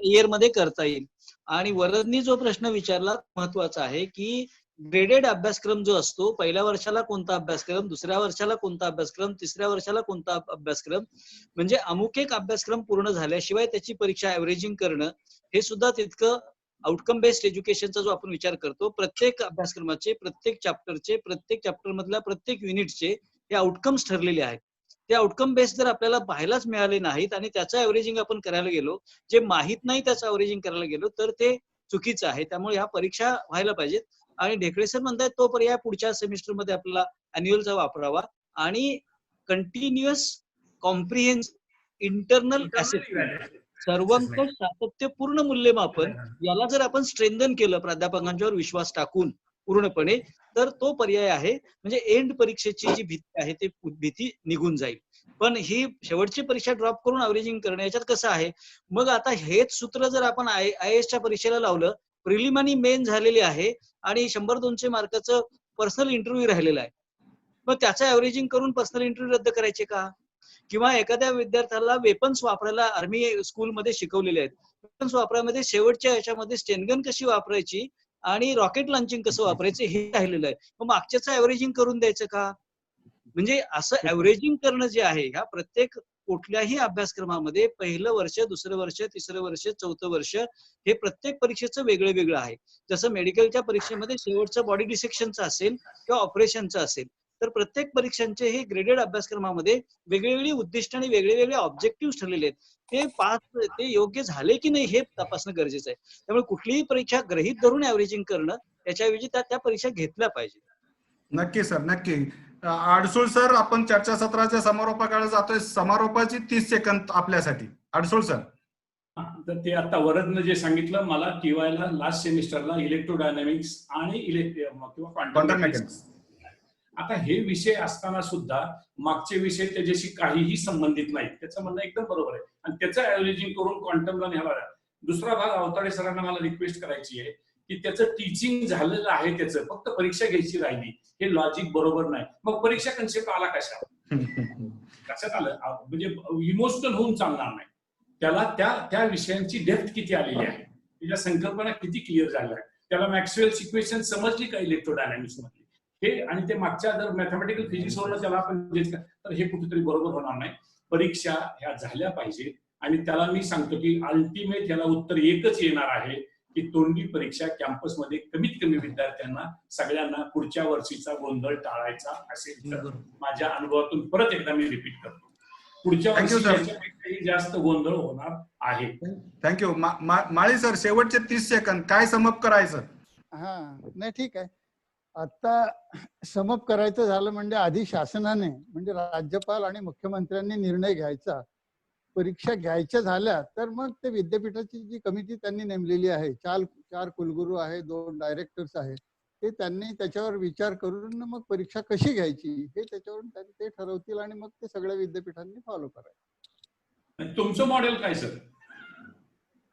इयर मध्ये करता येईल. आणि वरदनी जो प्रश्न विचारला महत्वाचा आहे की ग्रेडेड अभ्यासक्रम जो असतो, पहिल्या वर्षाला कोणता अभ्यासक्रम, दुसऱ्या वर्षाला कोणता अभ्यासक्रम, तिसऱ्या वर्षाला कोणता अभ्यासक्रम, म्हणजे अमुक एक अभ्यासक्रम पूर्ण झाल्याशिवाय त्याची परीक्षा ऍव्हरेजिंग करणं हे सुद्धा तितकं आउटकम बेस्ड एज्युकेशनचा जो आपण विचार करतो, प्रत्येक अभ्यासक्रमाचे, प्रत्येक चॅप्टर मधल्या प्रत्येक युनिटचे हे आउटकम्स ठरलेले आहेत. ते आउटकम बेस्ड जर आपल्याला पाहायलाच मिळाले नाहीत आणि त्याचं ऍव्हरेजिंग आपण करायला गेलो, जे माहित नाही त्याचं ऍव्हरेजिंग करायला गेलो, तर ते चुकीचं आहे. त्यामुळे ह्या परीक्षा व्हायला पाहिजेत. आणि ढेकळे सर म्हणतायत तो पर्याय पुढच्या सेमिस्टरमध्ये आपल्याला अॅन्युअलचा वापरावा आणि कंटिन्युअस कॉम्प्रिहेन्सिव्ह इंटरनल असेसमेंट, सर्वंकष सातत्यपूर्ण मूल्यमापन, याला जर आपण स्ट्रेंथन केलं प्राध्यापकांच्यावर विश्वास टाकून पूर्णपणे, तर तो पर्याय आहे. म्हणजे एंड परीक्षेची जी भीती आहे ती भीती निघून जाईल. पण ही शेवटची परीक्षा ड्रॉप करून अवरेजिंग करणं याच्यात कसं आहे. मग आता हेच सूत्र जर आपण IAS परीक्षेला लावलं, प्रिलिम मेन झालेली आहे आणि 100-200 मार्काचं पर्सनल इंटरव्ह्यू राहिलेला आहे, मग त्याचं ऍव्हरेजिंग करून पर्सनल इंटरव्ह्यू रद्द करायचे का? किंवा एखाद्या विद्यार्थ्याला वेपन्स वापरायला आर्मी स्कूलमध्ये शिकवलेले आहेत, वेपन्स वापरामध्ये शेवटच्या याच्यामध्ये स्टेनगन कशी वापरायची आणि रॉकेट लॉन्चिंग कसं वापरायचं हे राहिलेलं आहे, मग मागच्याचं ऍव्हरेजिंग करून द्यायचं का? म्हणजे असं ऍव्हरेजिंग करणं जे आहे, ह्या प्रत्येक कुठल्याही अभ्यासक्रमामध्ये पहिलं वर्ष, दुसरं वर्ष, तिसरं वर्ष, चौथं वर्ष हे प्रत्येक परीक्षेचं वेगळं वेगळं आहे. जसं मेडिकलच्या परीक्षेमध्ये शेवटचं बॉडी डिसेक्शनचं असेल किंवा ऑपरेशनचं असेल, तर प्रत्येक परीक्षांचे हे ग्रेडेड अभ्यासक्रमामध्ये वेगवेगळी उद्दिष्ट आणि वेगळे ऑब्जेक्टिव्ह ठरलेले आहेत. ते योग्य झाले की नाही हे तपासणं गरजेचं आहे. त्यामुळे कुठलीही परीक्षा गृहीत धरून ऍव्हरेजिंग करणं, त्याच्याऐवजी त्या परीक्षा घेतल्या पाहिजे. नक्की सर, नक्की. अडसूळ सर, आपण चर्चासत्राच्या समारोपाकडे जातोय. समारोपाची 30 सेकंद आपल्यासाठी. अडसूळ सर. तर ते आता वरदनं जे सांगितलं, मला टीवायला लास्ट सेमिस्टरला इलेक्ट्रोडायनामिक्स आणि किंवा क्वांटम मेकॅनिक्स, आता हे विषय असताना सुद्धा मागचे विषय त्याच्याशी काहीही संबंधित नाहीत. त्याचं म्हणणं एकदम बरोबर आहे आणि त्याचं ऍव्हरेजिंग करून क्वांटमला न्यावा. दुसरा भाग अवताडे सरांना मला रिक्वेस्ट करायची आहे की त्याचं टीचिंग झालेलं आहे, त्याचं फक्त परीक्षा घ्यायची राहिली, हे लॉजिक बरोबर नाही. मग परीक्षा कन्सेप्ट आला कशात आलं? म्हणजे इमोशनल होऊन चालणार नाही. त्याला त्या विषयांची डेप्थ किती आलेली आहे, त्याच्या संकल्पना किती क्लिअर झाल्या, त्याला मॅक्सवेल्स इक्वेशन समजली का इलेक्ट्रोडायनामिक्स मधली, हे आणि ते मागच्या जर मॅथमॅटिकल फिजिक्स वरनं त्याला आपण तर हे कुठेतरी बरोबर होणार नाही. परीक्षा ह्या झाल्या पाहिजे आणि त्याला मी सांगतो की अल्टिमेट याला उत्तर एकच येणार आहे की तोंडी परीक्षा कॅम्पसमध्ये कमीत कमी विद्यार्थ्यांना सगळ्यांना पुढच्या वर्षीचा गोंधळ टाळायचा असेल तर, माझ्या अनुभवातून परत एकदा मी रिपीट करतो, पुढच्या वर्षी जास्त गोंधळ होणार आहे. थँक्यू. माळी सर, शेवटचे 30 सेकंद, काय समअप करायचं? हा, नाही ठीक आहे. आता समअप करायचं झालं म्हणजे आधी शासनाने म्हणजे राज्यपाल आणि मुख्यमंत्र्यांनी निर्णय घ्यायचा. परीक्षा घ्यायच्या झाल्या तर मग ते विद्यापीठाची जी कमिटी त्यांनी नेमलेली आहे, 4 कुलगुरू आहे, 2 डायरेक्टर्स आहेत, ते त्यांनी त्याच्यावर विचार करून मग परीक्षा कशी घ्यायची हे त्याच्यावरून ते ठरवतील आणि मग ते सगळ्या विद्यापीठांनी फॉलो करायचं. तुमचं मॉडेल काय सर?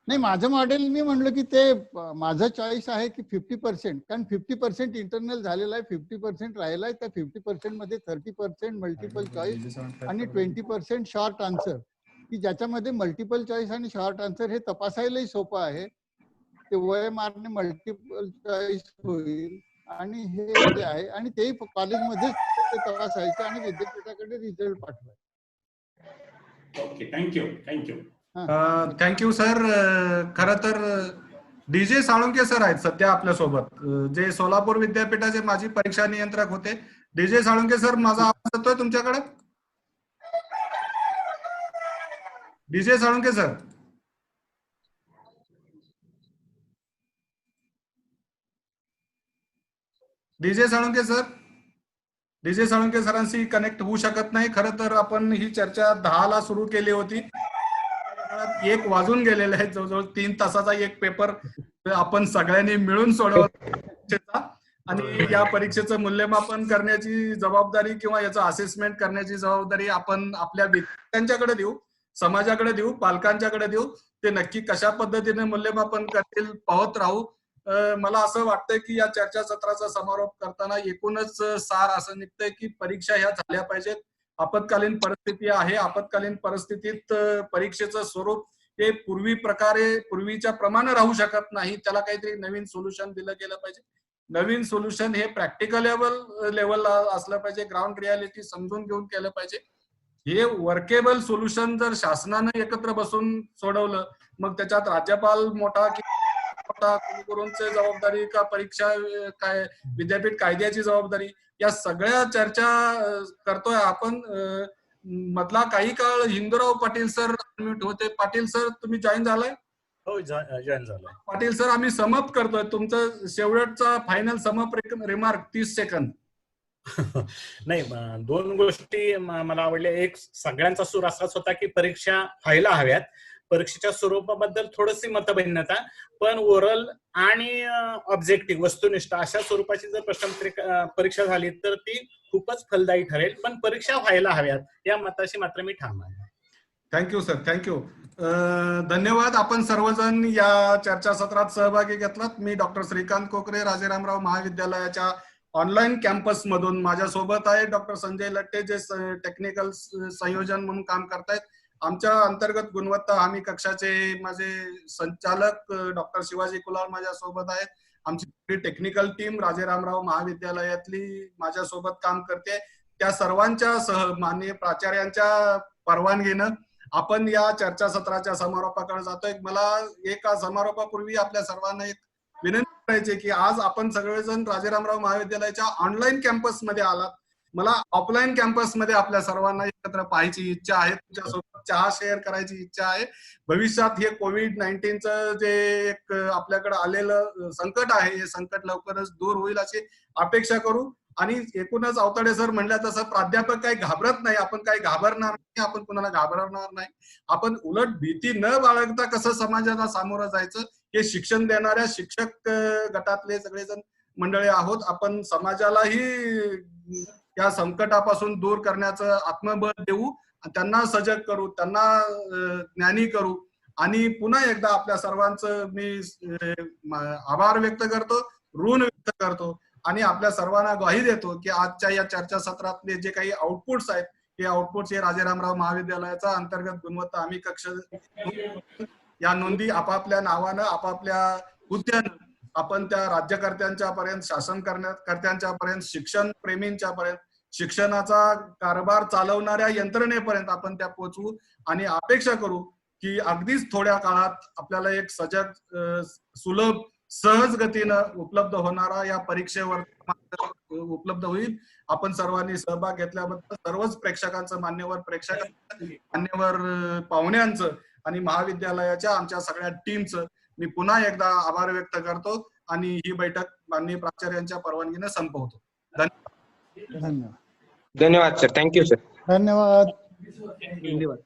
नाही, माझं मॉडेल मी म्हणलं की ते माझं चॉईस आहे की 50%, कारण 50% इंटरनल झालेला आहे, 50% राहिला आहे. त्या 50% मध्ये 30% मल्टिपल चॉईस आणि 20% शॉर्ट आन्सर, की ज्याच्यामध्ये मल्टिपल चॉईस आणि शॉर्ट आन्सर हे तपासायलाही सोपं आहे. ते वय मारणे मल्टिपल चॉईस होईल आणि हे जे आहे आणि तेही कॉलेजमध्येच ते तपासायचं आणि विद्यापीठाकडे रिझल्ट पाठवायचे. Okay, thank you. Thank you sir. खरं तर DJ साळुंके सर आहेत सध्या आपल्यासोबत, जे सोलापूर विद्यापीठाचे माजी परीक्षा नियंत्रक होते. DJ साळुंके सर, माझा आवाज येतोय तुमच्याकडे? DJ Salunke sir. DJ Salunke sir. DJ Salunke सरांशी कनेक्ट होऊ शकत नाही. खरं तर आपण ही चर्चा 10ला सुरू केली होती, 1 वाजून गेलेले आहे. जवळजवळ 3 तासाचा एक पेपर आपण सगळ्यांनी मिळून सोडवला आणि या परीक्षेचं मूल्यमापन करण्याची जबाबदारी किंवा याचं असेसमेंट करण्याची जबाबदारी आपण आपल्या विद्यार्थ्यांच्याकडे देऊ, समाजाकडे देऊ, पालकांच्याकडे देऊ. ते नक्की कशा पद्धतीने मूल्यमापन करतील पाहत राहू. मला असं वाटतंय की या चर्चासत्राचा समारोप करताना एकूणच सार असं निघतंय की परीक्षा ह्या झाल्या पाहिजेत. आपत्कालीन परिस्थिती आहे, आपत्कालीन परिस्थितीत परीक्षेचं स्वरूप हे पूर्वीच्या प्रमाणे राहू शकत नाही. त्याला काहीतरी नवीन सोल्युशन दिलं गेलं पाहिजे. नवीन सोल्युशन हे प्रॅक्टिकल लेवलला असलं पाहिजे, ग्राउंड रियालिटी समजून घेऊन केलं पाहिजे. हे वर्केबल सोल्युशन जर शासनानं एकत्र बसून सोडवलं, मग त्याच्यात राज्यपाल मोठा की कुलगुरूंची जबाबदारी का परीक्षा काय विद्यापीठ कायद्याची जबाबदारी, या सगळ्या चर्चा करतोय आपण. मधला काही काळ हिंदूराव पाटील सर होते. पाटील सर, तुम्ही जॉईन झालाय? हो, जॉईन झालाय. पाटील सर, आम्ही समअप करतोय. तुमचं शेवटचा फायनल समअप रिमार्क 30 सेकंद. नाही, 2 गोष्टी मला आवडल्या. एक, सगळ्यांचा सूर असाच होता की परीक्षा व्हायला हव्यात, परीक्षेच्या स्वरूपाबद्दल थोडीशी मतभिन्नता, पण ओरल आणि ऑब्जेक्टिव्ह वस्तुनिष्ठ अशा स्वरूपाची जर प्रश्नपत्रिका परीक्षा झाली तर ती खूपच फलदायी ठरेल, पण परीक्षा व्हायला हव्यात या मताशी मात्र मी ठाम आहे. Thank you sir, thank you. धन्यवाद. आपण सर्वजण या चर्चासत्रात सहभागी घेतलात. मी डॉक्टर श्रीकांत कोकरे, राजारामराव महाविद्यालयाच्या ऑनलाईन कॅम्पस मधून. माझ्यासोबत आहे डॉक्टर संजय लट्टे, जे टेक्निकल संयोजन म्हणून काम करतायत. आमच्या अंतर्गत गुणवत्ता हमी कक्षाचे माझे संचालक डॉक्टर शिवाजी कुलाळ माझ्यासोबत आहेत. आमची टेक्निकल टीम राजारामराव महाविद्यालयातली माझ्यासोबत काम करते. त्या सर्वांच्या माननीय प्राचार्यांच्या परवानगीनं आपण या चर्चासत्राच्या समारोपाकडे जातोय. मला एका समारोपापूर्वी आपल्या सर्वांना एक विनंती करायची की आज आपण सगळेजण राजारामराव महाविद्यालयाच्या ऑनलाईन कॅम्पस मध्ये आलात. मला ऑफलाईन कॅम्पस मध्ये आपल्या सर्वांना एकत्र पाहायची इच्छा आहे, तुमच्यासोबत चहा शेअर करायची इच्छा आहे. भविष्यात हे कोविड-19चं जे एक आपल्याकडे आलेलं संकट आहे, हे संकट लवकरच दूर होईल अशी अपेक्षा करू. आणि एकूणच अवताडे सर म्हणल्या तसं प्राध्यापक काही घाबरत नाही, आपण काही घाबरणार नाही, आपण कुणाला घाबरणार नाही. आपण उलट भीती न बाळगता कसं समाजाला सामोरं जायचं हे शिक्षण देणाऱ्या शिक्षक गटातले सगळेजण मंडळी आहोत. आपण समाजालाही या संकटापासून दूर करण्याचं आत्मबळ देऊ, त्यांना सजग करू, त्यांना ज्ञानी करू. आणि पुन्हा एकदा आपल्या सर्वांचं मी आभार व्यक्त करतो, ऋण व्यक्त करतो आणि आपल्या सर्वांना ग्वाही देतो की आजच्या या चर्चासत्रातले जे काही आउटपुट्स आहेत हे आउटपुट्स हे राजारामराव महाविद्यालयाचा अंतर्गत गुणवत्ता हमी कक्ष या नोंदी आपापल्या नावानं आपापल्या हुद्द्यानं आपण त्या राज्यकर्त्यांच्या पर्यंत, शासन कर्त्यांच्या पर्यंत, शिक्षण प्रेमींच्या पर्यंत, शिक्षणाचा कारभार चालवणाऱ्या यंत्रणेपर्यंत आपण त्या पोहोचवू. आणि अपेक्षा करू की अगदीच थोड्या काळात आपल्याला एक सजग, सुलभ, सहज गतीनं उपलब्ध होणारा या परीक्षेवर उपलब्ध होईल. आपण सर्वांनी सहभाग घेतल्याबद्दल सर्वच प्रेक्षकांचं, मान्यवर प्रेक्षकांचं, मान्यवर पाहुण्यांचं आणि महाविद्यालयाच्या आमच्या सगळ्या टीमचं मी पुन्हा एकदा आभार व्यक्त करतो आणि ही बैठक माननीय प्राचार्यांच्या परवानगीने संपवतो. धन्यवाद. धन्यवाद. धन्यवाद सर. Thank you sir. धन्यवाद. धन्यवाद.